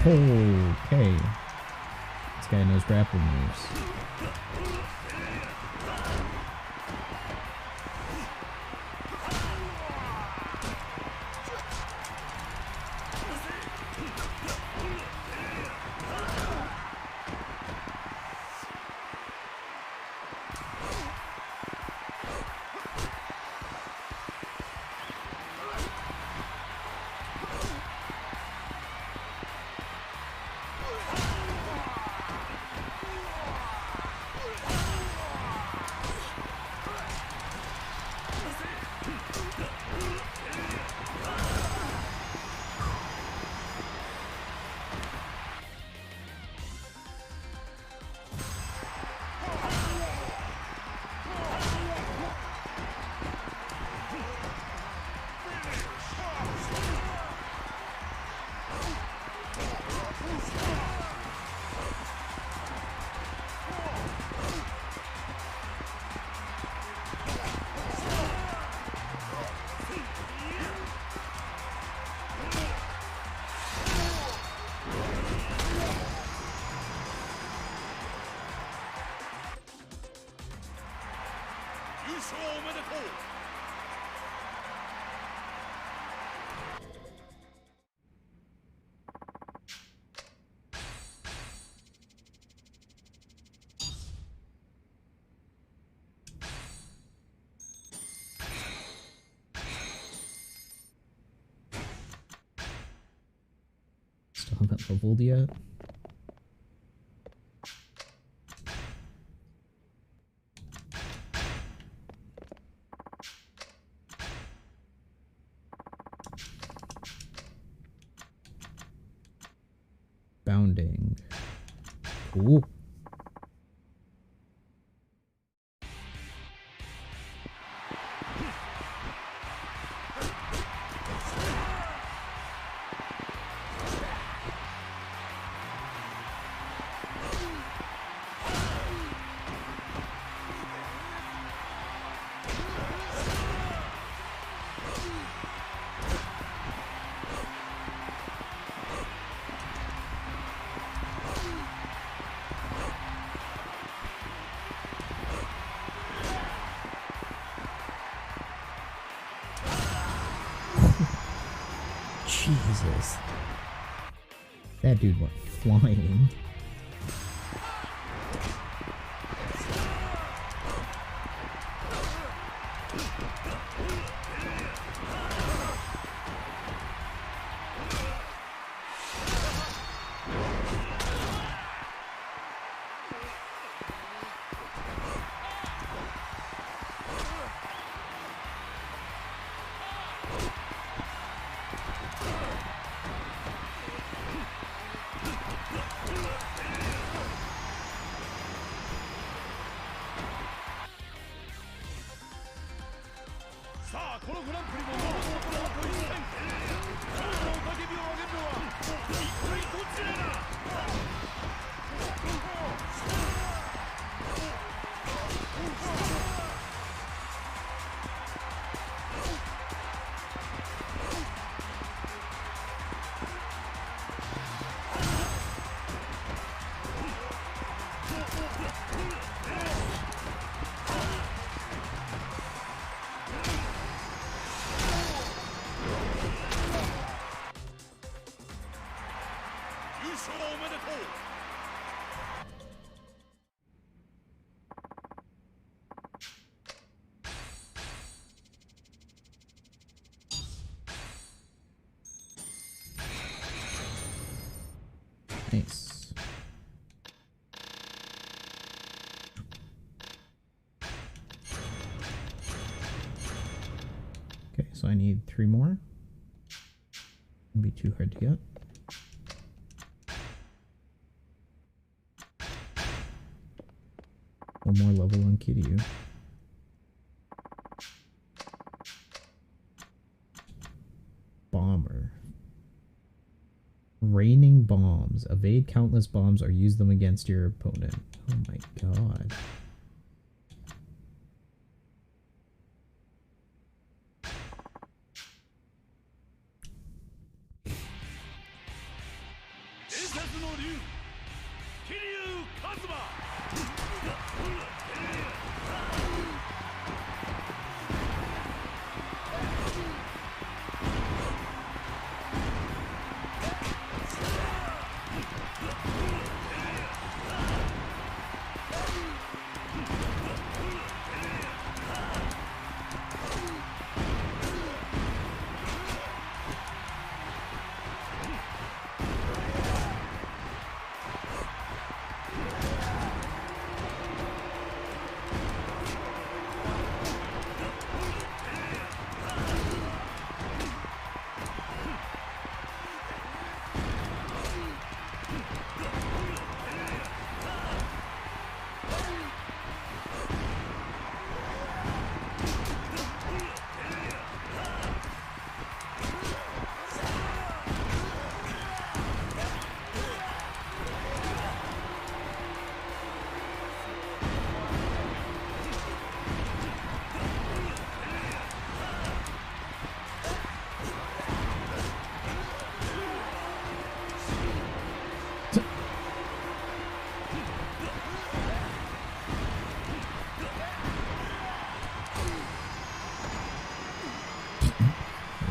Okay. This guy knows grappling moves. Still haven't leveled yet. Bounding. Cool. Jesus. That dude went flying. Nice. Okay, so I need 3 more. Wouldn't be too hard to get. One more level on Kiryu. Bomber. Raining bombs. Evade countless bombs or use them against your opponent. Oh my god.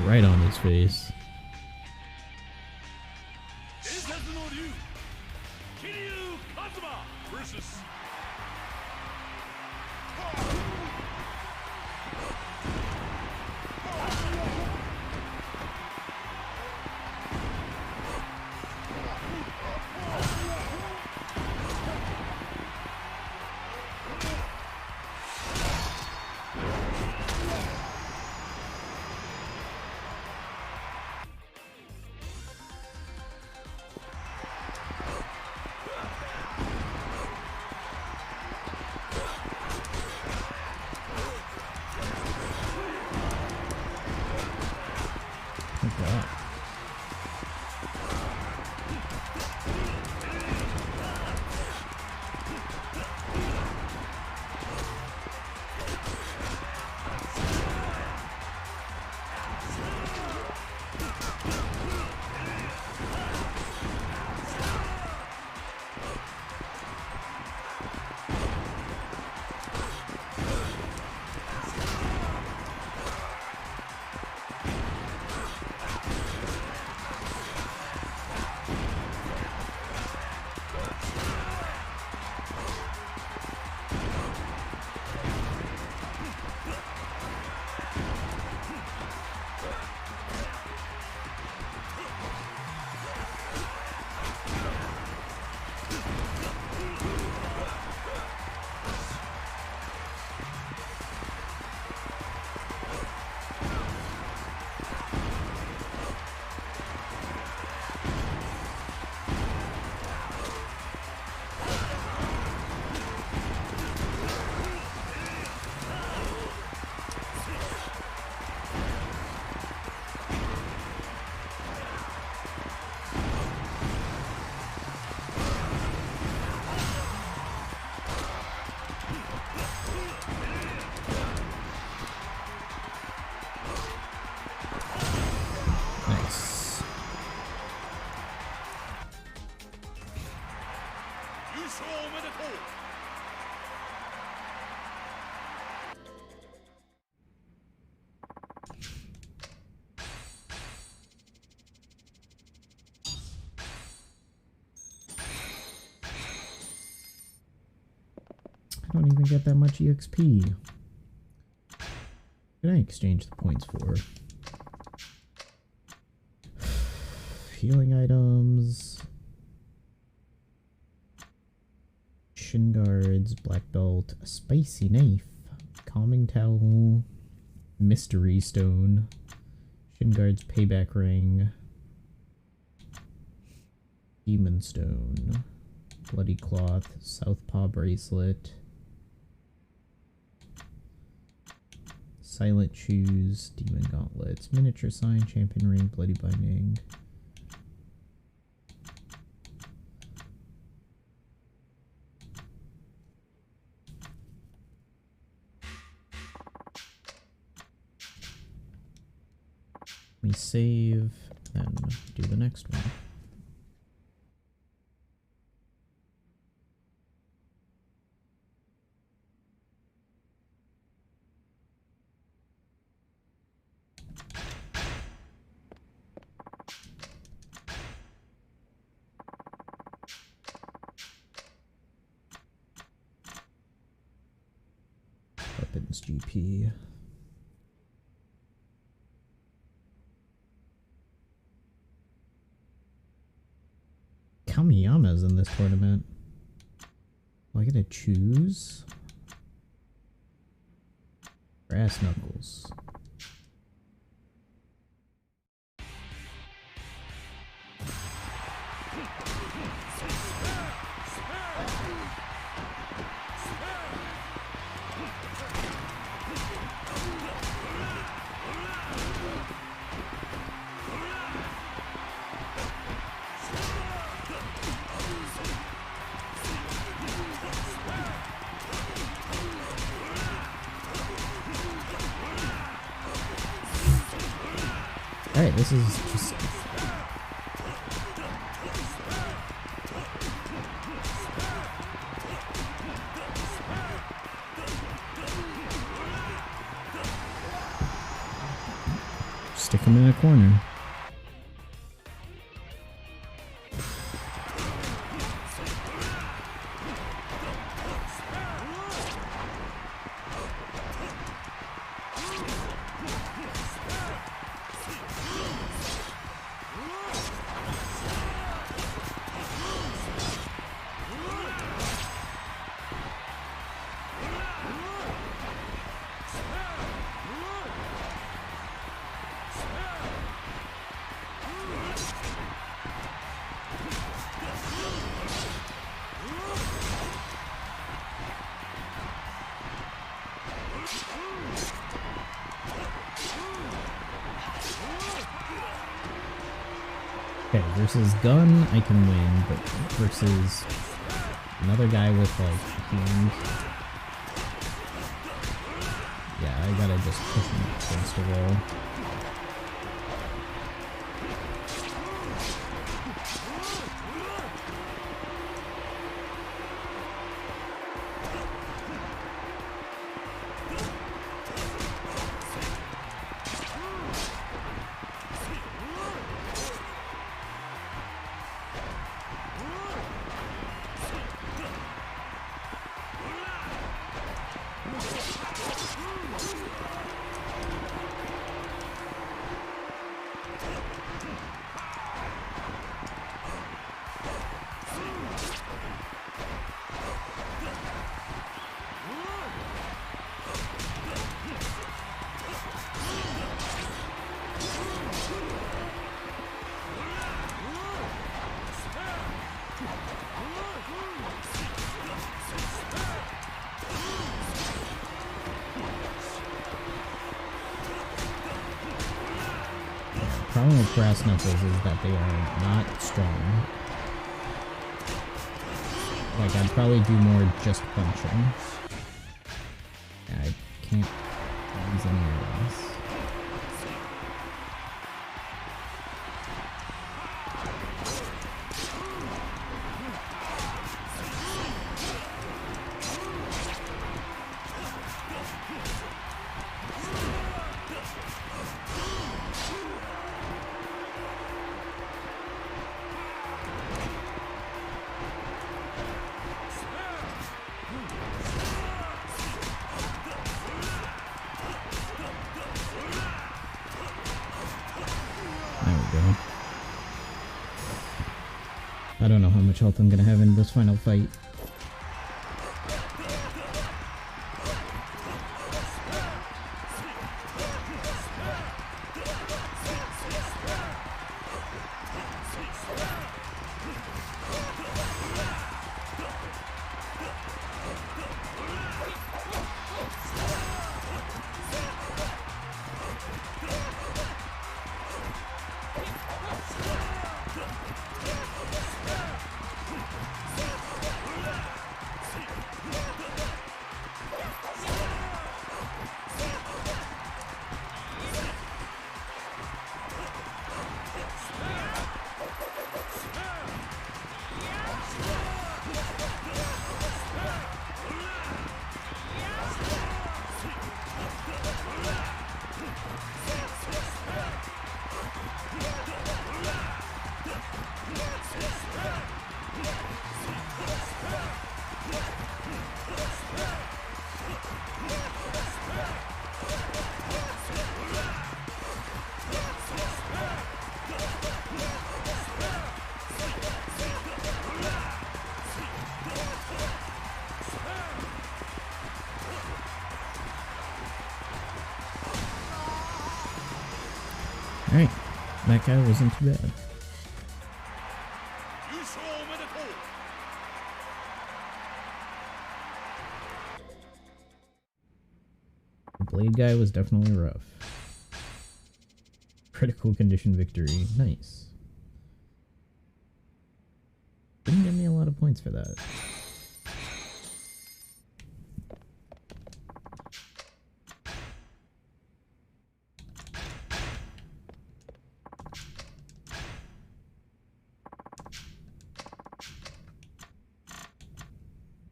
Right on his face. don't even get that much EXP. What can I exchange the points for? Healing items. Shin guards, black belt, a spicy knife, calming towel, mystery stone, shin guards, payback ring, demon stone, bloody cloth, southpaw bracelet, silent shoes, demon gauntlets, miniature sign, champion ring, bloody binding. We save, then do the next one. Weapons GP. Kamiyama's in this tournament. Am I gonna choose? Brass knuckles. Alright, this is just... stick him in a corner. Okay, versus gun, I can win, but versus another guy with, like, hand... yeah, I gotta just push him against the wall. The problem with brass knuckles is that they are not strong. Like, I'd probably do more just punching. Yeah, I can't use any of this. go. I don't know how much health I'm gonna have in this final fight. Alright, that guy wasn't too bad. The blade guy was definitely rough. Critical condition victory. Nice. Didn't get me a lot of points for that.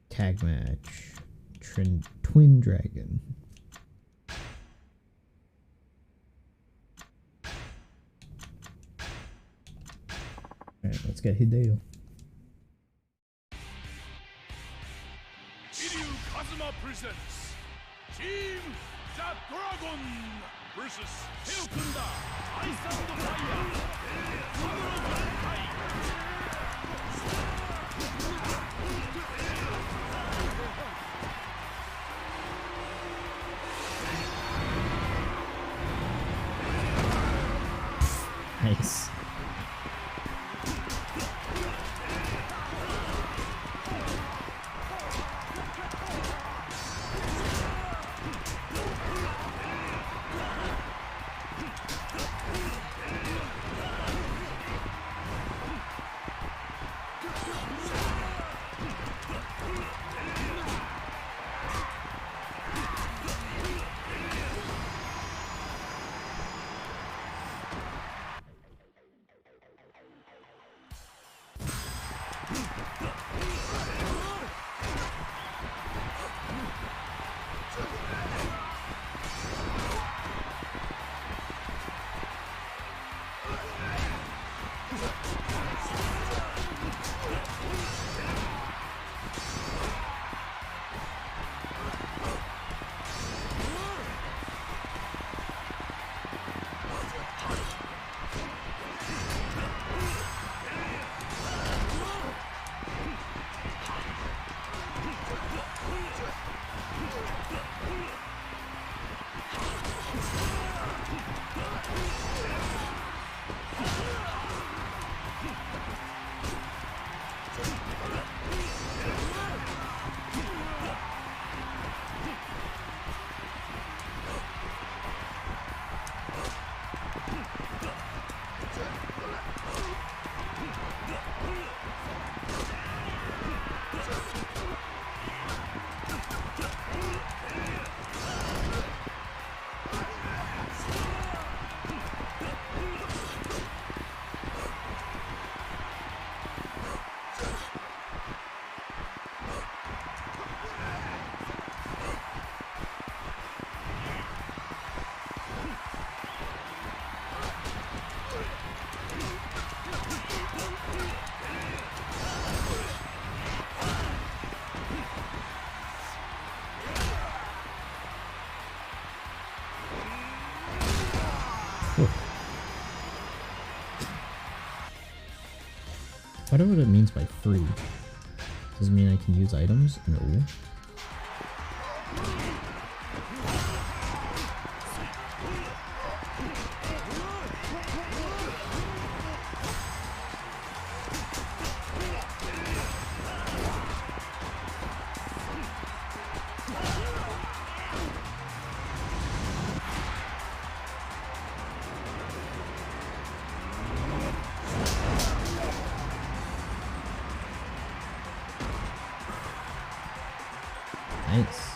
Tag match. Twin Dragon. Alright, let's get Hideo. Yakuza presents Team the Dragon versus Teokunda Ice and Nice. wonder what it means by free. Does it mean I can use items? No. Nice.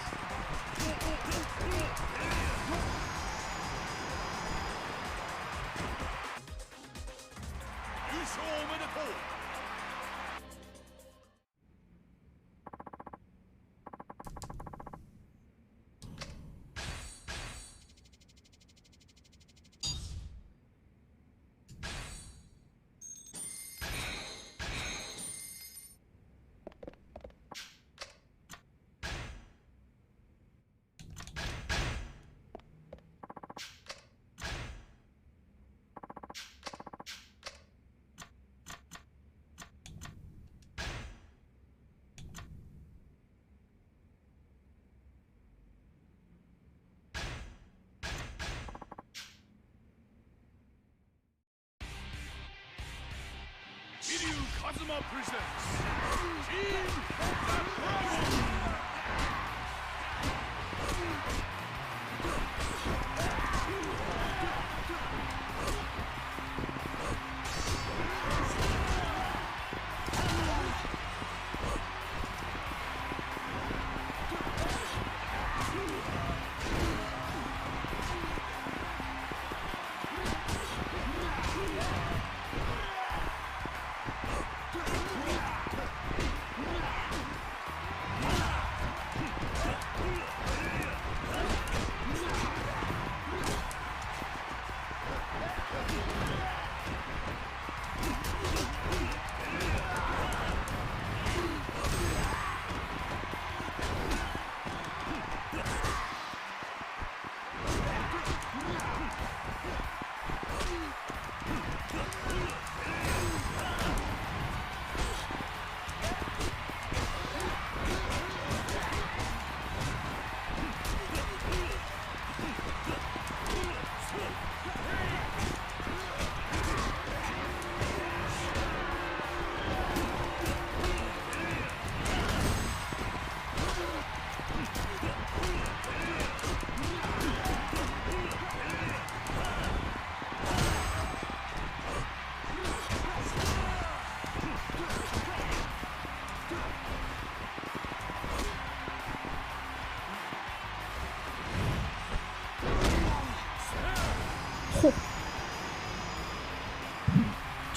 Kiryu Kazuma presents Team the Dragon!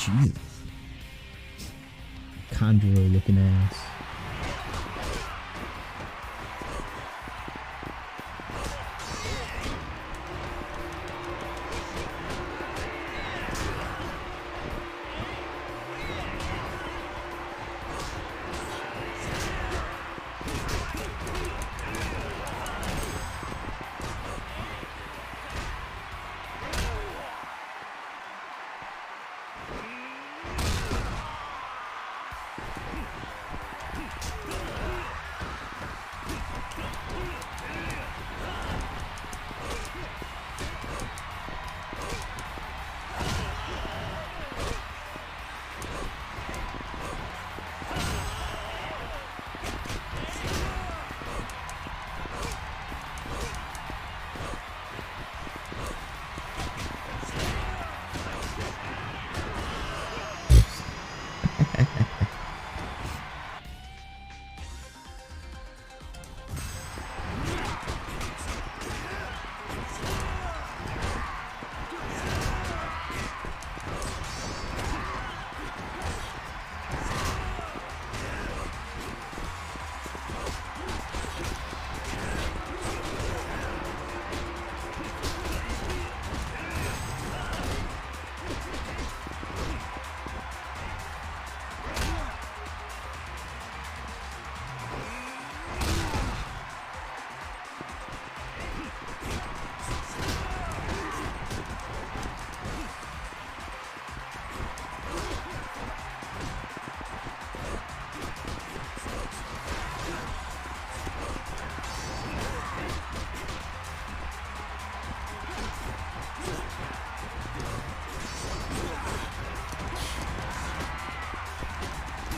Jesus. Conjurer looking ass.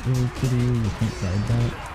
Really, kitty? You can't ride that?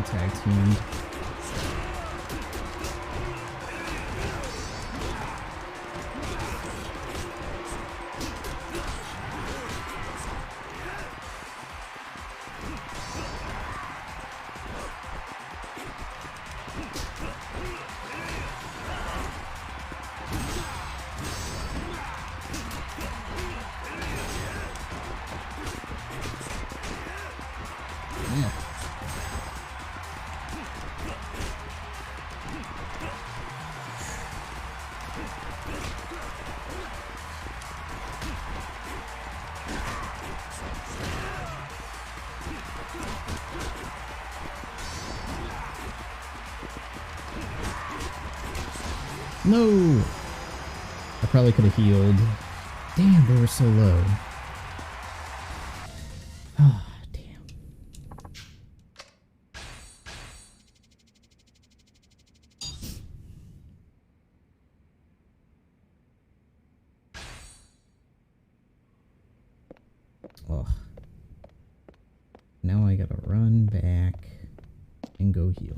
Tag teamed. Yeah. No! I probably could have healed. Damn, they were so low. Ah, damn. Ugh. Now I gotta run back and go heal.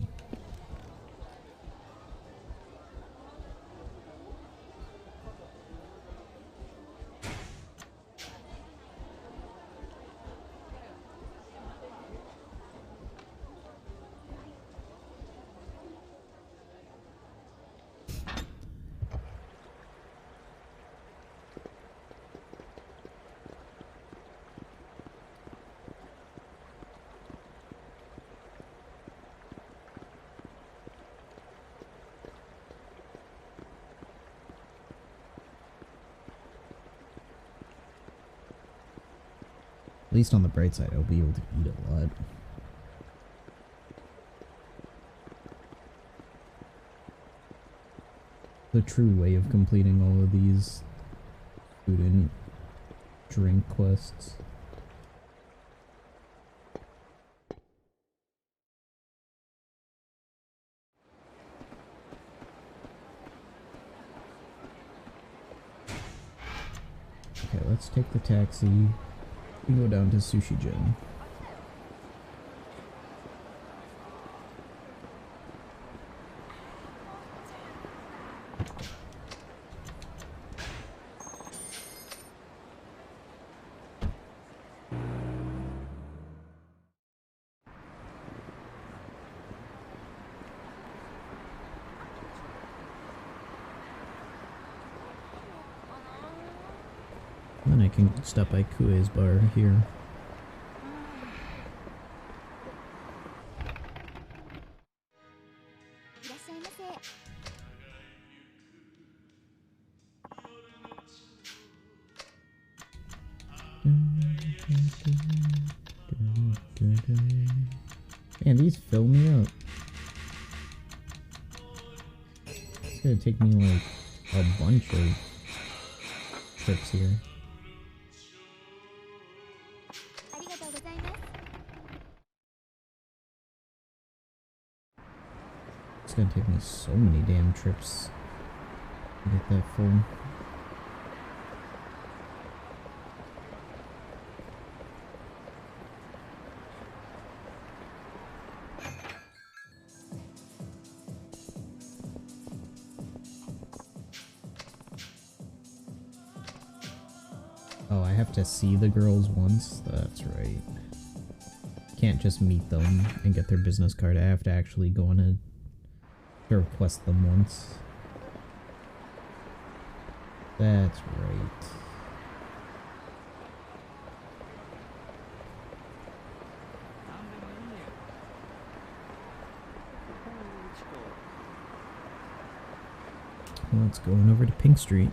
At least on the bright side, I'll be able to eat a lot. The true way of completing all of these food and drink quests. Okay, let's take the taxi. We go down to Sushi Gen. Then I can stop by Kue's bar here. Man, these fill me up. It's gonna take me like a bunch of trips here. It's gonna take me so many damn trips to get that full. have to see the girls once? That's right. Can't just meet them and get their business card. I have to actually go on to request them once. That's right. Let's go on over to Pink Street.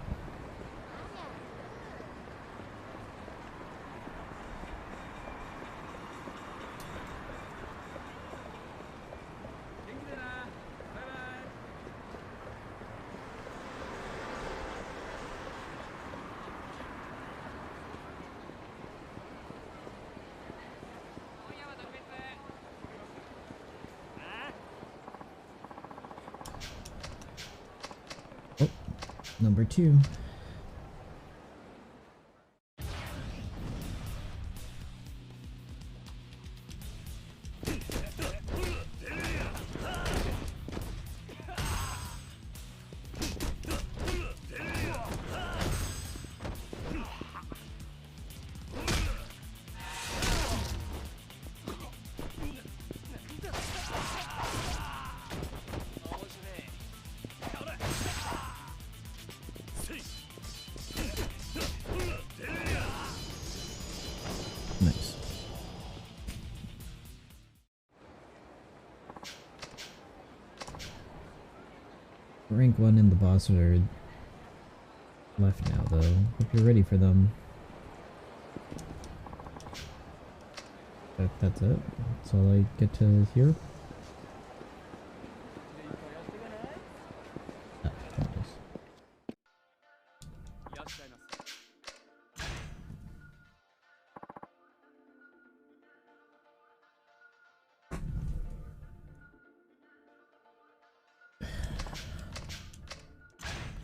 Number 2. Nice. Rank 1 and the boss are left now, though. Hope you're ready for them. That's it. That's all I get to hear. Ah, there it is.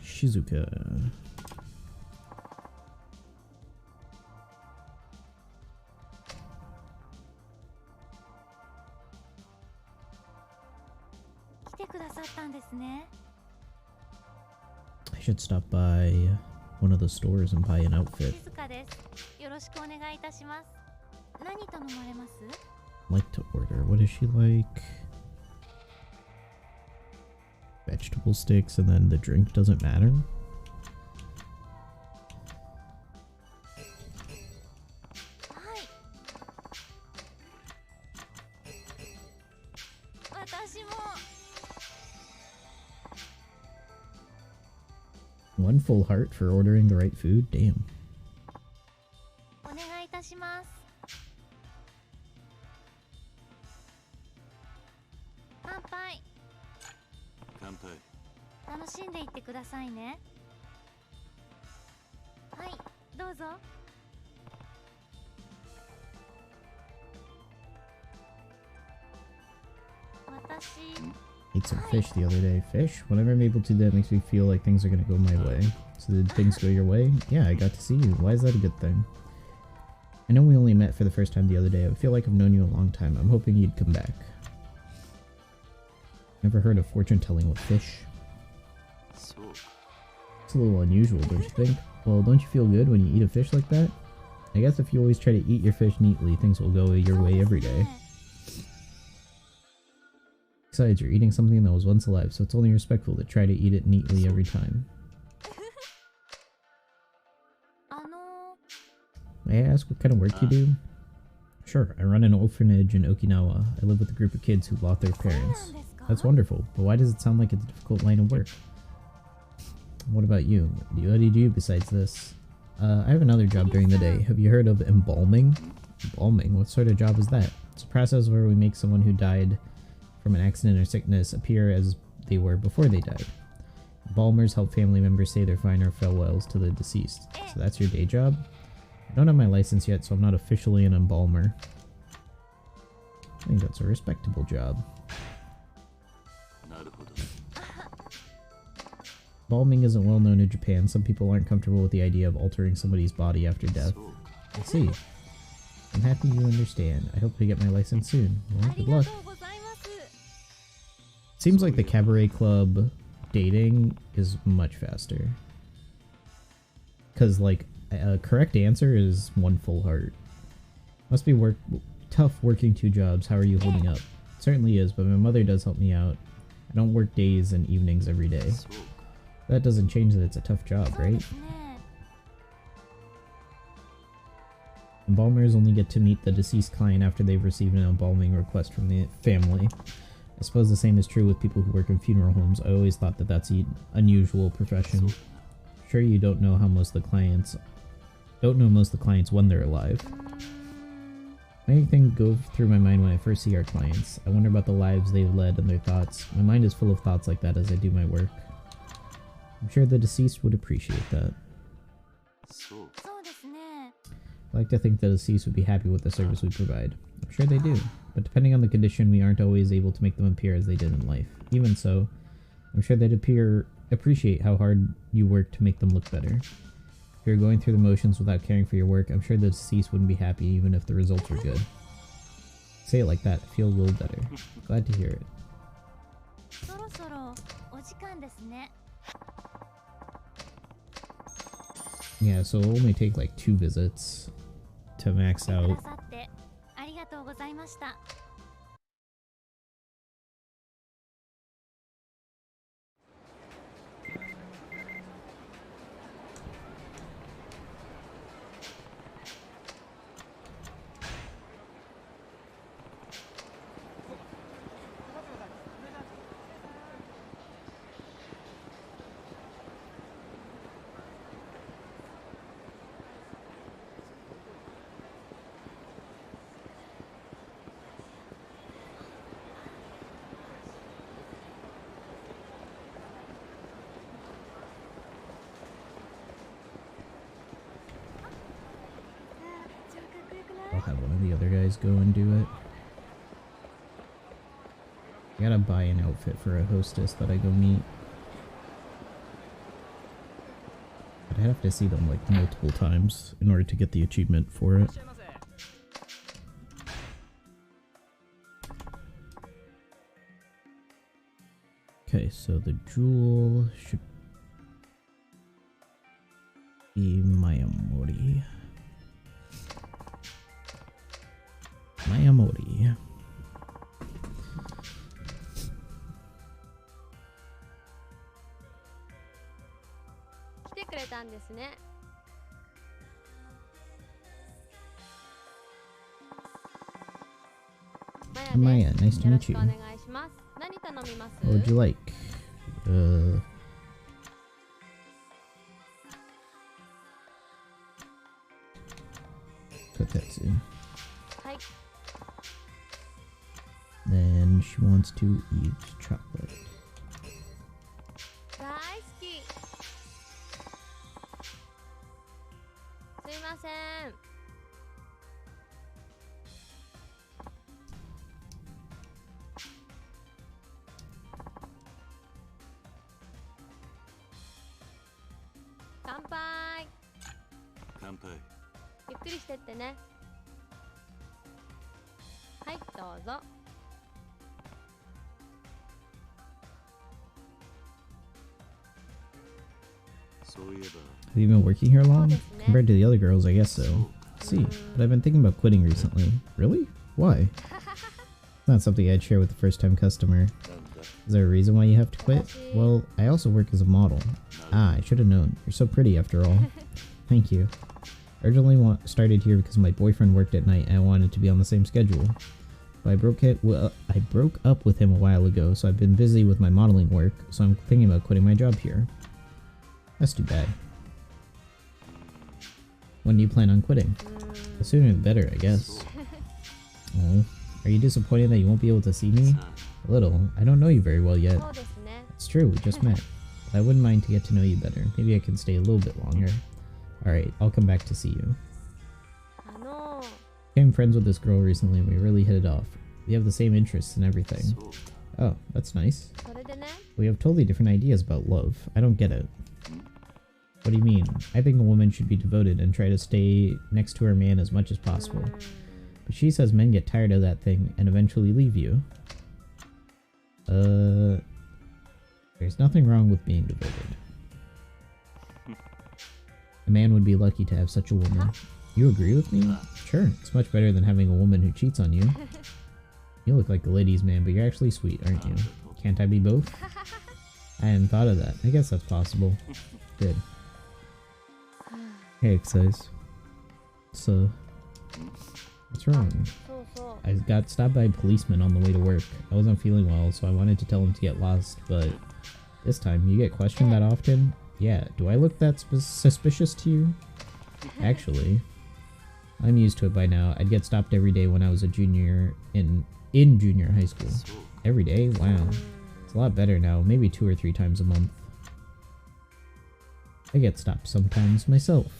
Shizuka. I should stop by one of the stores and buy an outfit. Like to order. What is she like? Vegetable sticks, and then the drink doesn't matter? One full heart for ordering the right food? Damn. Ate some fish the other day. Fish? Whenever I'm able to, that makes me feel like things are gonna go my way. So did things go your way? Yeah, I got to see you. Why is that a good thing? I know we only met for the first time the other day. I feel like I've known you a long time. I'm hoping you'd come back. Never heard of fortune telling with fish? It's a little unusual, don't you think? Well, don't you feel good when you eat a fish like that? I guess if you always try to eat your fish neatly, things will go your way every day. Besides, you're eating something that was once alive, so it's only respectful to try to eat it neatly every time. May I ask what kind of work you do? Sure, I run an orphanage in Okinawa. I live with a group of kids who lost their parents. That's wonderful, but why does it sound like it's a difficult line of work? What about you? What do you do besides this? I have another job during the day. Have you heard of embalming? Embalming? What sort of job is that? It's a process where we make someone who died from an accident or sickness appear as they were before they died. Embalmers help family members say their final farewells to the deceased. So that's your day job? I don't have my license yet, so I'm not officially an embalmer. I think that's a respectable job. Embalming isn't well known in Japan. Some people aren't comfortable with the idea of altering somebody's body after death. I see. I'm happy you understand. I hope to get my license soon. Well, good luck. Seems like the cabaret club dating is much faster. Because, like, correct answer is one full heart. Must be tough working 2 jobs. How are you holding up? It certainly is, but my mother does help me out. I don't work days and evenings every day. That doesn't change that it's a tough job, right? Embalmers only get to meet the deceased client after they've received an embalming request from the family. I suppose the same is true with people who work in funeral homes. I always thought that that's an unusual profession. Sure, you don't know most of the clients when they're alive. Many things go through my mind when I first see our clients. I wonder about the lives they've led and their thoughts. My mind is full of thoughts like that as I do my work. I'm sure the deceased would appreciate that. I like to think the deceased would be happy with the service we provide. I'm sure they do, but depending on the condition, we aren't always able to make them appear as they did in life. Even so, I'm sure they'd appreciate how hard you work to make them look better. If you're going through the motions without caring for your work, I'm sure the deceased wouldn't be happy even if the results were good. Say it like that, I feel a little better. Glad to hear it. Yeah, so it'll only take like 2 visits to max out. I'll have one of the other guys go and do it. I gotta buy an outfit for a hostess that I go meet. But I have to see them like multiple times in order to get the achievement for it. Okay, so the jewel should be Mayamori. Mayamori. Maya, nice to meet you. What would you like? Kotetsu. Then she wants to eat chocolate. Have you been working here long? Compared to the other girls, I guess so. See, but I've been thinking about quitting recently. Really? Why? Not something I'd share with the first-time customer. Is there a reason why you have to quit? Well, I also work as a model. Ah, I should have known. You're so pretty after all. Thank you. I originally started here because my boyfriend worked at night and I wanted to be on the same schedule. But I broke up with him a while ago, so I've been busy with my modeling work, so I'm thinking about quitting my job here. That's too bad. When do you plan on quitting? The sooner the better, I guess. Oh, are you disappointed that you won't be able to see me? A little. I don't know you very well yet. It's true, we just met. But I wouldn't mind to get to know you better. Maybe I can stay a little bit longer. Alright, I'll come back to see you. Became friends with this girl recently and we really hit it off. We have the same interests and everything. Oh, that's nice. We have totally different ideas about love. I don't get it. What do you mean? I think a woman should be devoted and try to stay next to her man as much as possible. But she says men get tired of that thing and eventually leave you. There's nothing wrong with being devoted. A man would be lucky to have such a woman. You agree with me? Sure, it's much better than having a woman who cheats on you. You look like a ladies' man, but you're actually sweet, aren't you? Can't I be both? I hadn't thought of that. I guess that's possible. Good. Hey, Exercise. So, what's wrong? そうそう I got stopped by a policeman on the way to work. I wasn't feeling well, so I wanted to tell him to get lost, but this time, you get questioned that often? Yeah, do I look that suspicious to you? Actually, I'm used to it by now. I'd get stopped every day when I was a junior in junior high school. Every day? Wow. It's a lot better now, maybe 2 or 3 times a month. I get stopped sometimes myself.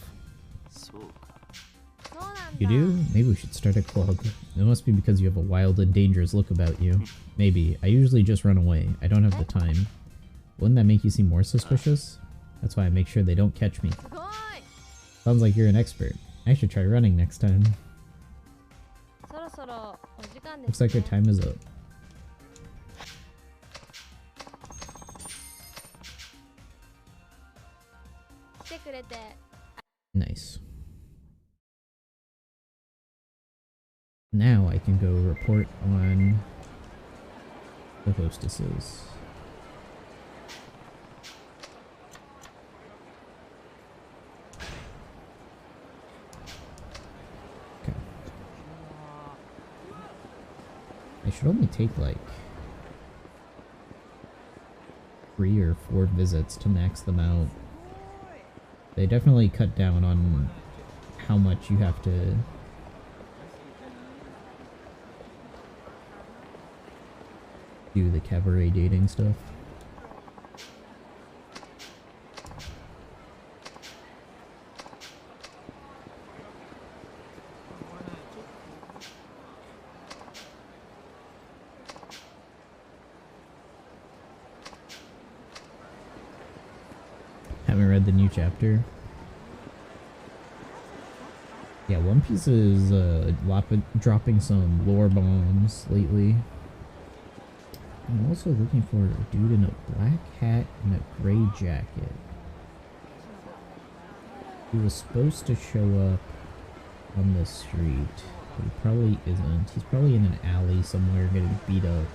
そうなんだ You do? Maybe we should start a club. It must be because you have a wild and dangerous look about you. Maybe. I usually just run away. I don't have the time. Wouldn't that make you seem more suspicious? That's why I make sure they don't catch me. すごい Sounds like you're an expert. I should try running next time. そろそろお時間です Looks like your time is up. Nice. Now I can go report on the hostesses. Okay. I should only take like 3 or 4 visits to max them out. They definitely cut down on how much you have to do the cabaret dating stuff. Haven't read the new chapter. Yeah, One Piece is dropping some lore bombs lately. I'm also looking for a dude in a black hat and a gray jacket. He was supposed to show up on the street, but he probably isn't. He's probably in an alley somewhere getting beat up.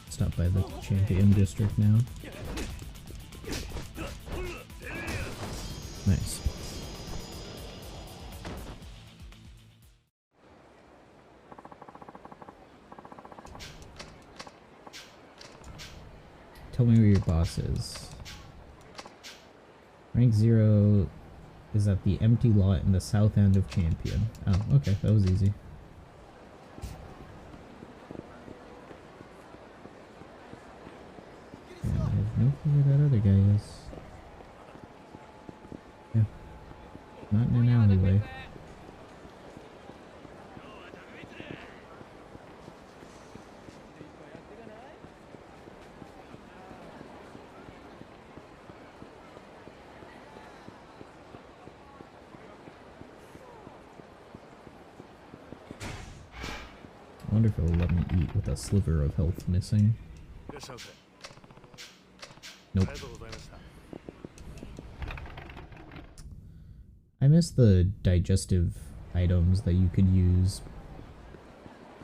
Stop by the champion district now. Nice. Tell me where your boss is. Rank 0 is at the empty lot in the south end of Champion. Oh, okay, that was easy. No clue where that other guy is. Yeah. Not in an alleyway. I wonder if it'll let me eat with a sliver of health missing. Nope. I miss the digestive items that you could use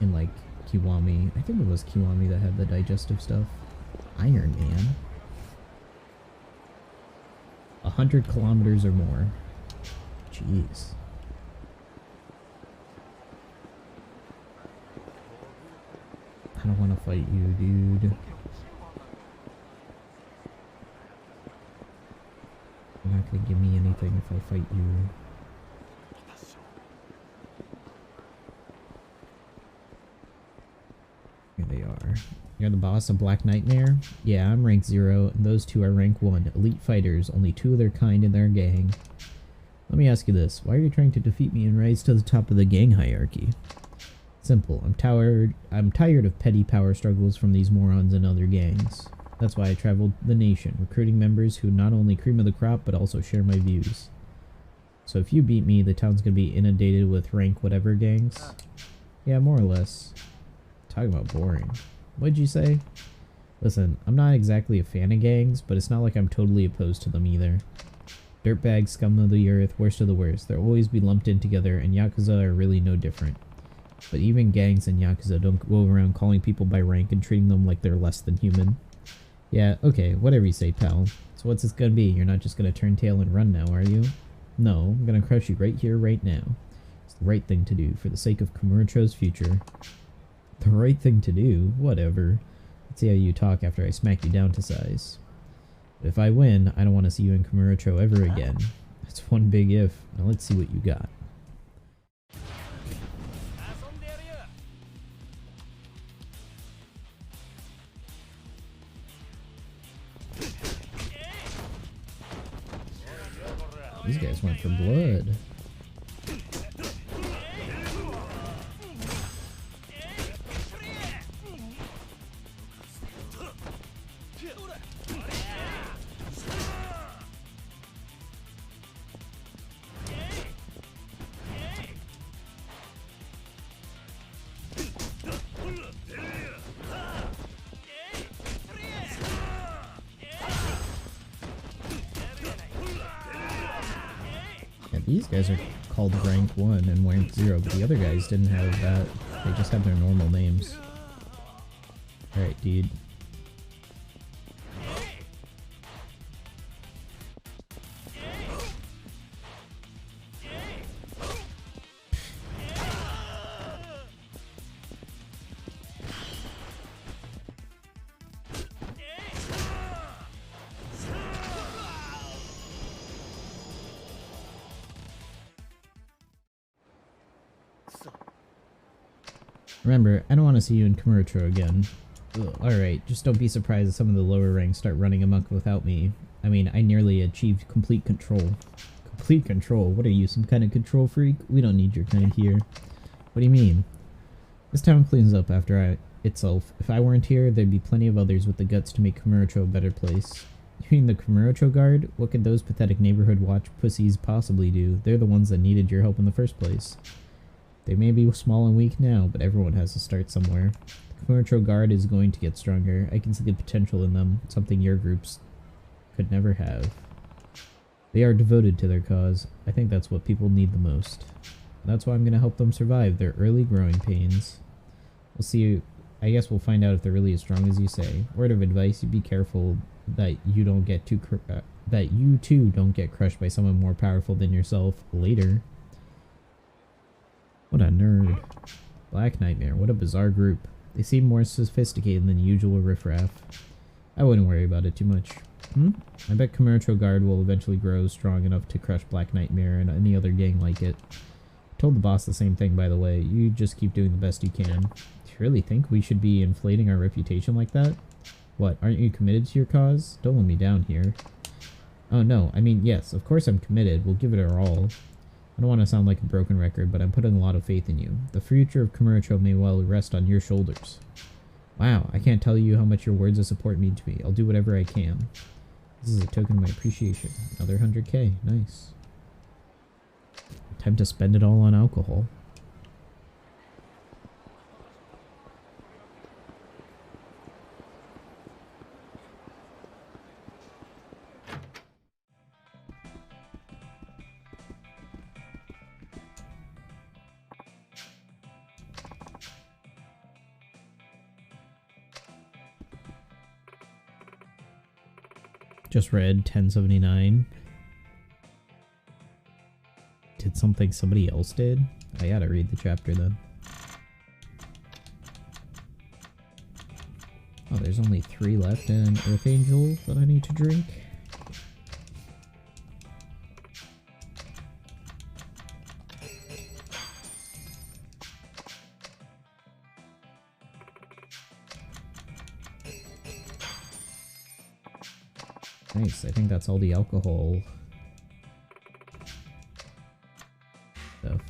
in like Kiwami. I think it was Kiwami that had the digestive stuff. Iron Man. 100 kilometers or more. Jeez. I don't want to fight you, dude. I'm not actually give me anything if I fight you. Here they are. You're the boss of Black Nightmare? Yeah, I'm rank 0, and those two are rank 1. Elite fighters, only 2 of their kind in their gang. Let me ask you this, why are you trying to defeat me and rise to the top of the gang hierarchy? Simple, I'm tired of petty power struggles from these morons and other gangs. That's why I traveled the nation, recruiting members who not only cream of the crop, but also share my views. So if you beat me, the town's gonna be inundated with rank whatever gangs? Yeah, more or less. Talking about boring. What'd you say? Listen, I'm not exactly a fan of gangs, but it's not like I'm totally opposed to them either. Dirtbags, scum of the earth, worst of the worst. They'll always be lumped in together, and Yakuza are really no different. But even gangs in Yakuza don't go around calling people by rank and treating them like they're less than human. Yeah, okay, whatever you say, pal. So what's this gonna be? You're not just gonna turn tail and run now, are you? No, I'm gonna crush you right here, right now. It's the right thing to do, for the sake of Kamurocho's future. The right thing to do? Whatever. Let's see how you talk after I smack you down to size. But if I win, I don't want to see you in Kamurocho ever again. That's one big if. Now let's see what you got. These guys went for blood. These guys are called rank 1 and rank 0, but the other guys didn't have that. They just had their normal names. Alright, dude. Remember, I don't want to see you in Kamurocho again. Alright, just don't be surprised if some of the lower ranks start running amok without me. I mean, I nearly achieved complete control. Complete control? What are you, some kind of control freak? We don't need your kind here. What do you mean? This town cleans up after itself. If I weren't here, there'd be plenty of others with the guts to make Kamurocho a better place. You mean the Kamurocho Guard? What could those pathetic neighborhood watch pussies possibly do? They're the ones that needed your help in the first place. They may be small and weak now, but everyone has to start somewhere. The Kamurocho Guard is going to get stronger. I can see the potential in them, something your groups could never have. They are devoted to their cause. I think that's what people need the most. And that's why I'm going to help them survive their early growing pains. We'll see. I guess we'll find out if they're really as strong as you say. Word of advice, you be careful that you don't get too that you too don't get crushed by someone more powerful than yourself later. What a nerd. Black Nightmare, what a bizarre group. They seem more sophisticated than the usual riffraff. I wouldn't worry about it too much. I bet Kamurocho Guard will eventually grow strong enough to crush Black Nightmare and any other gang like it. I told the boss the same thing, by the way. You just keep doing the best you can. Do you really think we should be inflating our reputation like that? What, aren't you committed to your cause? Don't let me down here. Oh no, I mean, yes, of course I'm committed. We'll give it our all. I don't want to sound like a broken record, but I'm putting a lot of faith in you. The future of Kamurocho may well rest on your shoulders. Wow, I can't tell you how much your words of support mean to me. I'll do whatever I can. This is a token of my appreciation. Another 100k. Nice. Time to spend it all on alcohol. Just read 1079. Did something somebody else did? I gotta read the chapter then. Oh, there's only 3 left in Earth Angel that I need to drink. Nice, I think that's all the alcohol stuff.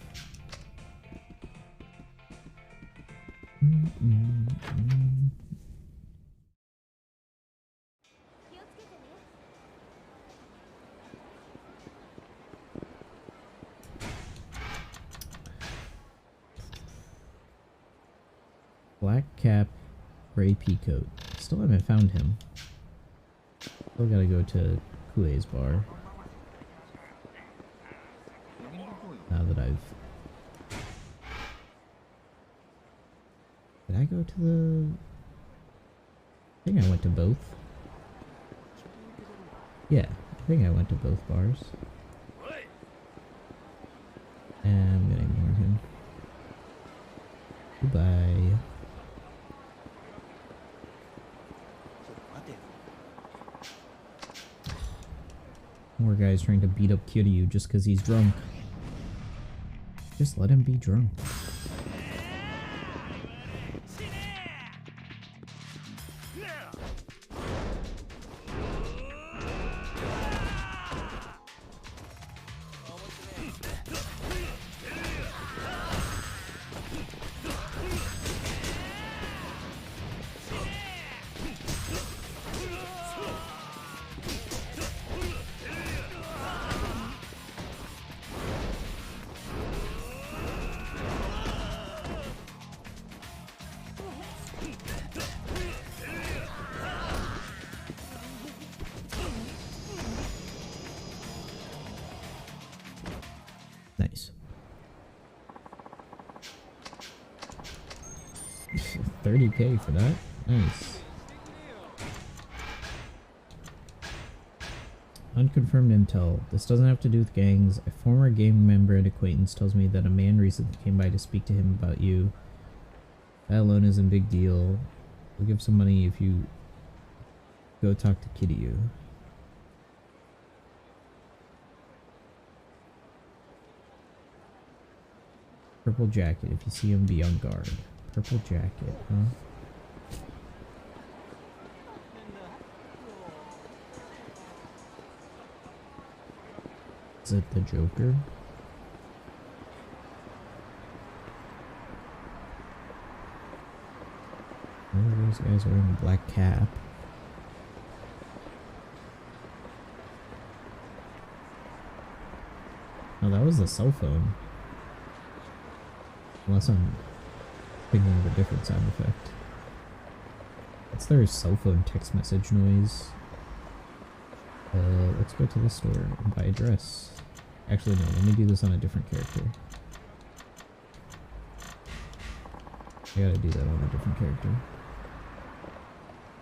Black cap, gray peacoat. Still haven't found him. Still gotta go to Kuei's bar. Now that I've... Did I go to the... I think I went to both. Yeah, I think I went to both bars. And I'm gonna ignore him. Goodbye. More guys trying to beat up Kiryu just because he's drunk. Just let him be drunk. Nice. 30k for that? Nice. Unconfirmed intel. This doesn't have to do with gangs. A former gang member and acquaintance tells me that a man recently came by to speak to him about you. That alone isn't a big deal. We'll give some money if you go talk to Kiryu. Purple jacket. If you see him, be on guard. Purple jacket, huh? Is it the Joker? One of those guys wearing a black cap. Oh, that was the cell phone. Unless I'm thinking of a different sound effect. What's their cell phone text message noise? Let's go to the store and buy a dress. Actually, no, let me do this on a different character. I gotta do that on a different character.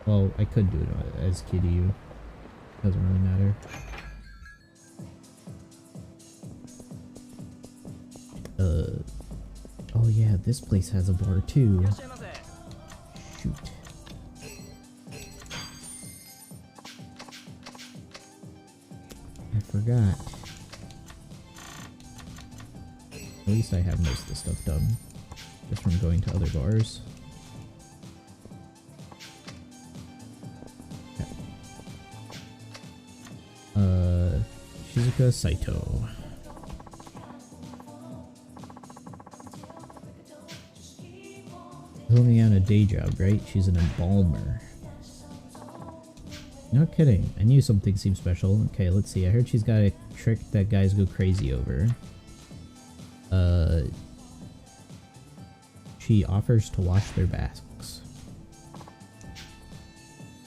Well, I could do it as Kiryu. Doesn't really matter. Oh yeah, this place has a bar too. Shoot. I forgot. At least I have most of the stuff done. Just from going to other bars. Okay. Shizuka Saito. Holding out a day job, right? She's an embalmer. No kidding. I knew something seemed special. Okay, let's see. I heard she's got a trick that guys go crazy over. She offers to wash their backs.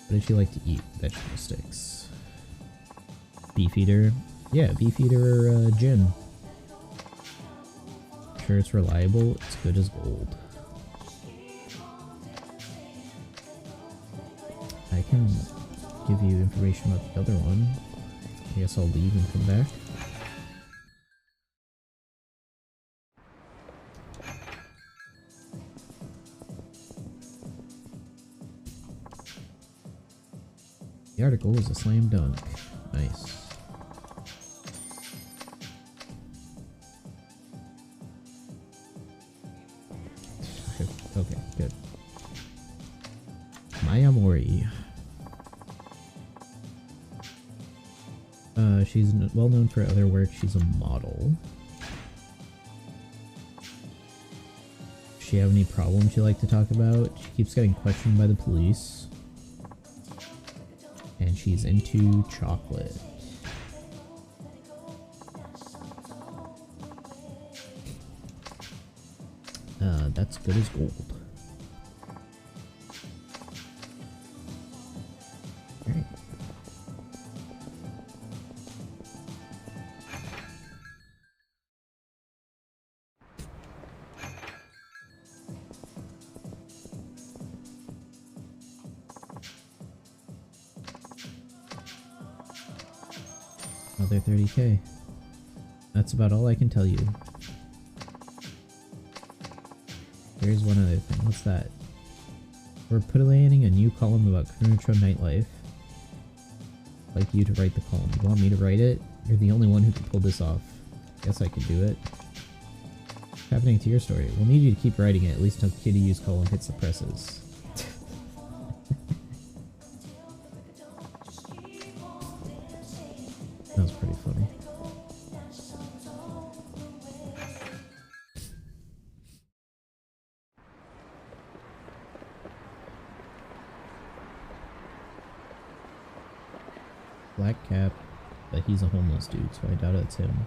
What does she like to eat? Vegetable sticks. Beefeater? Yeah, Beefeater or gin. Sure it's reliable. It's good as gold. I can give you information about the other one. I guess I'll leave and come back. The article was a slam dunk. Nice. Okay, good. Maya Mori. She's well known for other work. She's a model. Does she have any problems she'd like to talk about? She keeps getting questioned by the police. And she's into chocolate. That's good as gold. Alright. Another 30k. That's about all I can tell you. Here's one other thing. What's that? We're putting a new column about Kunicho nightlife. I'd like you to write the column. You want me to write it? You're the only one who can pull this off. Guess I could do it. What's happening to your story? We'll need you to keep writing it, at least until Kitty U's column hits the presses. That was pretty funny. Black cap, but he's a homeless dude, so I doubt it's him.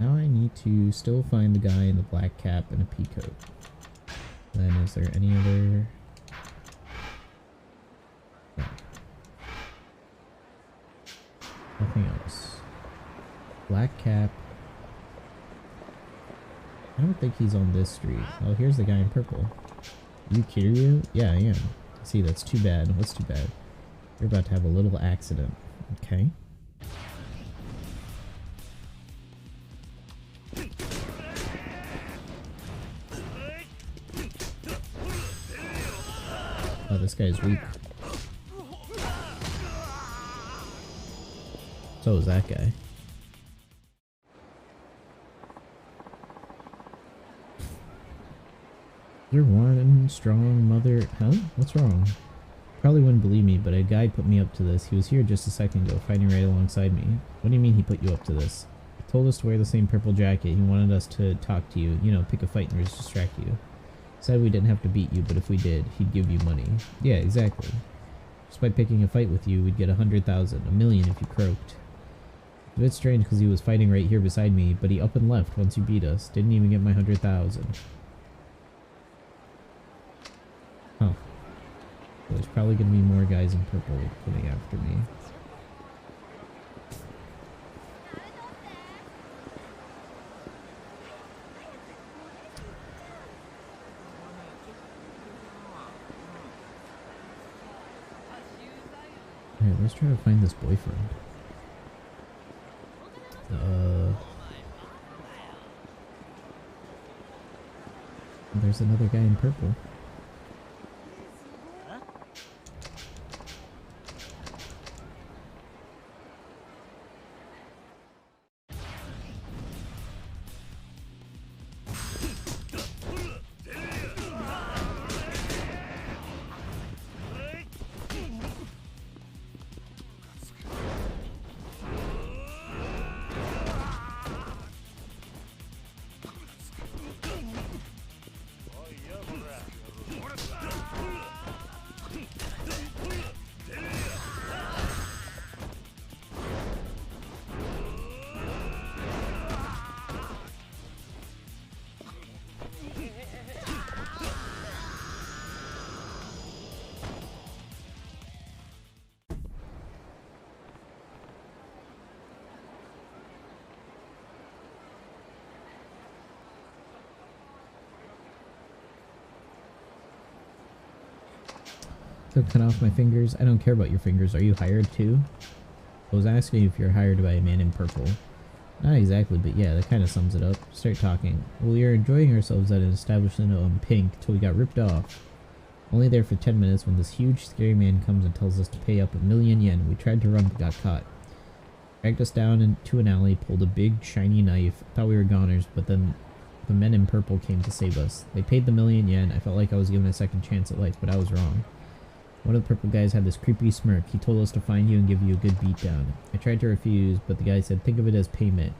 Now I need to still find the guy in the black cap and a pea coat. Then is there any other... No. Nothing else. Black cap. I don't think he's on this street. Oh, here's the guy in purple. You Kiryu? Yeah, I am. See, that's too bad. What's too bad? You're about to have a little accident. Okay. Oh, this guy's weak. So is that guy. You're one strong mother. Huh? What's wrong? Probably wouldn't believe me, but a guy put me up to this. He was here just a second ago, fighting right alongside me. What do you mean he put you up to this? He told us to wear the same purple jacket. He wanted us to talk to you, you know, pick a fight and distract you. Said we didn't have to beat you, but if we did, he'd give you money. Yeah, exactly. Just by picking a fight with you, we'd get 100,000, a million if you croaked. A bit strange because he was fighting right here beside me, but he up and left once you beat us. Didn't even get my 100,000. Huh. So there's probably gonna be more guys in purple coming after me. Alright, let's try to find this boyfriend. There's another guy in purple. So cut off my fingers. I don't care about your fingers. Are you hired too? I was asking if you're hired by a man in purple. Not exactly, but yeah, that kind of sums it up. Start talking. Well, we were enjoying ourselves at an establishment on Pink till we got ripped off. Only there for 10 minutes when this huge scary man comes and tells us to pay up 1,000,000 yen. We tried to run but got caught. Dragged us down into an alley, pulled a big shiny knife. Thought we were goners, but then the men in purple came to save us. They paid the 1,000,000 yen. I felt like I was given a second chance at life, but I was wrong. One of the purple guys had this creepy smirk. He told us to find you and give you a good beatdown. I tried to refuse, but the guy said, think of it as payment.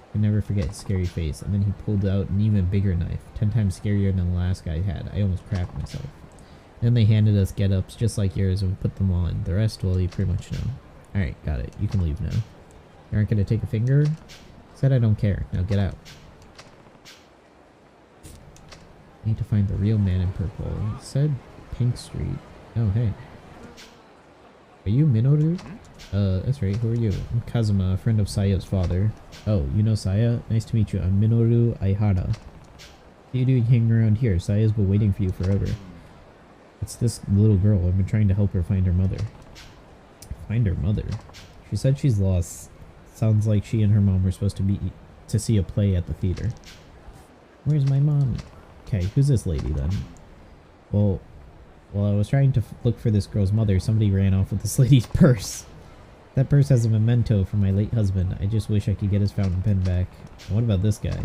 I can never forget his scary face. And then he pulled out an even bigger knife, 10 times scarier than the last guy had. I almost crapped myself. Then they handed us get-ups just like yours and we put them on. The rest, well, you pretty much know. Alright, got it. You can leave now. You aren't gonna take a finger? Said I don't care. Now get out. Need to find the real man in purple. It said Pink Street. Oh, hey. Are you Minoru? That's right. Who are you? I'm Kazuma, a friend of Saya's father. Oh, you know Saya? Nice to meet you. I'm Minoru Aihara. What are you doing hanging around here? Saya's been waiting for you forever. It's this little girl. I've been trying to help her find her mother. Find her mother? She said she's lost. Sounds like she and her mom were supposed to see a play at the theater. Where's my mommy? Okay, who's this lady then? Well, while I was trying to look for this girl's mother, somebody ran off with this lady's purse. That purse has a memento from my late husband. I just wish I could get his fountain pen back. And what about this guy?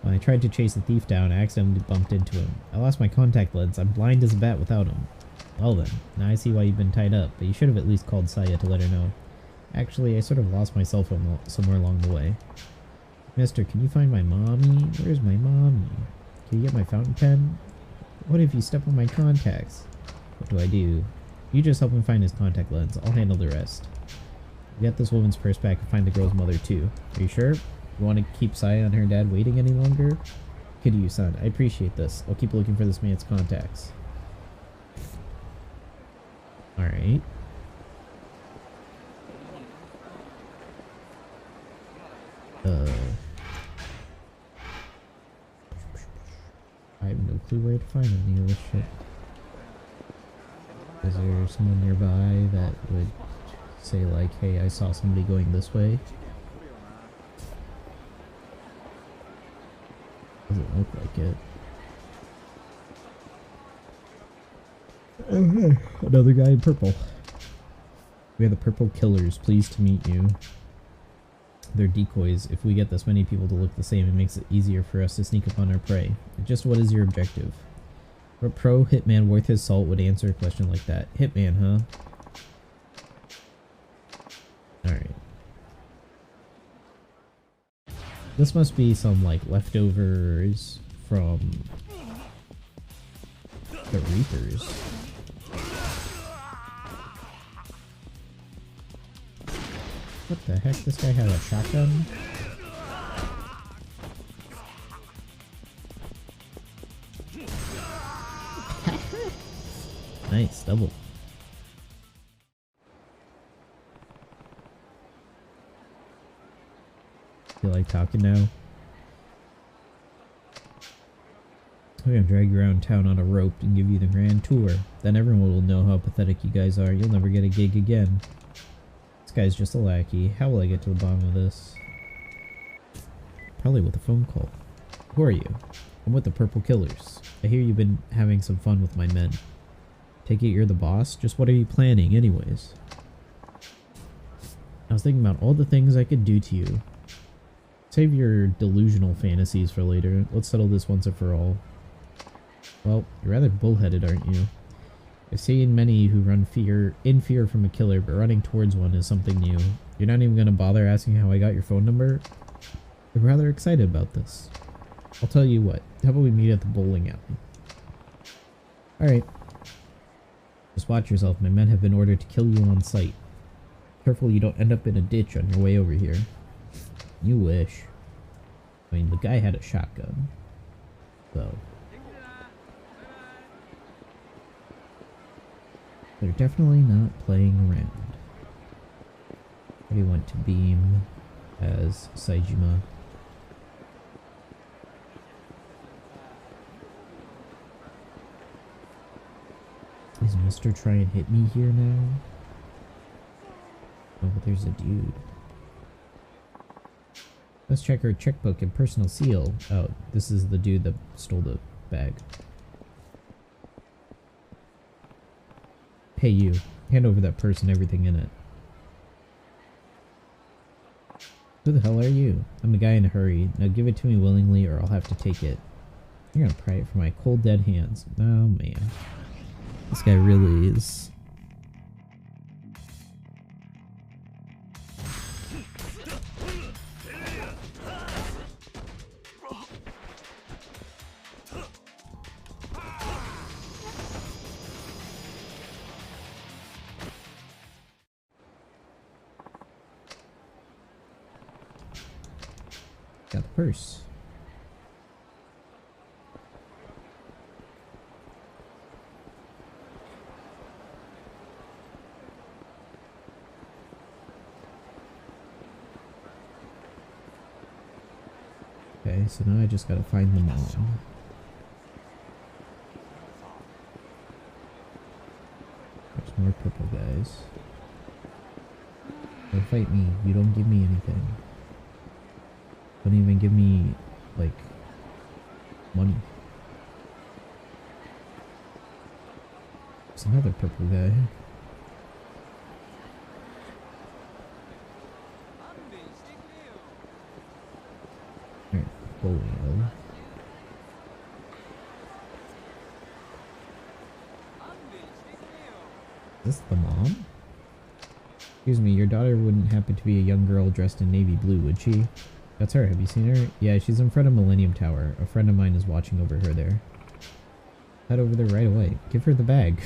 When I tried to chase the thief down, I accidentally bumped into him. I lost my contact lens. I'm blind as a bat without him. Well then, now I see why you've been tied up, but you should have at least called Saya to let her know. Actually, I sort of lost my cell phone somewhere along the way. Mister, can you find my mommy? Where's my mommy? Can you get my fountain pen? What if you step on my contacts? What do I do? You just help him find his contact lens. I'll handle the rest. Get this woman's purse back and find the girl's mother too. Are you sure? You want to keep Saya and her dad waiting any longer? Good to you, son. I appreciate this. I'll keep looking for this man's contacts. Alright. I have no clue where to find any of this shit. Is there someone nearby that would say like, hey, I saw somebody going this way? Doesn't look like it. Okay, another guy in purple. We are the Purple Killers. Pleased to meet you. They're decoys. If we get this many people to look the same, it makes it easier for us to sneak upon our prey. Just what is your objective? A pro hitman worth his salt would answer a question like that. Hitman, huh? Alright. This must be some, like, leftovers from the Reapers. What the heck? This guy had a shotgun? Nice, double. Feel like talking now? I'm gonna drag you around town on a rope and give you the grand tour. Then everyone will know how pathetic you guys are. You'll never get a gig again. This guy's just a lackey. How will I get to the bottom of this? Probably with a phone call. Who are you? I'm with the Purple Killers. I hear you've been having some fun with my men. Take it you're the boss? Just what are you planning anyways? I was thinking about all the things I could do to you. Save your delusional fantasies for later. Let's settle this once and for all. Well, you're rather bullheaded, aren't you? I've seen many who run in fear from a killer, but running towards one is something new. You're not even going to bother asking how I got your phone number? I'm rather excited about this. I'll tell you what, how about we meet at the bowling alley? Alright. Just watch yourself, my men have been ordered to kill you on sight. Careful you don't end up in a ditch on your way over here. You wish. I mean, the guy had a shotgun. So. They're definitely not playing around. We went to Beam as Saejima. Is Mr. Try and hit me here now? Oh, but there's a dude. Let's check her checkbook and personal seal. Oh, this is the dude that stole the bag. Hey, you. Hand over that purse and everything in it. Who the hell are you? I'm a guy in a hurry. Now give it to me willingly or I'll have to take it. You're gonna pry it from my cold dead hands. Oh man. This guy really is... Got the purse. Okay, so now I just gotta find the mom. There's more purple guys. Don't fight me, you don't give me anything. Don't even give me, like, money. There's another purple guy. Alright, polio. Is this the mom? Excuse me, your daughter wouldn't happen to be a young girl dressed in navy blue, would she? That's her. Have you seen her? Yeah, she's in front of Millennium Tower. A friend of mine is watching over her there. Head over there right away. Give her the bag.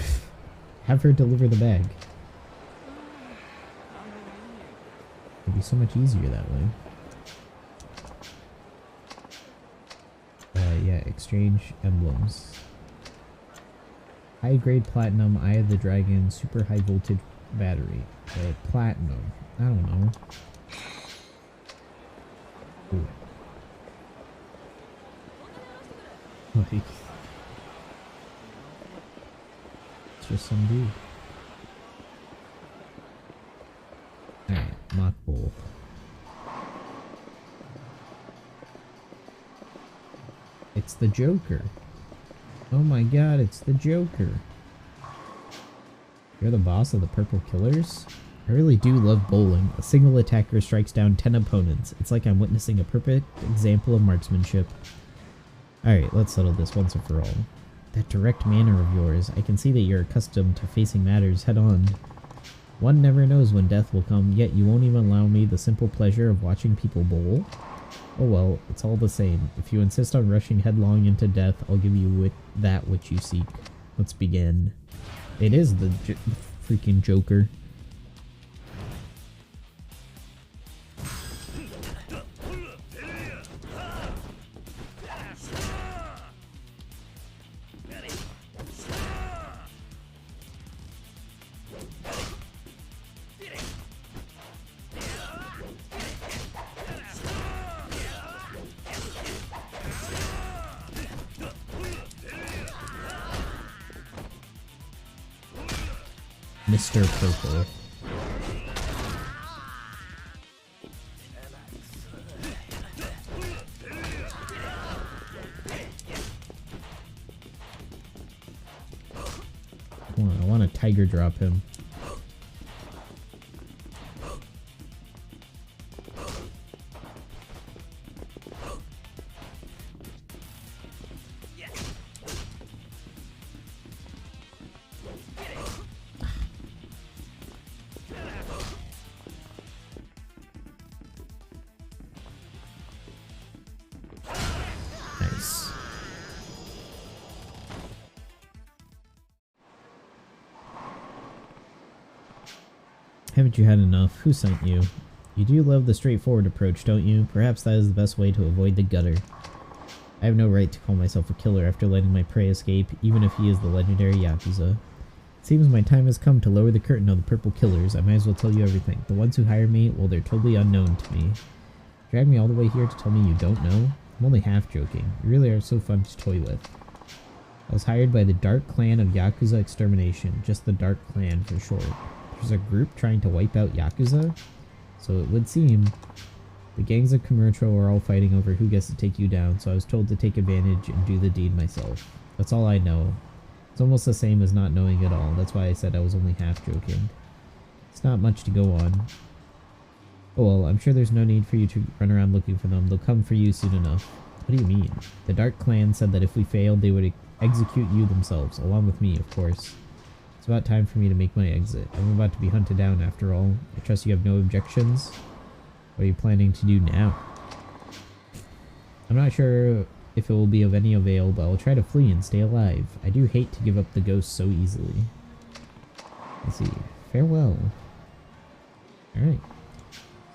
Have her deliver the bag. It'd be so much easier that way. Yeah, exchange emblems. High grade platinum, Eye of the Dragon, super high voltage battery. Platinum. I don't know. Ooh. Like, it's just some dude. Alright, mock bowl. It's the Joker. Oh my god, it's the Joker. You're the boss of the Purple Killers? I really do love bowling. A single attacker strikes down 10 opponents. It's like I'm witnessing a perfect example of marksmanship. Alright, let's settle this once and for all. That direct manner of yours, I can see that you're accustomed to facing matters head on. One never knows when death will come, yet you won't even allow me the simple pleasure of watching people bowl? Oh well, it's all the same. If you insist on rushing headlong into death, I'll give you that which you seek. Let's begin. It is the freaking Joker. Mr. Purple. Come on, I want to tiger drop him. Nice. Haven't you had enough? Who sent you? You do love the straightforward approach, don't you? Perhaps that is the best way to avoid the gutter. I have no right to call myself a killer after letting my prey escape, even if he is the legendary Yakuza. It seems my time has come to lower the curtain on the Purple Killers. I might as well tell you everything. The ones who hire me, well, they're totally unknown to me. Drag me all the way here to tell me you don't know? I'm only half joking. You really are so fun to toy with. I was hired by the Dark Clan of Yakuza Extermination, just the Dark Clan for short. There's a group trying to wipe out Yakuza? So it would seem. The gangs of Kamurocho are all fighting over who gets to take you down, so I was told to take advantage and do the deed myself. That's all I know. It's almost the same as not knowing at all. That's why I said I was only half joking. It's not much to go on. Oh well, I'm sure there's no need for you to run around looking for them. They'll come for you soon enough. What do you mean? The Dark Clan said that if we failed, they would execute you themselves, along with me, of course. It's about time for me to make my exit. I'm about to be hunted down after all. I trust you have no objections? What are you planning to do now? I'm not sure if it will be of any avail, but I'll try to flee and stay alive. I do hate to give up the ghost so easily. Let's see. Farewell. Alright.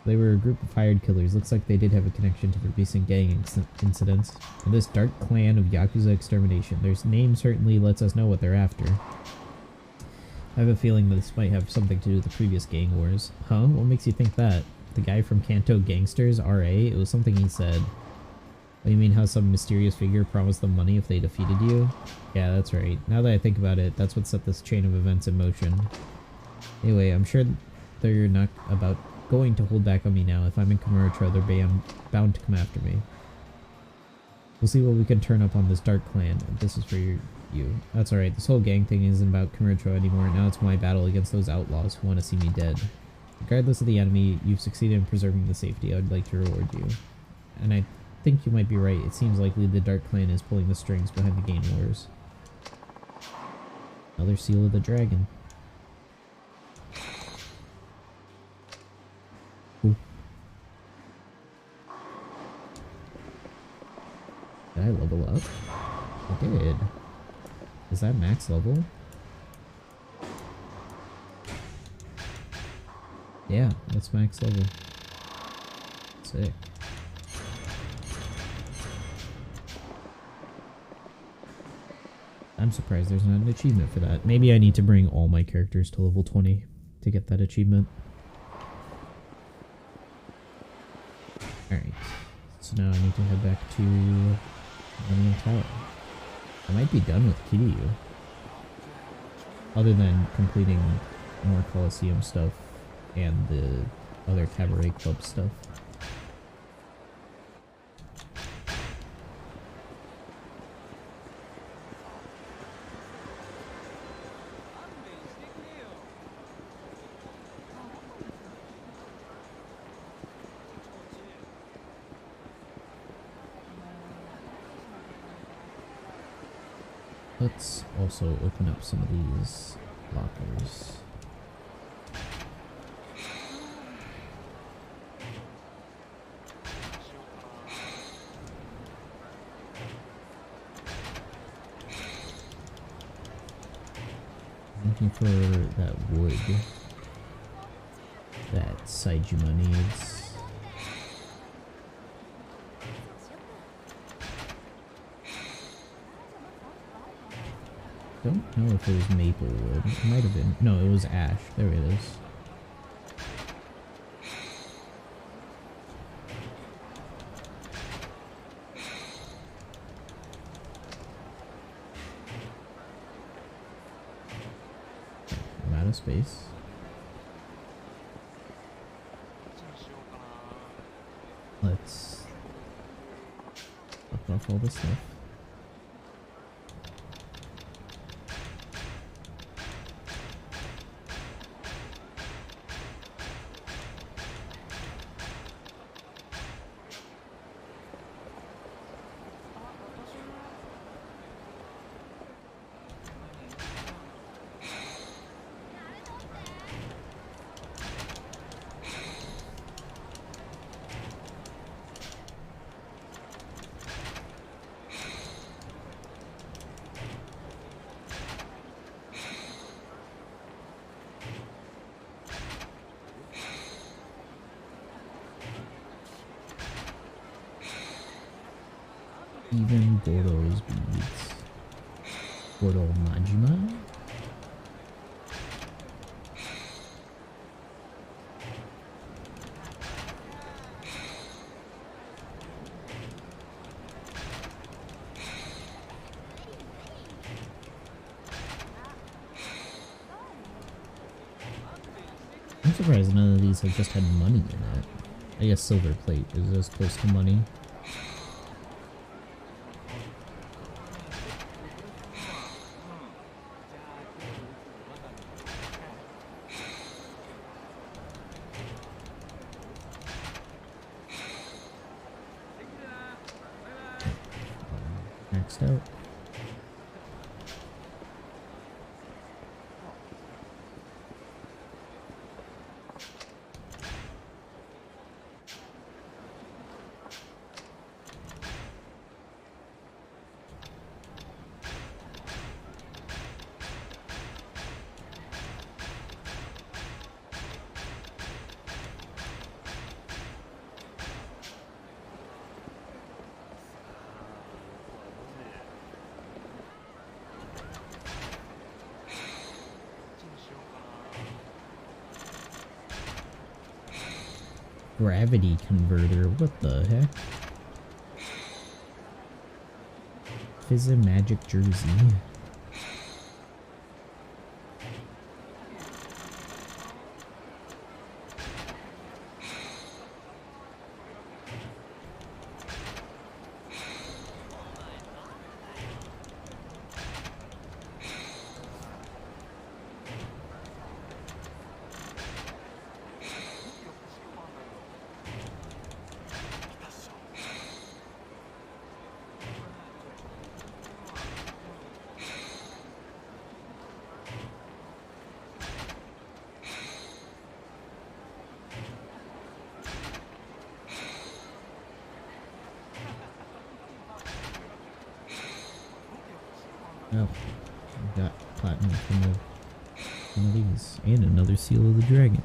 They were a group of hired killers. Looks like they did have a connection to the recent gang incidents. And this Dark Clan of Yakuza Extermination. Their name certainly lets us know what they're after. I have a feeling that this might have something to do with the previous gang wars. Huh? What makes you think that? The guy from Kanto Gangsters, R.A.? It was something he said. Oh, you mean how some mysterious figure promised them money if they defeated you? Yeah, that's right. Now that I think about it, that's what set this chain of events in motion. Anyway, I'm sure they're not going to hold back on me now. If I'm in Kamurocho, they're bound to come after me. We'll see what we can turn up on this Dark Clan. This is for you. That's alright. This whole gang thing isn't about Kamurocho anymore. Now it's my battle against those outlaws who want to see me dead. Regardless of the enemy, you've succeeded in preserving the safety. I would like to reward you. And I think you might be right. It seems likely the Dark Clan is pulling the strings behind the gang wars. Another seal of the dragon. Ooh. Did I level up? I did. Is that max level? Yeah, that's max level. Sick. I'm surprised there's not an achievement for that. Maybe I need to bring all my characters to level 20 to get that achievement. Alright. So now I need to head back to Millennium Tower. I might be done with Kiryu. Other than completing more Coliseum stuff and the other Cabaret Club stuff. Let's also open up some of these lockers. Looking for that wood that Saijima needs. Don't know if it was maple wood. It might have been. No, it was ash. There it is. I'm out of space. Let's lock off all this stuff. Even Goro's beads. Goro Majima? surprised none of these have just had money in it. I guess silver plate is as close to money. Maxed out. Gravity converter, what the heck? Fizz magic jersey. Oh, I got platinum from one of these. And another seal of the dragon.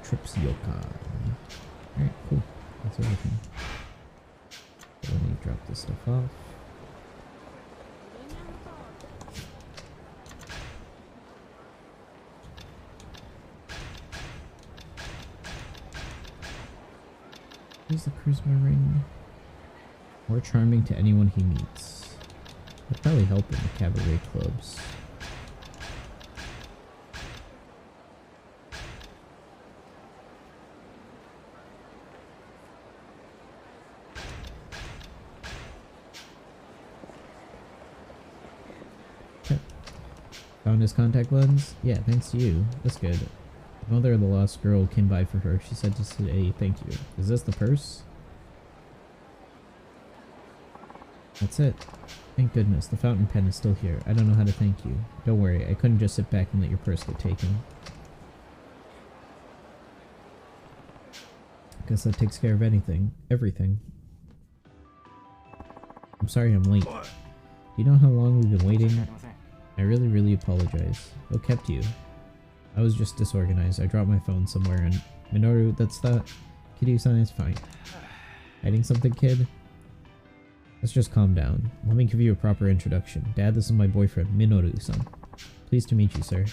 Trips Yokai. Alright, cool. That's everything. So let me drop this stuff off. Here's the charisma ring. More charming to anyone he meets. Would probably help in the cabaret clubs. Okay. Found his contact lens? Yeah, thanks to you. That's good. The mother of the lost girl came by for her. She said to say thank you. Is this the purse? That's it. Thank goodness, the fountain pen is still here. I don't know how to thank you. Don't worry, I couldn't just sit back and let your purse get taken. Guess that takes care of anything. Everything. I'm sorry I'm late. Do you know how long we've been waiting? I really apologize. What kept you? I was just disorganized. I dropped my phone somewhere and... Minoru, that's that? Kiryu-san is fine. Hiding something, kid? Let's just calm down. Let me give you a proper introduction. Dad, this is my boyfriend, Minoru-san. Pleased to meet you, sir.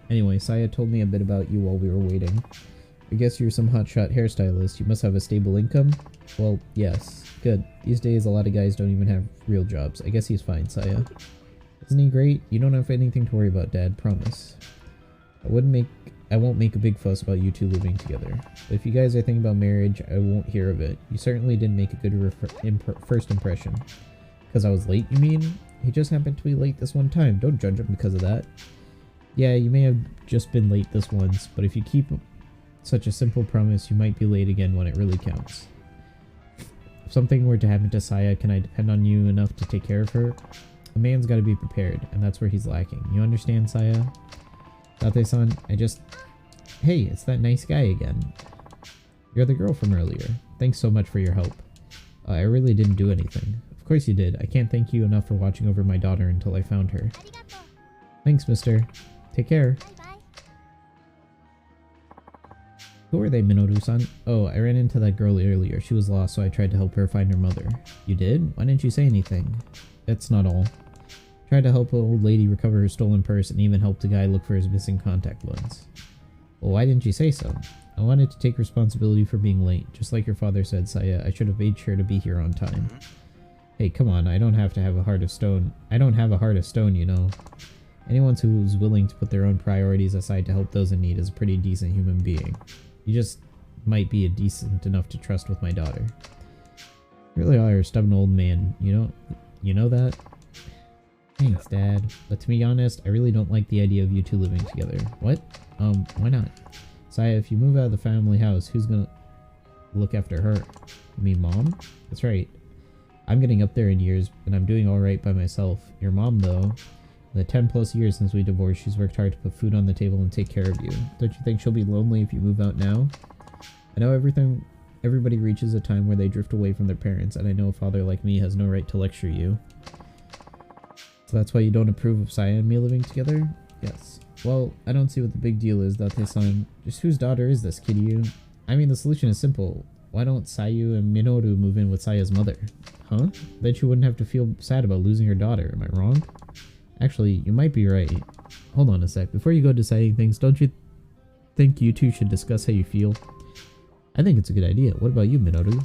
Anyway, Saya told me a bit about you while we were waiting. I guess you're some hotshot hairstylist. You must have a stable income? Well, yes. Good. These days, a lot of guys don't even have real jobs. I guess he's fine, Saya. Isn't he great? You don't have anything to worry about, Dad. Promise. I won't make a big fuss about you two living together. But if you guys are thinking about marriage, I won't hear of it. You certainly didn't make a good first impression. Because I was late, you mean? He just happened to be late this one time. Don't judge him because of that. Yeah, you may have just been late this once, but if you keep such a simple promise, you might be late again when it really counts. If something were to happen to Saya, can I depend on you enough to take care of her? A man's gotta be prepared, and that's where he's lacking. You understand, Saya? Date-san, Hey, it's that nice guy again. You're the girl from earlier. Thanks so much for your help. I really didn't do anything. Of course you did. I can't thank you enough for watching over my daughter until I found her. Thanks, mister. Take care. Who are they, Minoru-san? Oh, I ran into that girl earlier. She was lost, so I tried to help her find her mother. You did? Why didn't you say anything? That's not all. Tried to help an old lady recover her stolen purse and even helped a guy look for his missing contact lens. Well, why didn't you say so? I wanted to take responsibility for being late. Just like your father said, Saya, I should have made sure to be here on time. Hey, come on, I don't have to have a heart of stone. I don't have a heart of stone, you know. Anyone who's willing to put their own priorities aside to help those in need is a pretty decent human being. You just might be a decent enough to trust with my daughter. You really are a stubborn old man, you know that? Thanks, Dad. But to be honest, I really don't like the idea of you two living together. What? Why not? Saya, if you move out of the family house, who's gonna look after her? You mean Mom? That's right. I'm getting up there in years, and I'm doing alright by myself. Your mom, though, in the 10 plus years since we divorced, she's worked hard to put food on the table and take care of you. Don't you think she'll be lonely if you move out now? I know everybody reaches a time where they drift away from their parents, and I know a father like me has no right to lecture you. So that's why you don't approve of Saya and me living together? Yes. Well, I don't see what the big deal is, Date-san. Just whose daughter is this, Kiryu? I mean, the solution is simple. Why don't Sayu and Minoru move in with Saya's mother? Huh? Then she wouldn't have to feel sad about losing her daughter, am I wrong? Actually, you might be right. Hold on a sec. Before you go deciding things, don't you think you two should discuss how you feel? I think it's a good idea. What about you, Minoru?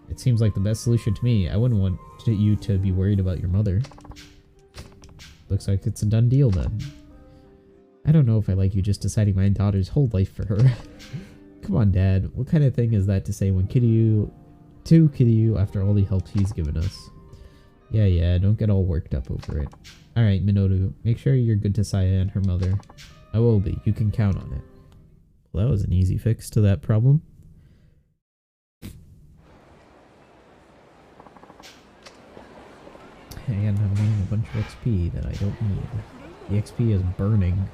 It seems like the best solution to me. I wouldn't want you to be worried about your mother. Looks like it's a done deal then. I don't know if I like you just deciding my daughter's whole life for her. Come on, Dad. What kind of thing is that to say when Kiryu after all the help he's given us? Yeah, don't get all worked up over it. Alright, Minoru, make sure you're good to Saya and her mother. I will be. You can count on it. Well, that was an easy fix to that problem. And I'm getting a bunch of XP that I don't need. The XP is burning.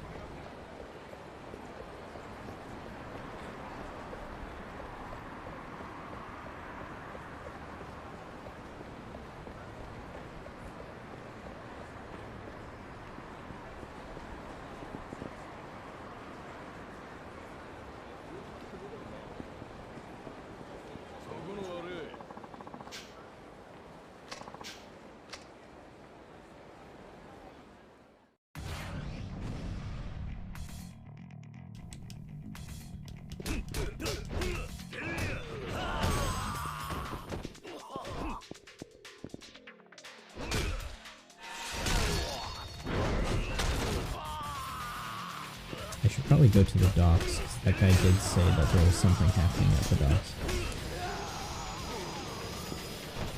I should probably go to the docks. That guy did say that there was something happening at the docks.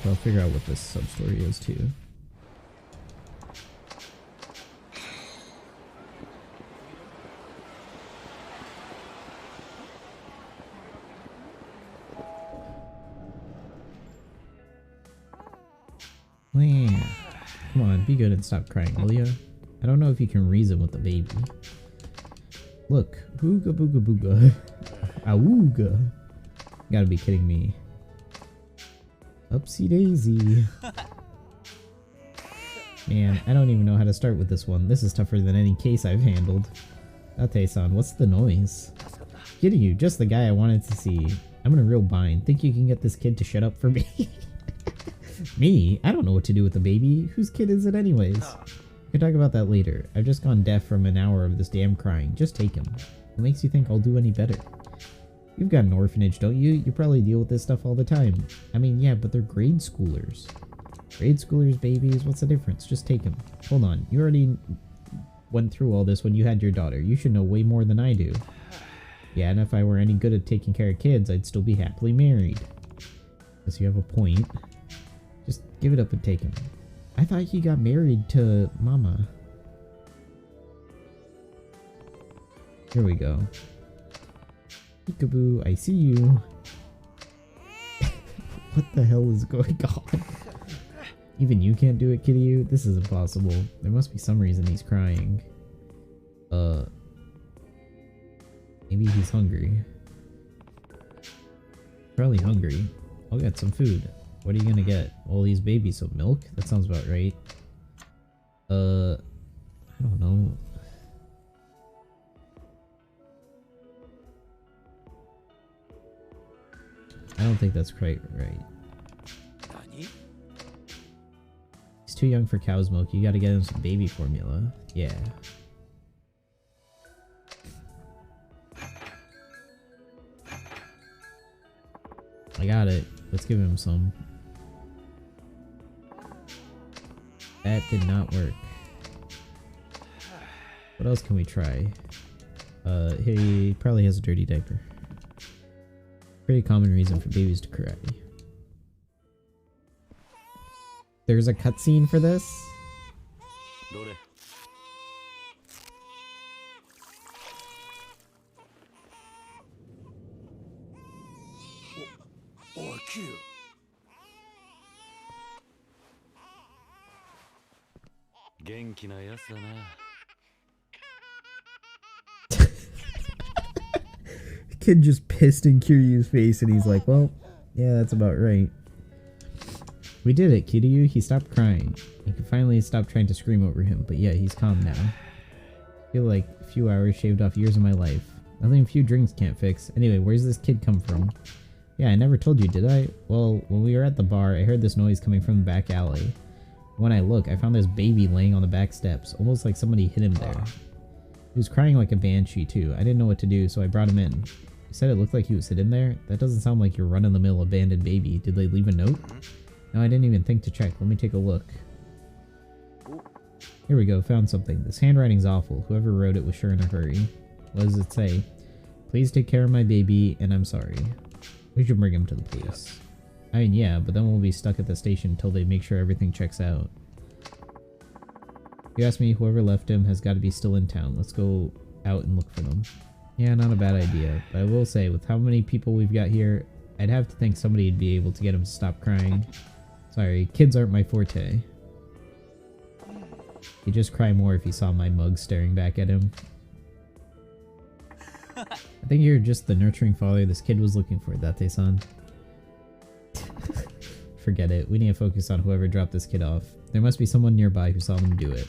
So I'll figure out what this sub-story is too. Come on, be good and stop crying, will ya? I don't know if you can reason with the baby. Look, booga booga booga. Awooga. You gotta be kidding me. Upsy daisy. Man, I don't even know how to start with this one. This is tougher than any case I've handled. Date-san, what's the noise? Kidding you, just the guy I wanted to see. I'm in a real bind. Think you can get this kid to shut up for me? Me? I don't know what to do with the baby. Whose kid is it anyways? We can talk about that later. I've just gone deaf from an hour of this damn crying. Just take him. What makes you think I'll do any better? You've got an orphanage, don't you? You probably deal with this stuff all the time. I mean, yeah, but they're grade schoolers. Grade schoolers, babies, what's the difference? Just take him. Hold on, you already went through all this when you had your daughter. You should know way more than I do. Yeah, and if I were any good at taking care of kids, I'd still be happily married. Guess you have a point. Just give it up and take him. I thought he got married to Mama. Here we go. Peekaboo, I see you. What the hell is going on? Even you can't do it, Kiryu? This is impossible. There must be some reason he's crying. Maybe he's hungry. Probably hungry. I'll get some food. What are you gonna get? All these babies, so milk? That sounds about right. I don't know. I don't think that's quite right. He's too young for cow's milk. You gotta get him some baby formula. Yeah. I got it. Let's give him some. That did not work. What else can we try? He probably has a dirty diaper. Pretty common reason for babies to cry. There's a cutscene for this? どれ おいキュー 元気なやつだな Kid just pissed in Kiryu's face and he's like, well, yeah, that's about right. We did it, Kiryu. He stopped crying. He could finally stop trying to scream over him, but yeah, he's calm now. I feel like a few hours shaved off years of my life. Nothing a few drinks can't fix. Anyway, where's this kid come from? Yeah, I never told you, did I? Well, when we were at the bar, I heard this noise coming from the back alley. When I look, I found this baby laying on the back steps, almost like somebody hit him there. He was crying like a banshee, too. I didn't know what to do, so I brought him in. You said it looked like he was hidden there? That doesn't sound like your run-of-the-mill abandoned baby. Did they leave a note? No, I didn't even think to check. Let me take a look. Here we go, found something. This handwriting's awful. Whoever wrote it was sure in a hurry. What does it say? Please take care of my baby, and I'm sorry. We should bring him to the police. I mean, yeah, but then we'll be stuck at the station until they make sure everything checks out. You ask me, whoever left him has got to be still in town. Let's go out and look for them. Yeah, not a bad idea. But I will say, with how many people we've got here, I'd have to think somebody'd be able to get him to stop crying. Sorry, kids aren't my forte. He'd just cry more if he saw my mug staring back at him. I think you're just the nurturing father this kid was looking for, Date-san. Forget it. We need to focus on whoever dropped this kid off. There must be someone nearby who saw them do it.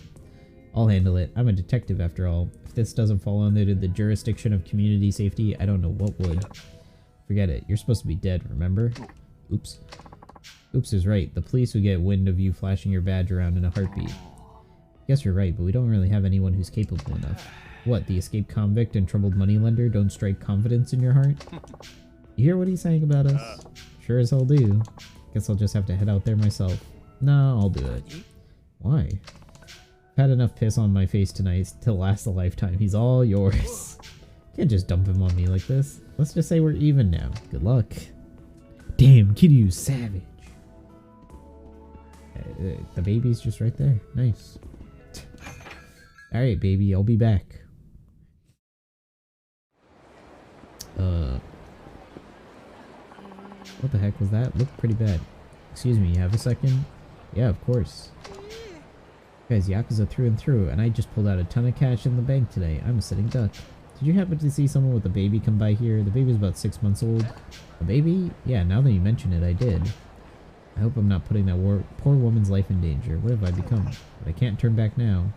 I'll handle it. I'm a detective after all. If this doesn't fall under the jurisdiction of community safety, I don't know what would. Forget it. You're supposed to be dead, remember? Oops. Oops is right. The police would get wind of you flashing your badge around in a heartbeat. Guess you're right, but we don't really have anyone who's capable enough. What, the escaped convict and troubled moneylender don't strike confidence in your heart? You hear what he's saying about us? Sure as hell do. Guess I'll just have to head out there myself. No, I'll do it. Why? I've had enough piss on my face tonight to last a lifetime. He's all yours. Can't just dump him on me like this. Let's just say we're even now. Good luck. Damn, Kiryu's savage. The baby's just right there. Nice. Alright, baby, I'll be back. What the heck was that? Looked pretty bad. Excuse me, you have a second? Yeah, of course. Guys, Yakuza through and through, and I just pulled out a ton of cash in the bank today. I'm a sitting duck. Did you happen to see someone with a baby come by here? The baby's about 6 months old. A baby? Yeah, now that you mention it, I did. I hope I'm not putting that poor woman's life in danger. What have I become? But I can't turn back now.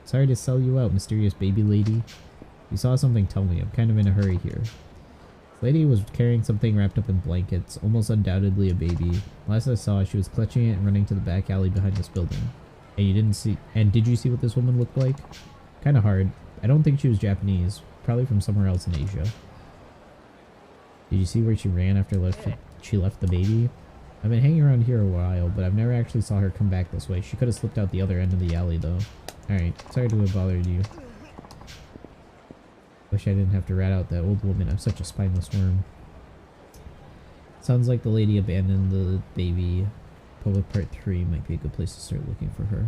Sorry to sell you out, mysterious baby lady. If you saw something, tell me. I'm kind of in a hurry here. This lady was carrying something wrapped up in blankets, almost undoubtedly a baby. Last I saw, she was clutching it and running to the back alley behind this building. And you didn't see... And did you see what this woman looked like? Kind of hard. I don't think she was Japanese. Probably from somewhere else in Asia. Did you see where she ran after she left the baby? I've been hanging around here a while, but I've never actually saw her come back this way. She could have slipped out the other end of the alley, though. Alright, sorry to have bothered you. Wish I didn't have to rat out that old woman. I'm such a spineless worm. Sounds like the lady abandoned the baby. Public Part 3 might be a good place to start looking for her.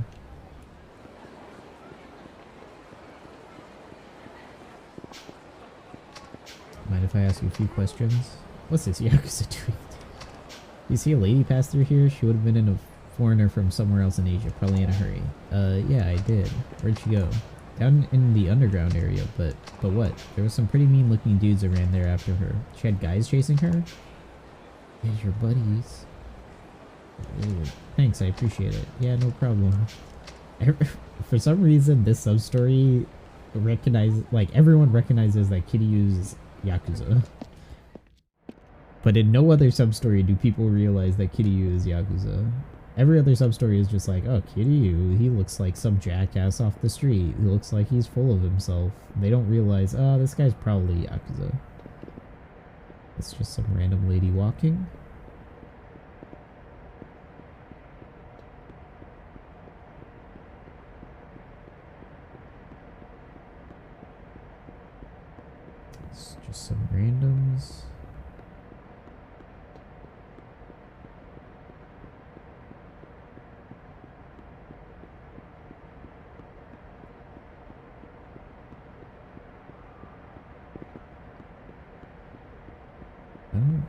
Mind if I ask you a few questions? What's this Yakuza doing? You see a lady pass through here? She would have been a foreigner from somewhere else in Asia, probably in a hurry. Yeah, I did. Where'd she go? Down in the underground area, but what? There was some pretty mean looking dudes that ran there after her. She had guys chasing her? Here's your buddies. Ooh, thanks, I appreciate it. Yeah, no problem. For some reason, this sub-story everyone recognizes that Kiryu's Yakuza. But in no other sub-story do people realize that Kiryu is Yakuza. Every other sub-story is just like, oh, Kiryu, he looks like some jackass off the street. He looks like he's full of himself. They don't realize, oh, this guy's probably Yakuza. It's just some random lady walking.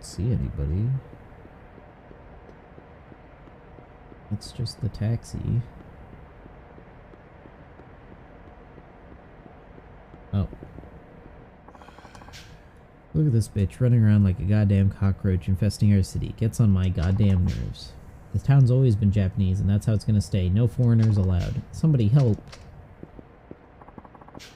don't see anybody. It's just the taxi. Oh. Look at this bitch running around like a goddamn cockroach infesting our city. Gets on my goddamn nerves. The town's always been Japanese, and that's how it's gonna stay. No foreigners allowed. Somebody help.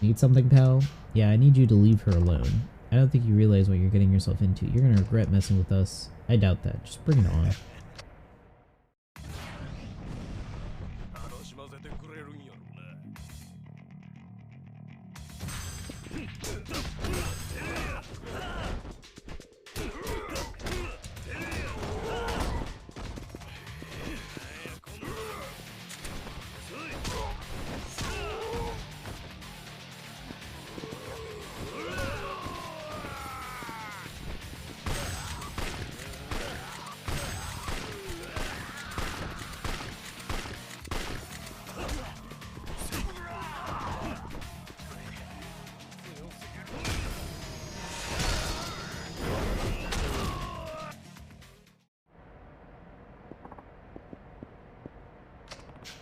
Need something, pal? Yeah, I need you to leave her alone. I don't think you realize what you're getting yourself into. You're gonna regret messing with us. I doubt that. Just bring it on. 楽しませてくれるんやろな。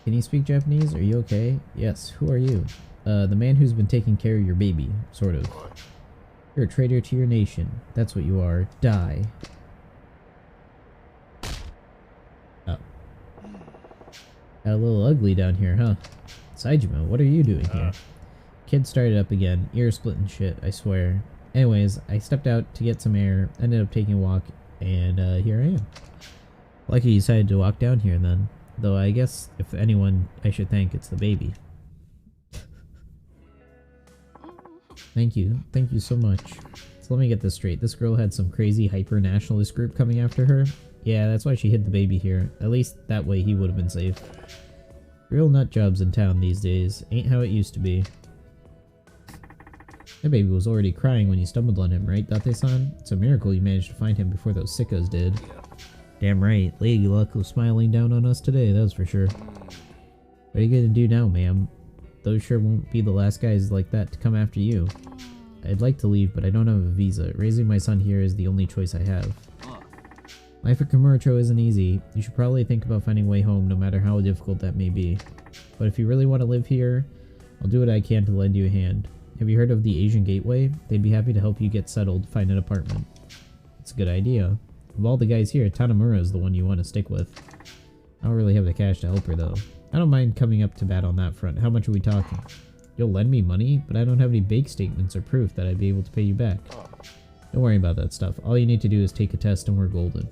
Can you speak Japanese? Are you okay? Yes, who are you? The man who's been taking care of your baby, sort of. You're a traitor to your nation. That's what you are. Die. Oh. Got a little ugly down here, huh? Saijima, what are you doing here? Kid started up again. Ear splitting shit, I swear. Anyways, I stepped out to get some air, ended up taking a walk, and here I am. Lucky you decided to walk down here then. Though I guess if anyone I should thank, it's the baby. Thank you. Thank you so much. So let me get this straight. This girl had some crazy hyper-nationalist group coming after her? Yeah, that's why she hid the baby here. At least that way he would have been safe. Real nut jobs in town these days. Ain't how it used to be. That baby was already crying when you stumbled on him, right, Date-san? It's a miracle you managed to find him before those sickos did. Damn right. Lady Luck was smiling down on us today, that's for sure. What are you gonna do now, ma'am? Those sure won't be the last guys like that to come after you. I'd like to leave, but I don't have a visa. Raising my son here is the only choice I have. Life at Kamurocho isn't easy. You should probably think about finding a way home, no matter how difficult that may be. But if you really want to live here, I'll do what I can to lend you a hand. Have you heard of the Asian Gateway? They'd be happy to help you get settled, find an apartment. It's a good idea. Of all the guys here, Tanamura is the one you want to stick with. I don't really have the cash to help her, though. I don't mind coming up to bat on that front. How much are we talking? You'll lend me money, but I don't have any bank statements or proof that I'd be able to pay you back. Don't worry about that stuff. All you need to do is take a test and we're golden.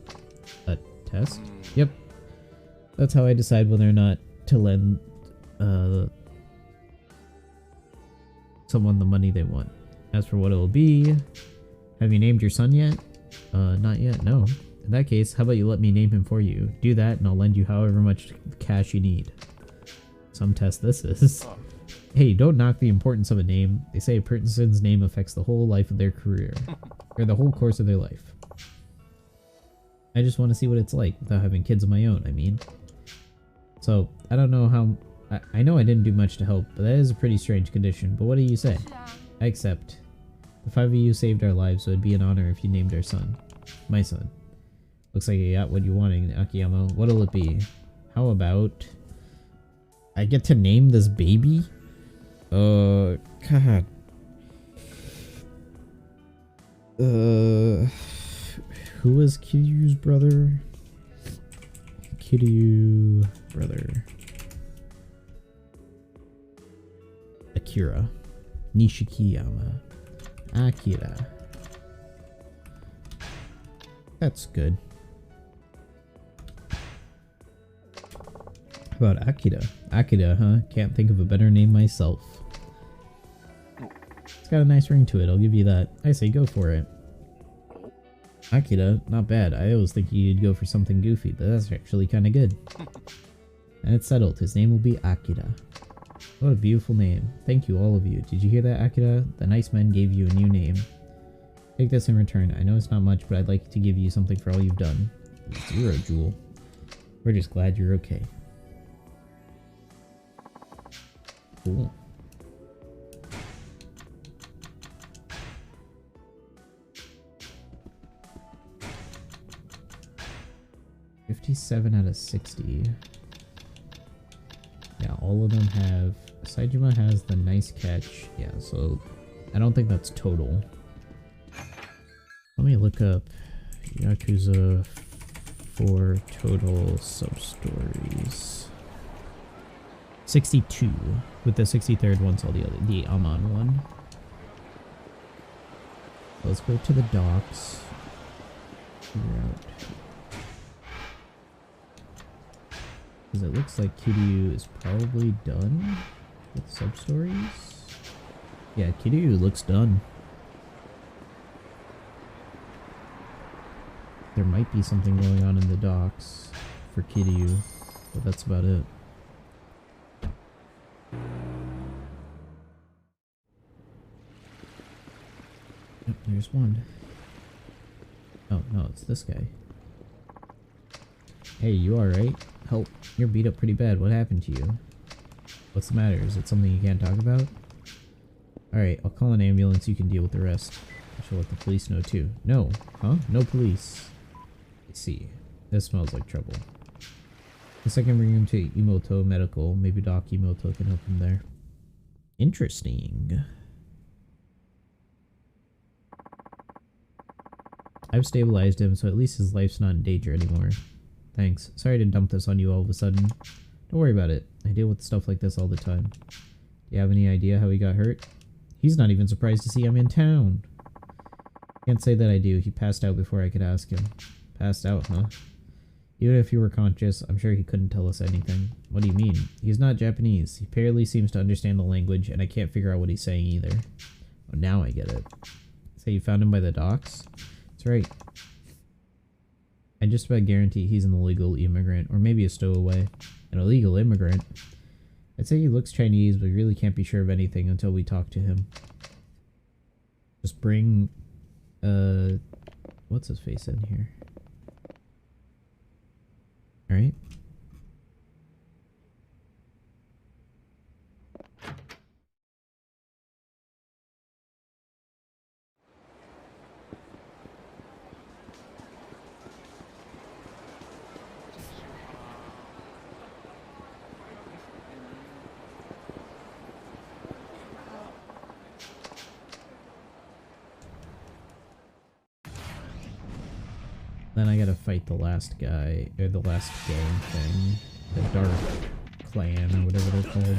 A test? Yep. That's how I decide whether or not to lend someone the money they want. As for what it'll be, have you named your son yet? Not yet, no. In that case, how about you let me name him for you? Do that and I'll lend you however much cash you need. Some test this is. Hey, don't knock the importance of a name. They say a person's name affects the whole life of their career. Or the whole course of their life. I just want to see what it's like without having kids of my own, I mean. So, I don't know how... I know I didn't do much to help, but that is a pretty strange condition. But what do you say? I accept. The 5 of you saved our lives, so it'd be an honor if you named our son. My son. Looks like you got what you wanted, Akiyama. What'll it be? How about... I get to name this baby? God. Who was Kiryu's brother? Kiryu brother. Akira. Nishikiyama. Akira. That's good. How about Akira? Akira, huh? Can't think of a better name myself. It's got a nice ring to it, I'll give you that. I say go for it. Akira, not bad. I always think you'd go for something goofy, but that's actually kinda good. And it's settled. His name will be Akira. What a beautiful name. Thank you, all of you. Did you hear that, Akira? The nice men gave you a new name. Take this in return. I know it's not much, but I'd like to give you something for all you've done. 0 Jewel. We're just glad you're okay. Cool. 57 out of 60. Yeah, all of them have... Saejima has the nice catch. Yeah, so I don't think that's total. Let me look up Yakuza 4 total sub-stories. 62, with the 63rd one, so the Amon one. Let's go to the docks. Figure out. Because it looks like Kiryu is probably done with sub-stories. Yeah, Kiryu looks done. There might be something going on in the docks for Kiryu, but that's about it. Yep, there's one. Oh, no, it's this guy. Hey, you alright? Help, you're beat up pretty bad. What happened to you? What's the matter? Is it something you can't talk about? Alright, I'll call an ambulance. You can deal with the rest. I shall let the police know too. No. Huh? No police. I see. This smells like trouble. Guess I can bring him to Imoto Medical. Maybe Doc Imoto can help him there. Interesting. I've stabilized him, so at least his life's not in danger anymore. Thanks. Sorry to dump this on you all of a sudden. Don't worry about it. I deal with stuff like this all the time. Do you have any idea how he got hurt? He's not even surprised to see I'm in town. Can't say that I do. He passed out before I could ask him. Passed out, huh? Even if he were conscious, I'm sure he couldn't tell us anything. What do you mean? He's not Japanese. He barely seems to understand the language, and I can't figure out what he's saying either. Oh, now I get it. Say you found him by the docks? That's right. I just about guarantee he's an illegal immigrant, or maybe a stowaway. An illegal immigrant? I'd say he looks Chinese, but we really can't be sure of anything until we talk to him. Just bring, what's his face in here? Alright. Then I gotta fight the last guy, or the last gang thing. The Dark Clan, or whatever they're called.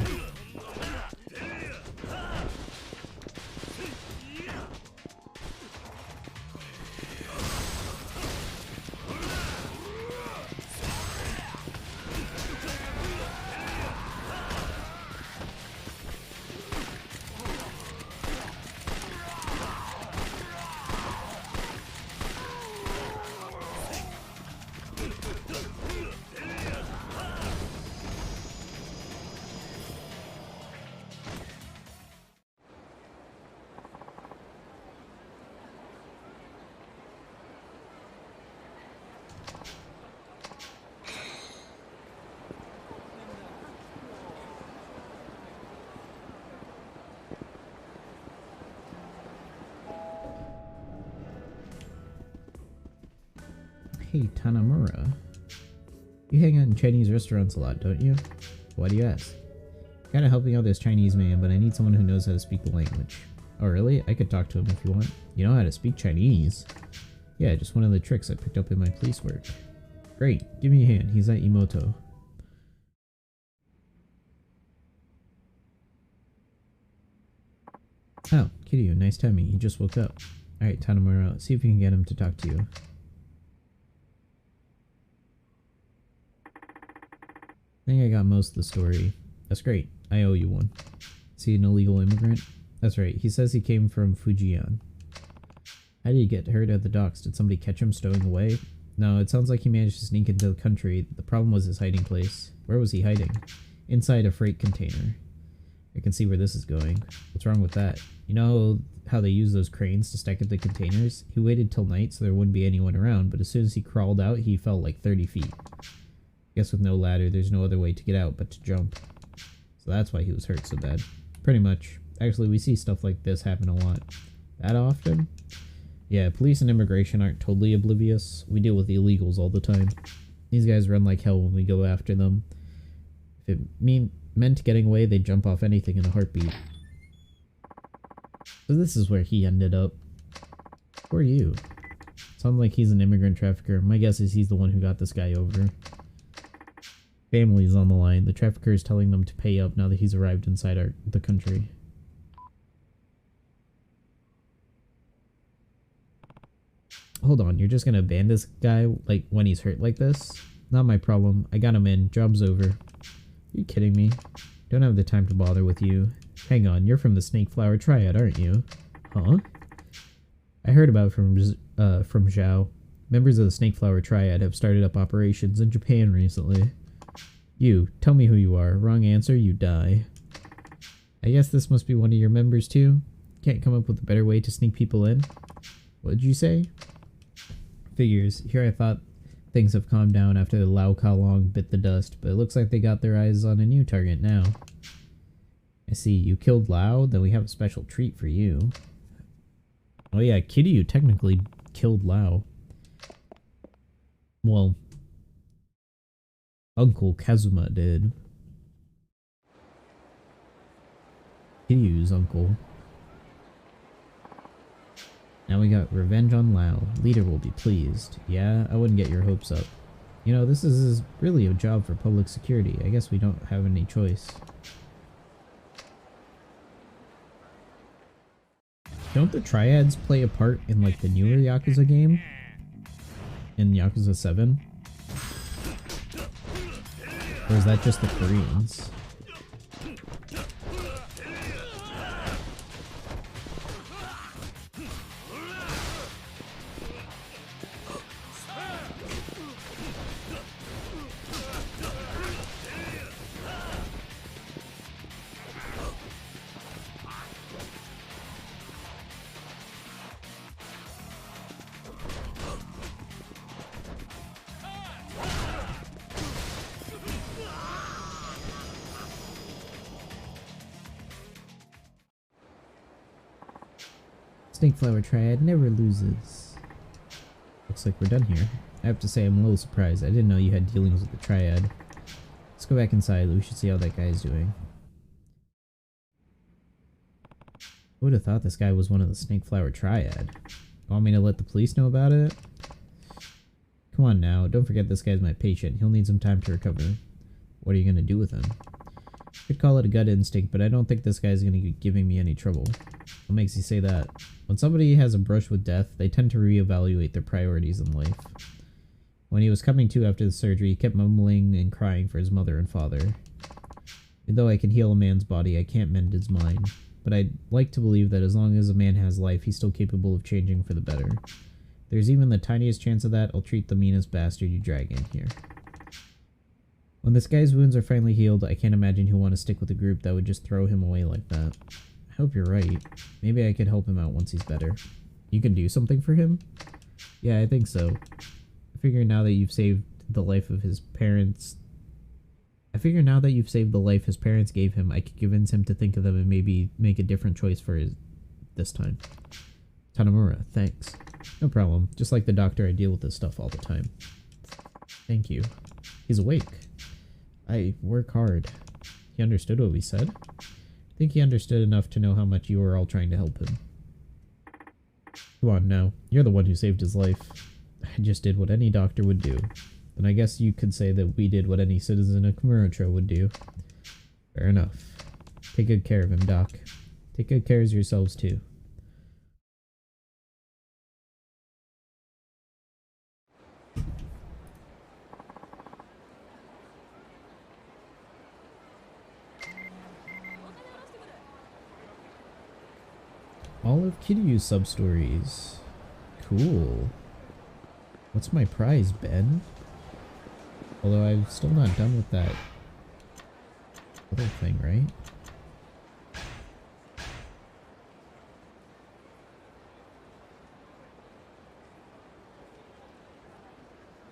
Hey, Tanamura. You hang out in Chinese restaurants a lot, don't you? Why do you ask? Kinda helping out this Chinese man, but I need someone who knows how to speak the language. Oh really? I could talk to him if you want. You know how to speak Chinese? Yeah, just one of the tricks I picked up in my police work. Great, give me a hand. He's at Imoto. Oh, Kiryu, nice timing. He just woke up. Alright, Tanamura, see if you can get him to talk to you. I think I got most of the story. That's great. I owe you one. Is he an illegal immigrant? That's right. He says he came from Fujian. How did he get hurt at the docks? Did somebody catch him stowing away? No, it sounds like he managed to sneak into the country. The problem was his hiding place. Where was he hiding? Inside a freight container. I can see where this is going. What's wrong with that? You know how they use those cranes to stack up the containers? He waited till night so there wouldn't be anyone around, but as soon as he crawled out, he fell like 30 feet. Guess with no ladder, there's no other way to get out but to jump. So that's why he was hurt so bad. Pretty much. Actually, we see stuff like this happen a lot. That often? Yeah, police and immigration aren't totally oblivious. We deal with illegals all the time. These guys run like hell when we go after them. If it meant getting away, they'd jump off anything in a heartbeat. So this is where he ended up. Who are you? Sounds like he's an immigrant trafficker. My guess is he's the one who got this guy over. Family's on the line. The trafficker is telling them to pay up now that he's arrived inside the country. Hold on, you're just gonna ban this guy like when he's hurt like this? Not my problem. I got him in. Job's over. Are you kidding me? Don't have the time to bother with you. Hang on, you're from the Snake Flower Triad, aren't you? Huh? I heard about from Zhao. Members of the Snake Flower Triad have started up operations in Japan recently. You, tell me who you are. Wrong answer, you die. I guess this must be one of your members too? Can't come up with a better way to sneak people in? What'd you say? Figures. Here I thought things have calmed down after the Lao Kalong bit the dust, but it looks like they got their eyes on a new target now. I see. You killed Lao? Then we have a special treat for you. Oh yeah, Kiryu technically killed Lao. Well, Uncle Kazuma did. Kiryu's uncle. Now we got revenge on Lao. Leader will be pleased. Yeah, I wouldn't get your hopes up. You know, this is really a job for public security. I guess we don't have any choice. Don't the Triads play a part in like the newer Yakuza game? In Yakuza 7? Or is that just the Koreans? Snake Flower Triad never loses. Looks like we're done here. I have to say I'm a little surprised. I didn't know you had dealings with the Triad. Let's go back inside. We should see how that guy is doing. Who would have thought this guy was one of the Snake Flower Triad? Want me to let the police know about it? Come on now. Don't forget this guy's my patient. He'll need some time to recover. What are you going to do with him? Could call it a gut instinct, but I don't think this guy's going to be giving me any trouble. What makes you say that? When somebody has a brush with death, they tend to reevaluate their priorities in life. When he was coming to after the surgery, he kept mumbling and crying for his mother and father. Though I can heal a man's body, I can't mend his mind. But I'd like to believe that as long as a man has life, he's still capable of changing for the better. If there's even the tiniest chance of that, I'll treat the meanest bastard you drag in here. When this guy's wounds are finally healed, I can't imagine he'll want to stick with a group that would just throw him away like that. I hope you're right. Maybe I could help him out once he's better. You can do something for him? Yeah, I think so. I figure now that you've saved the life his parents gave him, I could convince him to think of them and maybe make a different choice for this time. Tanamura, thanks. No problem. Just like the doctor, I deal with this stuff all the time. Thank you. He's awake. I work hard. He understood what we said? I think he understood enough to know how much you were all trying to help him. Come on now. You're the one who saved his life. I just did what any doctor would do. And I guess you could say that we did what any citizen of Kamurocho would do. Fair enough. Take good care of him, Doc. Take good care of yourselves, too. All of Kiryu's sub-stories. Cool. What's my prize, Ben? Although I'm still not done with that other thing, right?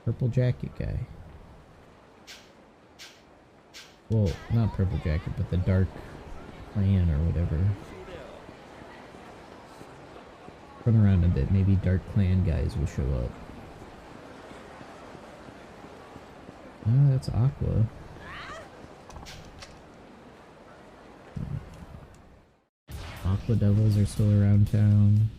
Purple jacket guy. Well, not purple jacket, but the dark clan or whatever. Run around a bit, maybe dark clan guys will show up. Oh, that's Aqua. Aqua Devils are still around town.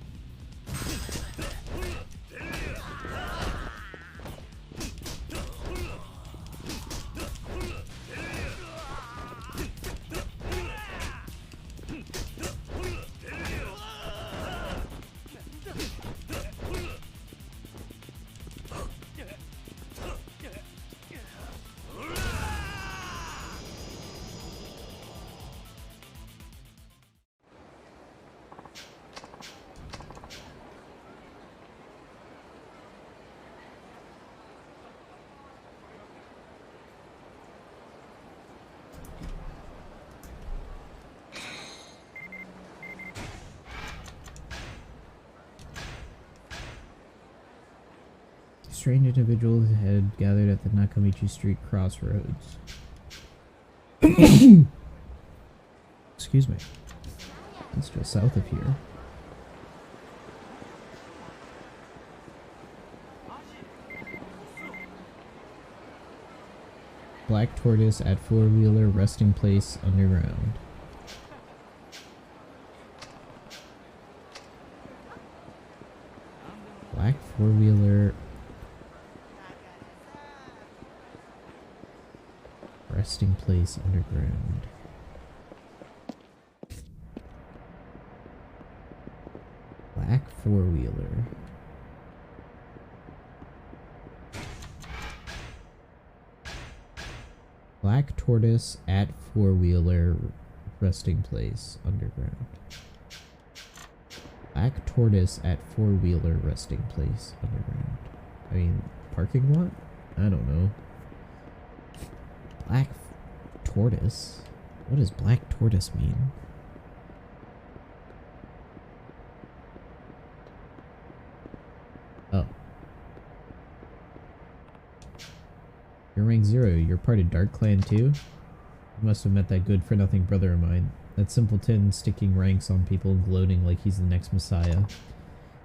Strange individuals had gathered at the Nakamichi Street crossroads. Excuse me. It's just south of here. Black Tortoise at four-wheeler resting place underground. Black four-wheeler resting place underground. Black four-wheeler. Black Tortoise at four-wheeler resting place underground. Black Tortoise at four-wheeler resting place underground. I mean, parking lot? I don't know. Black Tortoise? What does Black Tortoise mean? Oh. You're rank 0. You're part of Dark Clan too? You must have met that good-for-nothing brother of mine. That simpleton sticking ranks on people and gloating like he's the next messiah.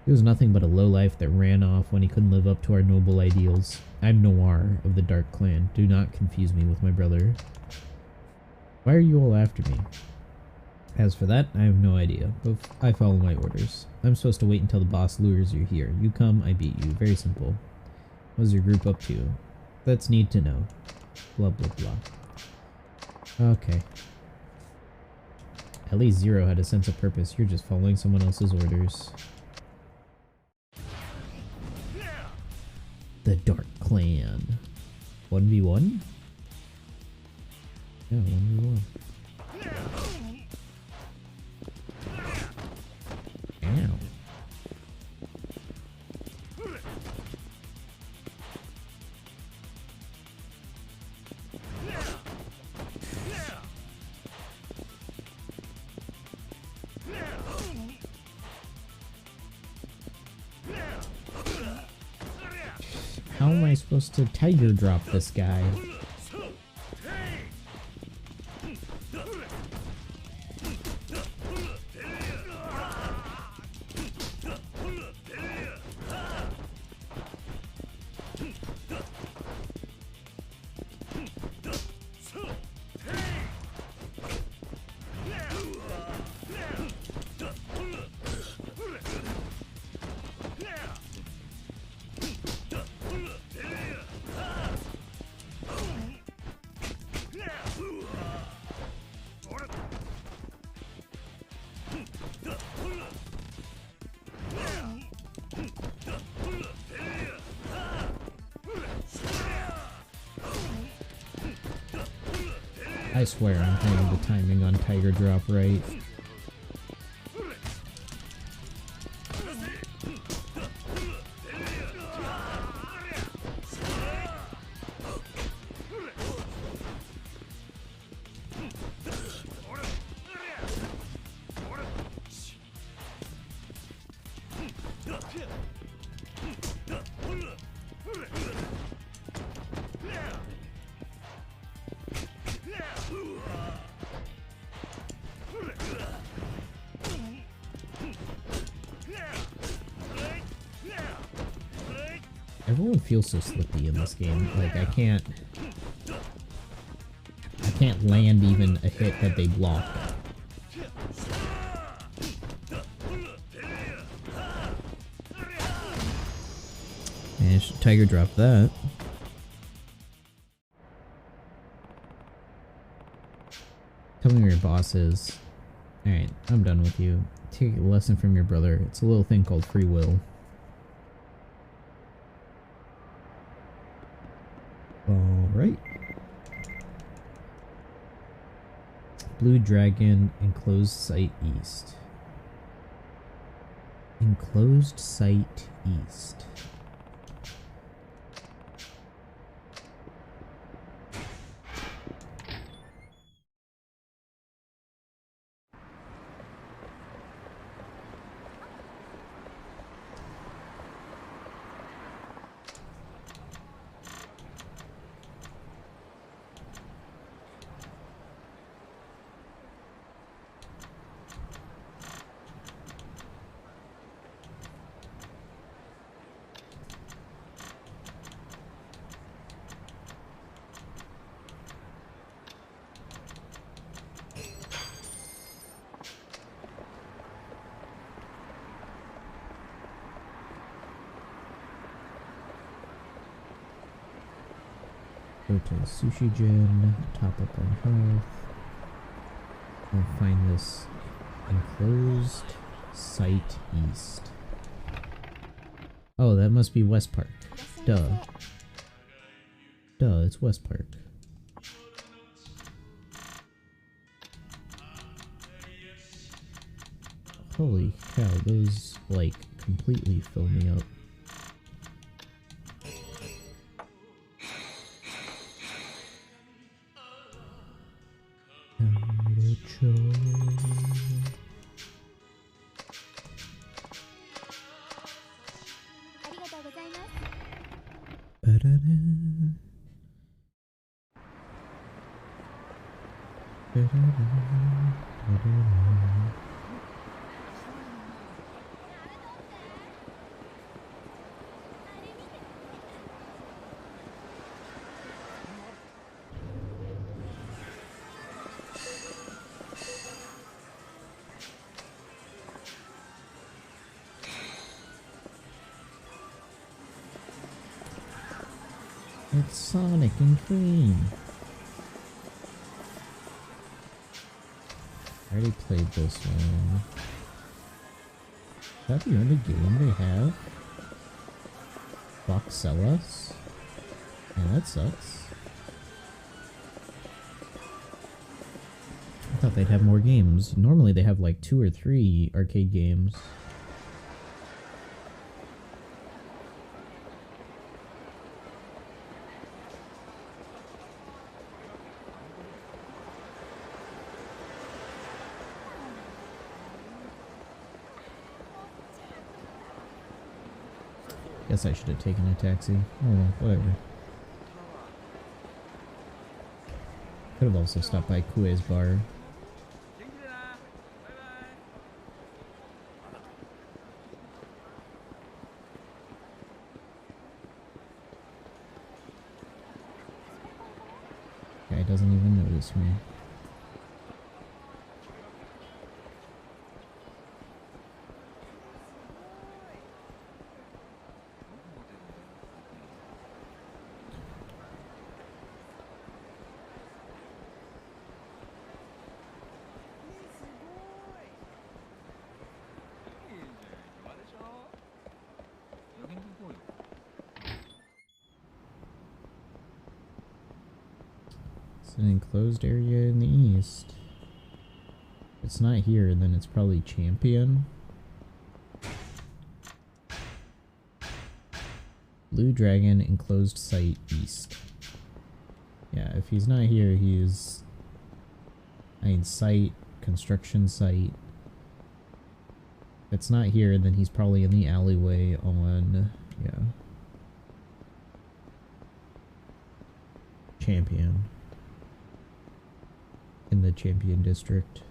He was nothing but a lowlife that ran off when he couldn't live up to our noble ideals. I'm Noir of the Dark Clan. Do not confuse me with my brother. Why are you all after me? As for that, I have no idea, but I follow my orders. I'm supposed to wait until the boss lures you here. You come, I beat you. Very simple. What is your group up to? That's need to know. Blah blah blah. Okay. At least Zero had a sense of purpose. You're just following someone else's orders. The Dark Clan. 1v1? Yeah, 1v1. Ow. How am I supposed to tiger drop this guy? I swear I'm having the timing on Tiger Drop right. Everyone feels so slippy in this game. Like, I can't land even a hit that they block. Managed to Tiger drop that. Tell me where your boss is. Alright, I'm done with you. Take a lesson from your brother. It's a little thing called free will. Alright. Blue Dragon, Enclosed Site East. Enclosed Site East. Go to the Sushi Gin, top up on health. We'll find this Enclosed Site East. Oh, that must be West Park. Duh. Duh, it's West Park. Holy cow, those, like, completely fill me up. It's Sonic and Cream. I already played this one. Is that the only game they have? Fuck, Solaris? Yeah, that sucks. I thought they'd have more games. Normally they have like 2 or 3 arcade games. Guess I should have taken a taxi. Oh well, whatever. Could have also stopped by Kue's bar. Guy doesn't even notice me. An enclosed area in the east. If it's not here, then it's probably Champion. Blue Dragon, Enclosed Site East. Yeah, if he's not here, he's... I mean, site, construction site. If it's not here, then he's probably in the alleyway on... yeah. Champion. In the Champion District.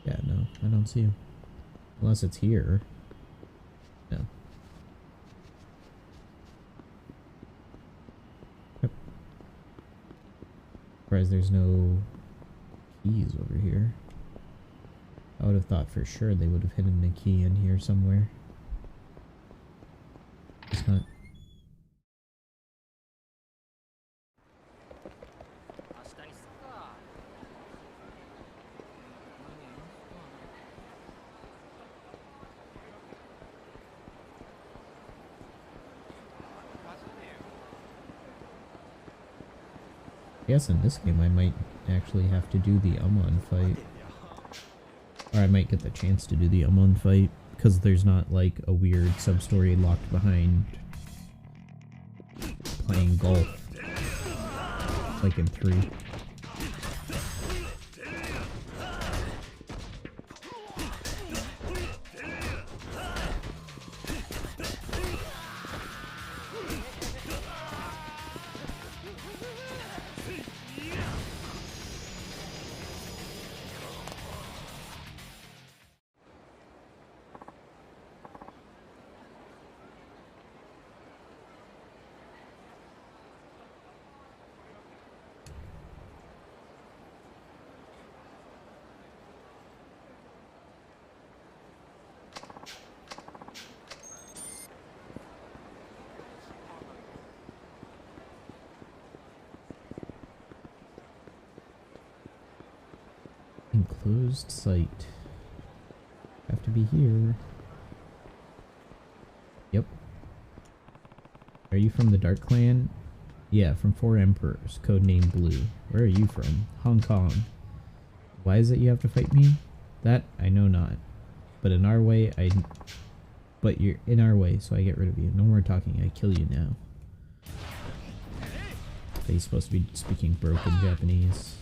Yeah, no, I don't see him. Unless it's here. surprised there's no keys over here. I would have thought for sure they would have hidden a key in here somewhere. It's not. I guess in this game I might actually have to do the Amon fight. Or I might get the chance to do the Amon fight, because there's not like a weird sub-story locked behind playing golf like in 3. Enclosed site. Have to be here. Yep. Are you from the Dark Clan? Yeah, from 4 Emperors, codename Blue. Where are you from? Hong Kong. Why is it you have to fight me? That I know not. But in our way, But you're in our way, so I get rid of you. No more talking, I kill you now. He's supposed to be speaking broken Japanese.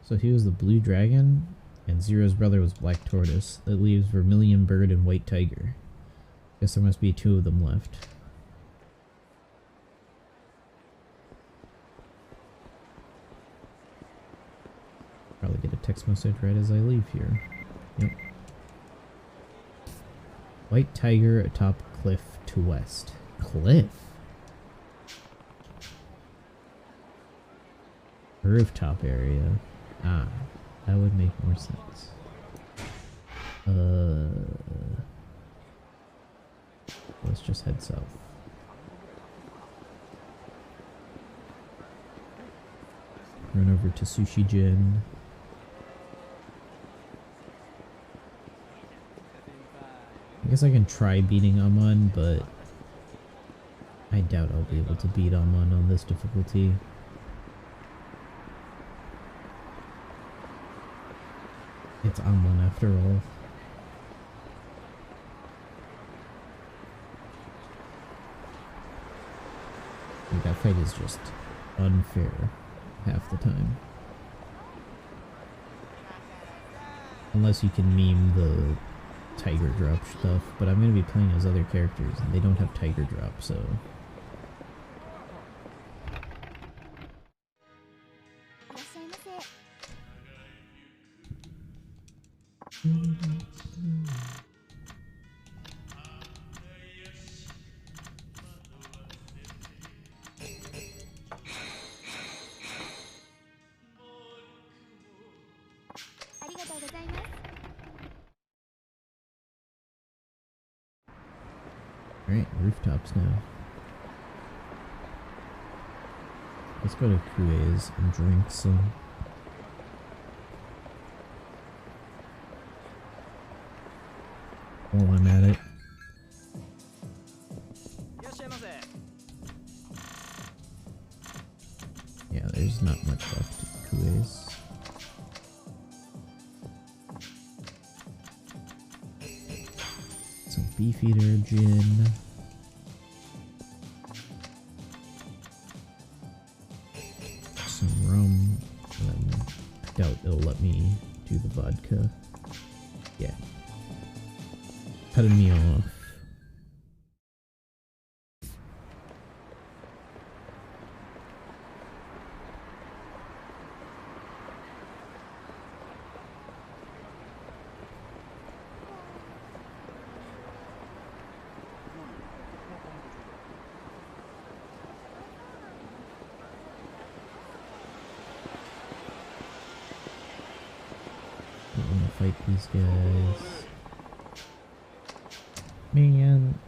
So he was the Blue Dragon, and Zero's brother was Black Tortoise. That leaves Vermilion Bird and White Tiger. Guess there must be 2 of them left. Probably get a text message right as I leave here. Yep. White Tiger atop cliff to west. Cliff? Rooftop area. Ah, that would make more sense. Let's just head south. Run over to Sushi Jin. I guess I can try beating Amon, but I doubt I'll be able to beat Amon on this difficulty. It's Amon after all. Like, that fight is just unfair half the time. Unless you can meme the tiger drop stuff, but I'm going to be playing as other characters and they don't have tiger drop, so... Alright, rooftops now. Let's go to Kue's and drink some. While I'm at it. Yeah, there's not much left at Kue's. Some Beefeater gin. Some rum. I doubt it'll let me do the vodka. Yeah. Cutting me off. Don't want to fight these guys. Man.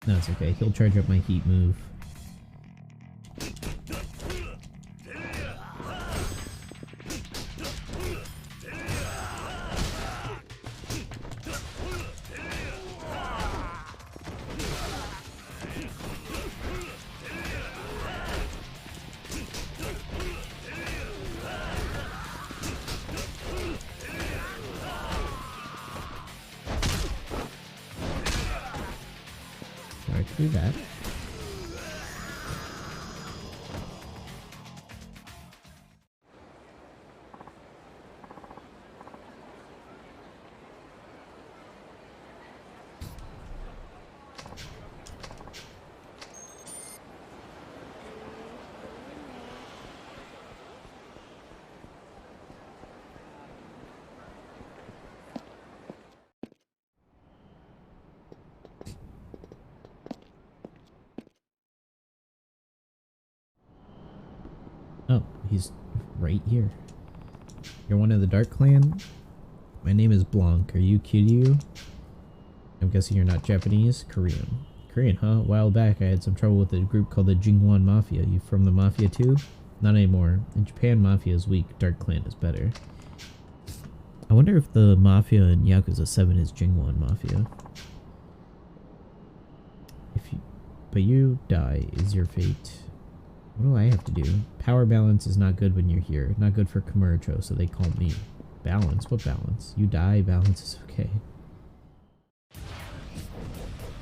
No, it's okay. He'll charge up my heat move. Do that. Oh, he's right here. You're one of the Dark Clan? My name is Blanc. Are you Kiryu? I'm guessing you're not Japanese? Korean. Korean, huh? A while back I had some trouble with a group called the Jingwan Mafia. You from the Mafia too? Not anymore. In Japan, Mafia is weak. Dark Clan is better. I wonder if the Mafia in Yakuza 7 is Jingwan Mafia. But you die is your fate. What do I have to do? Power balance is not good when you're here. Not good for Kamurocho, so they call me. Balance? What balance? You die, balance is okay.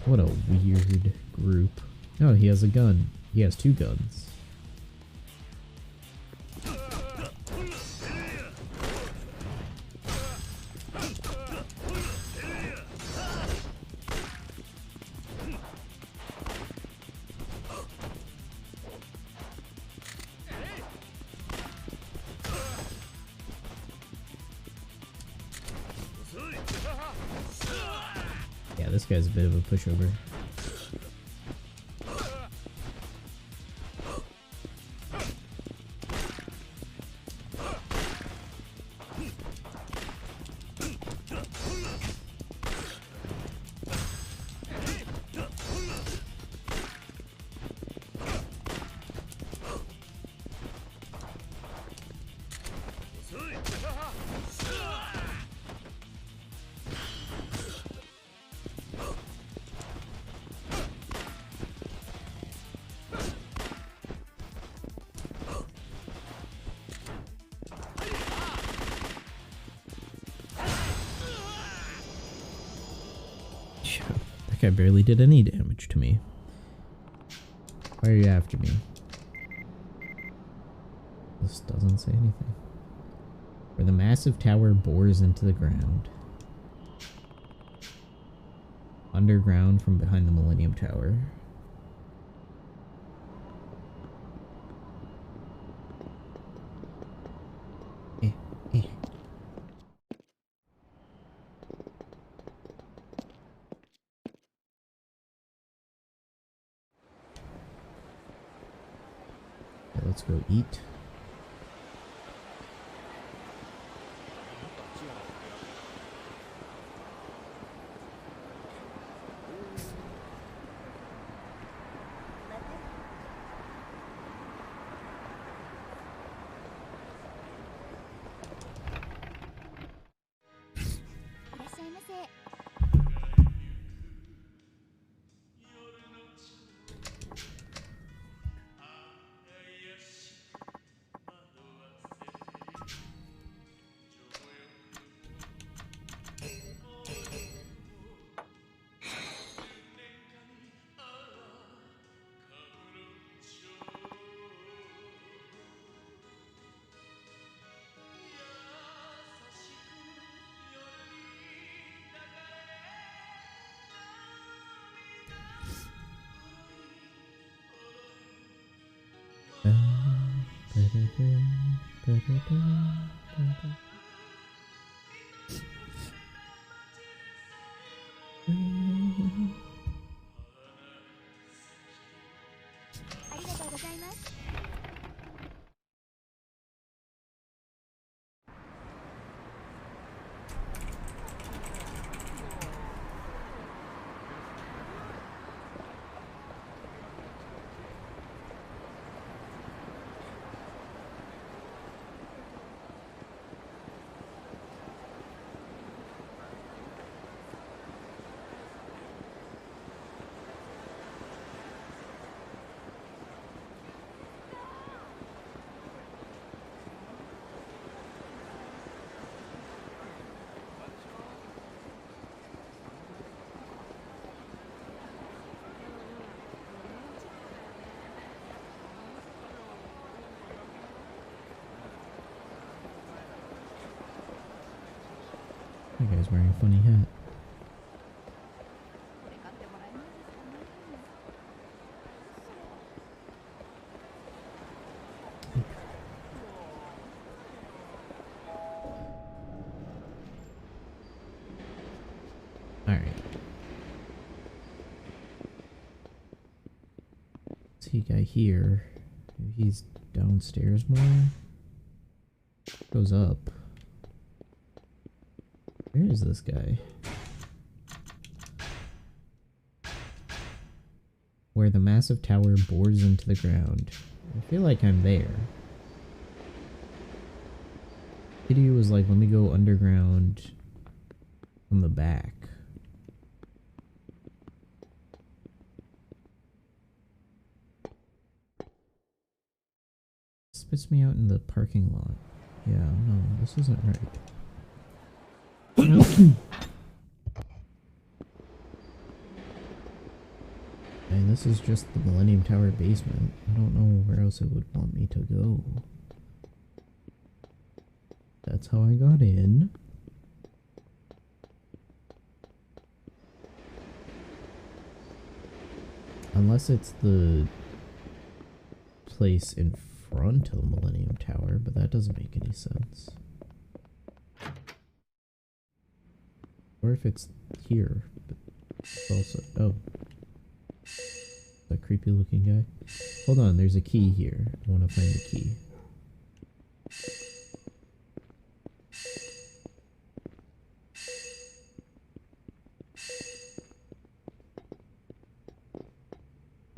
What a weird group. Oh, he has a gun. He has 2 guns. Yeah, this guy's a bit of a pushover. That guy barely did any damage to me. Why are you after me? This doesn't say anything. Where the massive tower bores into the ground. Underground from behind the Millennium Tower. Eh. Okay, let's go eat. That guy's wearing a funny hat. Alright. See a guy here. Maybe he's downstairs more. Goes up. Where is this guy? Where the massive tower bores into the ground. I feel like I'm there. Video was like, let me go underground from the back. Spits me out in the parking lot. Yeah, no, this isn't right. And this is just the Millennium Tower basement. I don't know where else it would want me to go. That's how I got in. Unless it's the place in front of the Millennium Tower, but that doesn't make any sense. Or if it's here, but it's also... Oh. That creepy looking guy. Hold on, there's a key here. I want to find the key.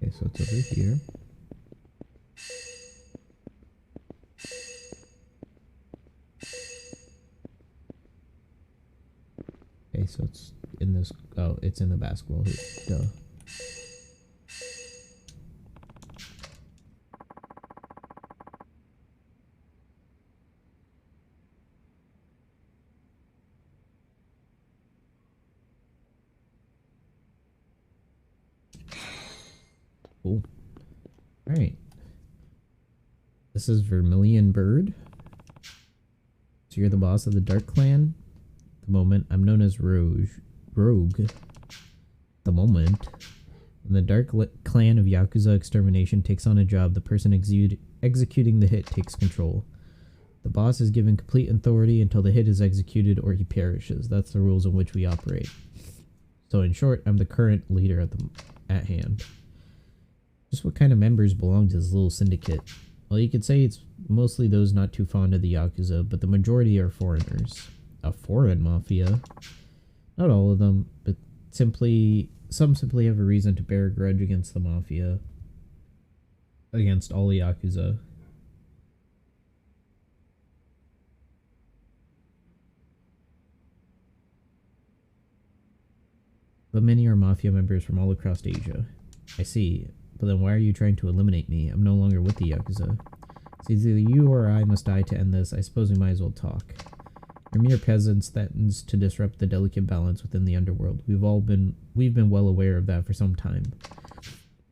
Okay, so it's over here. Okay, so it's in this... Oh, it's in the basketball hoop. Duh. Cool. Alright. This is Vermilion Bird. So you're the boss of the Dark Clan? At the moment, I'm known as Rogue. At the moment, when the Dark Clan of Yakuza Extermination takes on a job, the person executing the hit takes control. The boss is given complete authority until the hit is executed or he perishes. That's the rules in which we operate. So in short, I'm the current leader at hand. Just what kind of members belong to this little syndicate? Well, you could say it's mostly those not too fond of the Yakuza, but the majority are foreigners. A foreign mafia? Not all of them, but some simply have a reason to bear a grudge against the mafia. Against all the Yakuza. But many are mafia members from all across Asia. I see. But then why are you trying to eliminate me? I'm no longer with the Yakuza. It's either you or I must die to end this. I suppose we might as well talk. You're mere peasants that tends to disrupt the delicate balance within the underworld. We've been well aware of that for some time.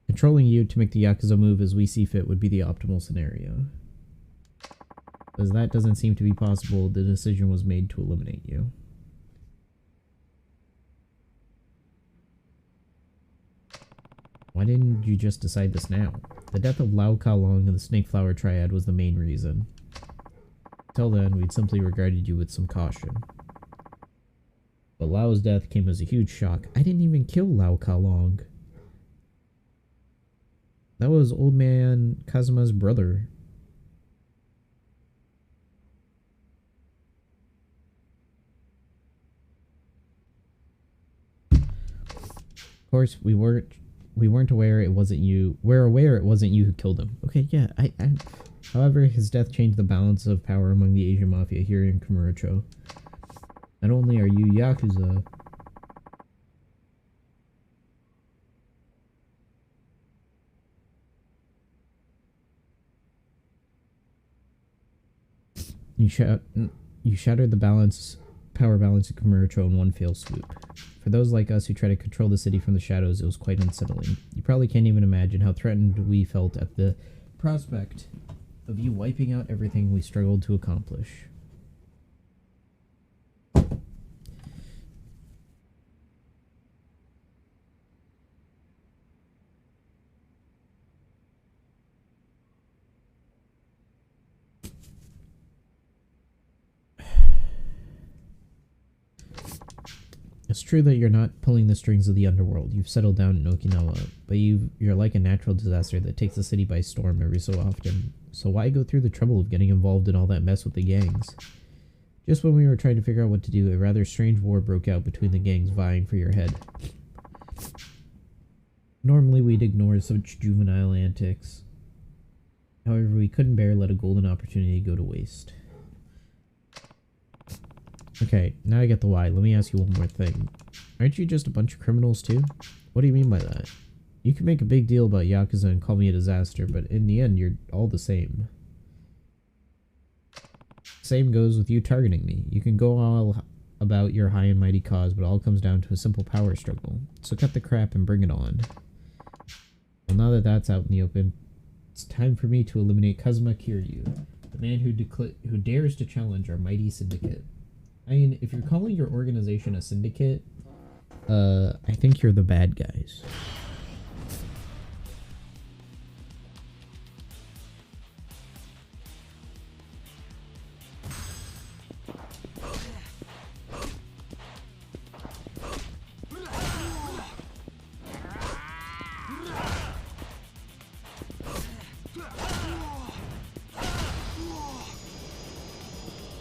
Controlling you to make the Yakuza move as we see fit would be the optimal scenario. As that doesn't seem to be possible, the decision was made to eliminate you. Why didn't you just decide this now? The death of Lao Kalong and the Snake Flower Triad was the main reason. Till then, we'd simply regarded you with some caution. But Lao's death came as a huge shock. I didn't even kill Lao Kalong. That was old man Kazuma's brother. Of course, we weren't aware it wasn't you. We're aware it wasn't you who killed him. Okay, yeah, However, his death changed the balance of power among the Asian mafia here in Kamurocho. Not only are you Yakuza, you shattered the power balance of Kamurocho in one fell swoop. For those like us who try to control the city from the shadows, it was quite unsettling. You probably can't even imagine how threatened we felt at the prospect of you wiping out everything we struggled to accomplish. It's true that you're not pulling the strings of the underworld. You've settled down in Okinawa, but you're like a natural disaster that takes the city by storm every so often. So why go through the trouble of getting involved in all that mess with the gangs? Just when we were trying to figure out what to do, a rather strange war broke out between the gangs vying for your head. Normally we'd ignore such juvenile antics. However, we couldn't bear let a golden opportunity go to waste. Okay, now I get the why. Let me ask you one more thing. Aren't you just a bunch of criminals too? What do you mean by that? You can make a big deal about Yakuza and call me a disaster, but in the end, you're all the same. Same goes with you targeting me. You can go all about your high and mighty cause, but it all comes down to a simple power struggle. So cut the crap and bring it on. Well, now that that's out in the open, it's time for me to eliminate Kazuma Kiryu, the man who dares to challenge our mighty syndicate. I mean, if you're calling your organization a syndicate, I think you're the bad guys.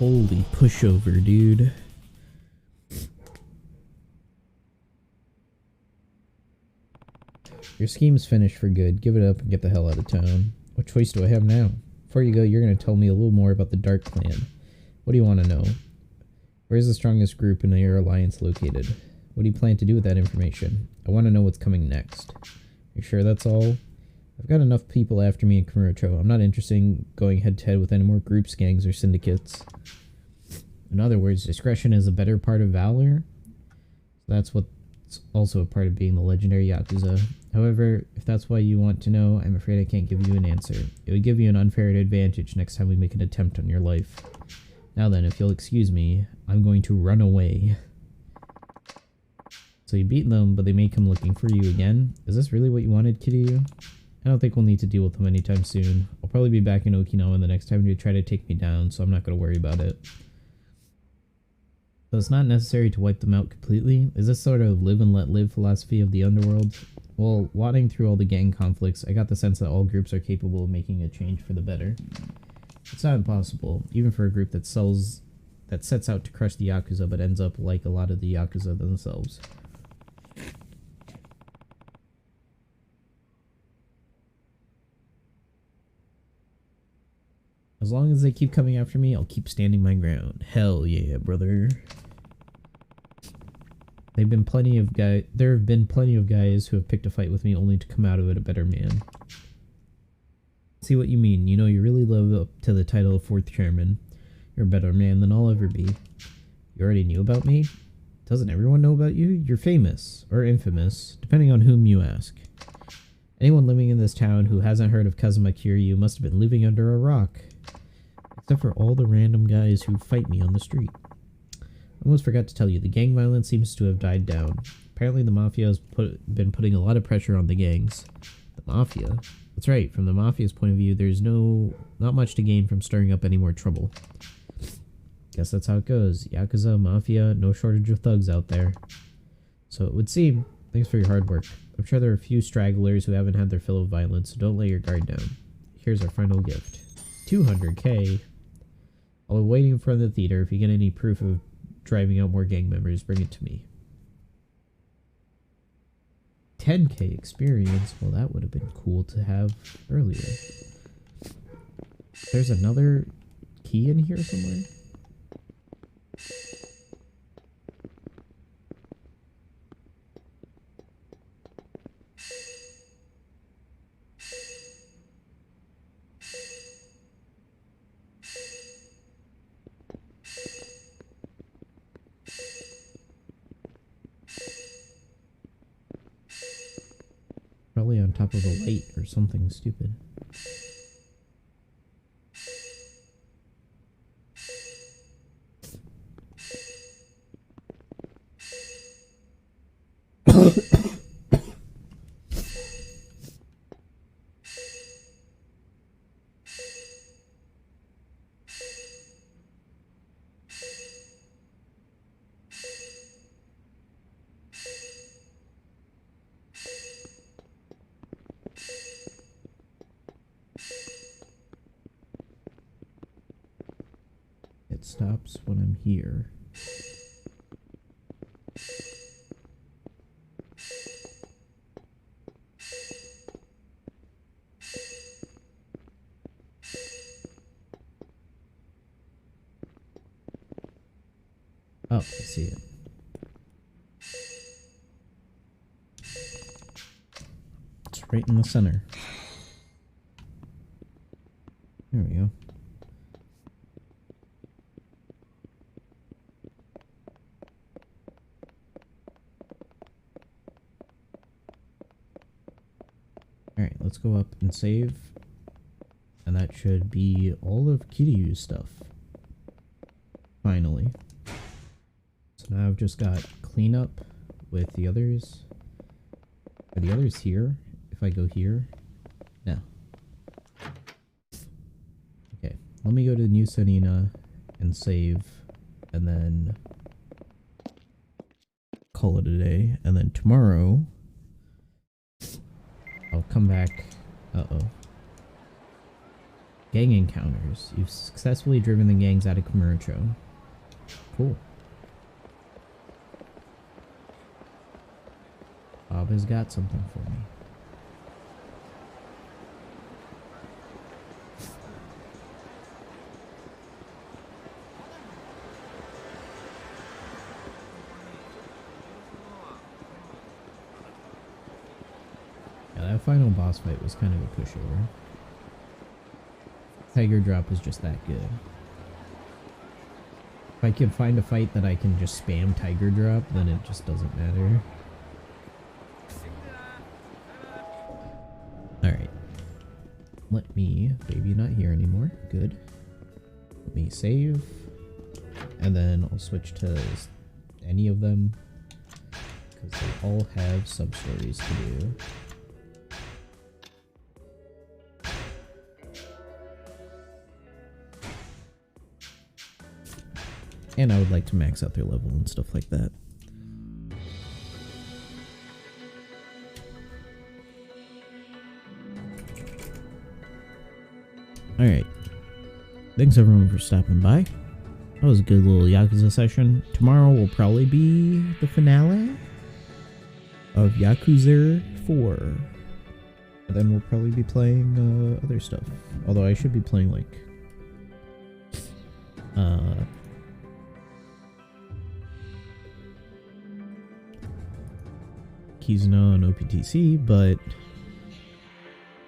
Holy pushover, dude. Your scheme's finished for good. Give it up and get the hell out of town. What choice do I have now? Before you go, you're going to tell me a little more about the Dark Clan. What do you want to know? Where's the strongest group in your alliance located? What do you plan to do with that information? I want to know what's coming next. You sure that's all? I've got enough people after me in Kamurocho. I'm not interested in going head-to-head with any more groups, gangs, or syndicates. In other words, discretion is a better part of valor. That's what It's also a part of being the legendary Yakuza. However, if that's why you want to know, I'm afraid I can't give you an answer. It would give you an unfair advantage next time we make an attempt on your life. Now then, if you'll excuse me, I'm going to run away. So you beat them, but they may come looking for you again. Is this really what you wanted, Kiryu? I don't think we'll need to deal with them anytime soon. I'll probably be back in Okinawa the next time you try to take me down, so I'm not going to worry about it. So it's not necessary to wipe them out completely. Is this sort of live and let live philosophy of the underworld? Well, wadding through all the gang conflicts, I got the sense that all groups are capable of making a change for the better. It's not impossible, even for a group that sets out to crush the Yakuza but ends up like a lot of the Yakuza themselves. As long as they keep coming after me, I'll keep standing my ground. Hell yeah, brother. There have been plenty of guys who have picked a fight with me only to come out of it a better man. See what you mean. You know, you really live up to the title of 4th chairman. You're a better man than I'll ever be. You already knew about me? Doesn't everyone know about you? You're famous, or infamous, depending on whom you ask. Anyone living in this town who hasn't heard of Kazuma Kiryu must have been living under a rock. Except for all the random guys who fight me on the street. I almost forgot to tell you, the gang violence seems to have died down. Apparently the Mafia has been putting a lot of pressure on the gangs. The Mafia? That's right, from the Mafia's point of view, there's not much to gain from stirring up any more trouble. Guess that's how it goes. Yakuza, Mafia, no shortage of thugs out there. So it would seem. Thanks for your hard work. I'm sure there are a few stragglers who haven't had their fill of violence, so don't let your guard down. Here's our final gift. 200k. I'll be waiting in front of the theater. If you get any proof of driving out more gang members, bring it to me. 10k experience. Well, that would have been cool to have earlier. There's another key in here somewhere. Probably on top of a light or something stupid. It stops when I'm here. Oh, I see it. It's right in the center. There we go. Alright, let's go up and save. And that should be all of Kiryu's stuff. Finally. So now I've just got cleanup with the others. Are the others here? If I go here? No. Okay, let me go to New Senina and save. And then call it a day. And then tomorrow I'll come back. Uh-oh. Gang encounters. You've successfully driven the gangs out of Kamurocho. Cool. Bob has got something for me. Yeah, that final boss fight was kind of a pushover. Tiger Drop is just that good. If I can find a fight that I can just spam Tiger Drop, then it just doesn't matter. Let me, baby not here anymore, good. Let me save, and then I'll switch to any of them, because they all have sub-stories to do. And I would like to max out their level and stuff like that. Alright. Thanks everyone for stopping by. That was a good little Yakuza session. Tomorrow will probably be the finale of Yakuza 4. And then we'll probably be playing other stuff. Although I should be playing like Kizuna and OPTC, but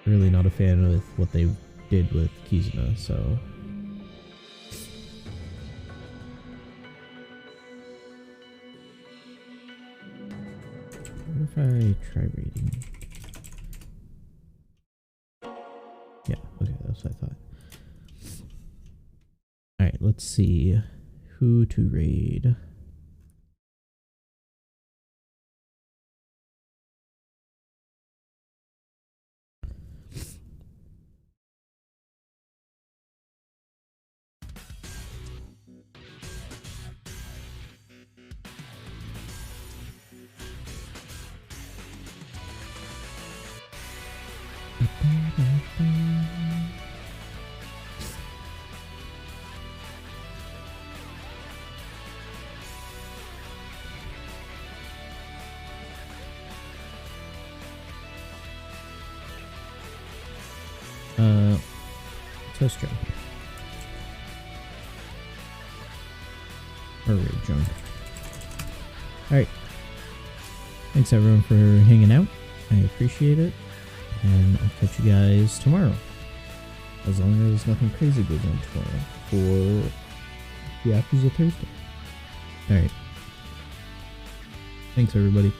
really not a fan of what they did with Kizuna, so what if I try raiding? Yeah, okay, that's what I thought. Alright, let's see who to raid. Let's try. Or raid junk. Alright. Thanks everyone for hanging out. I appreciate it. And I'll catch you guys tomorrow. As long as nothing crazy goes on tomorrow. For Yakuza Thursday. Alright. Thanks everybody.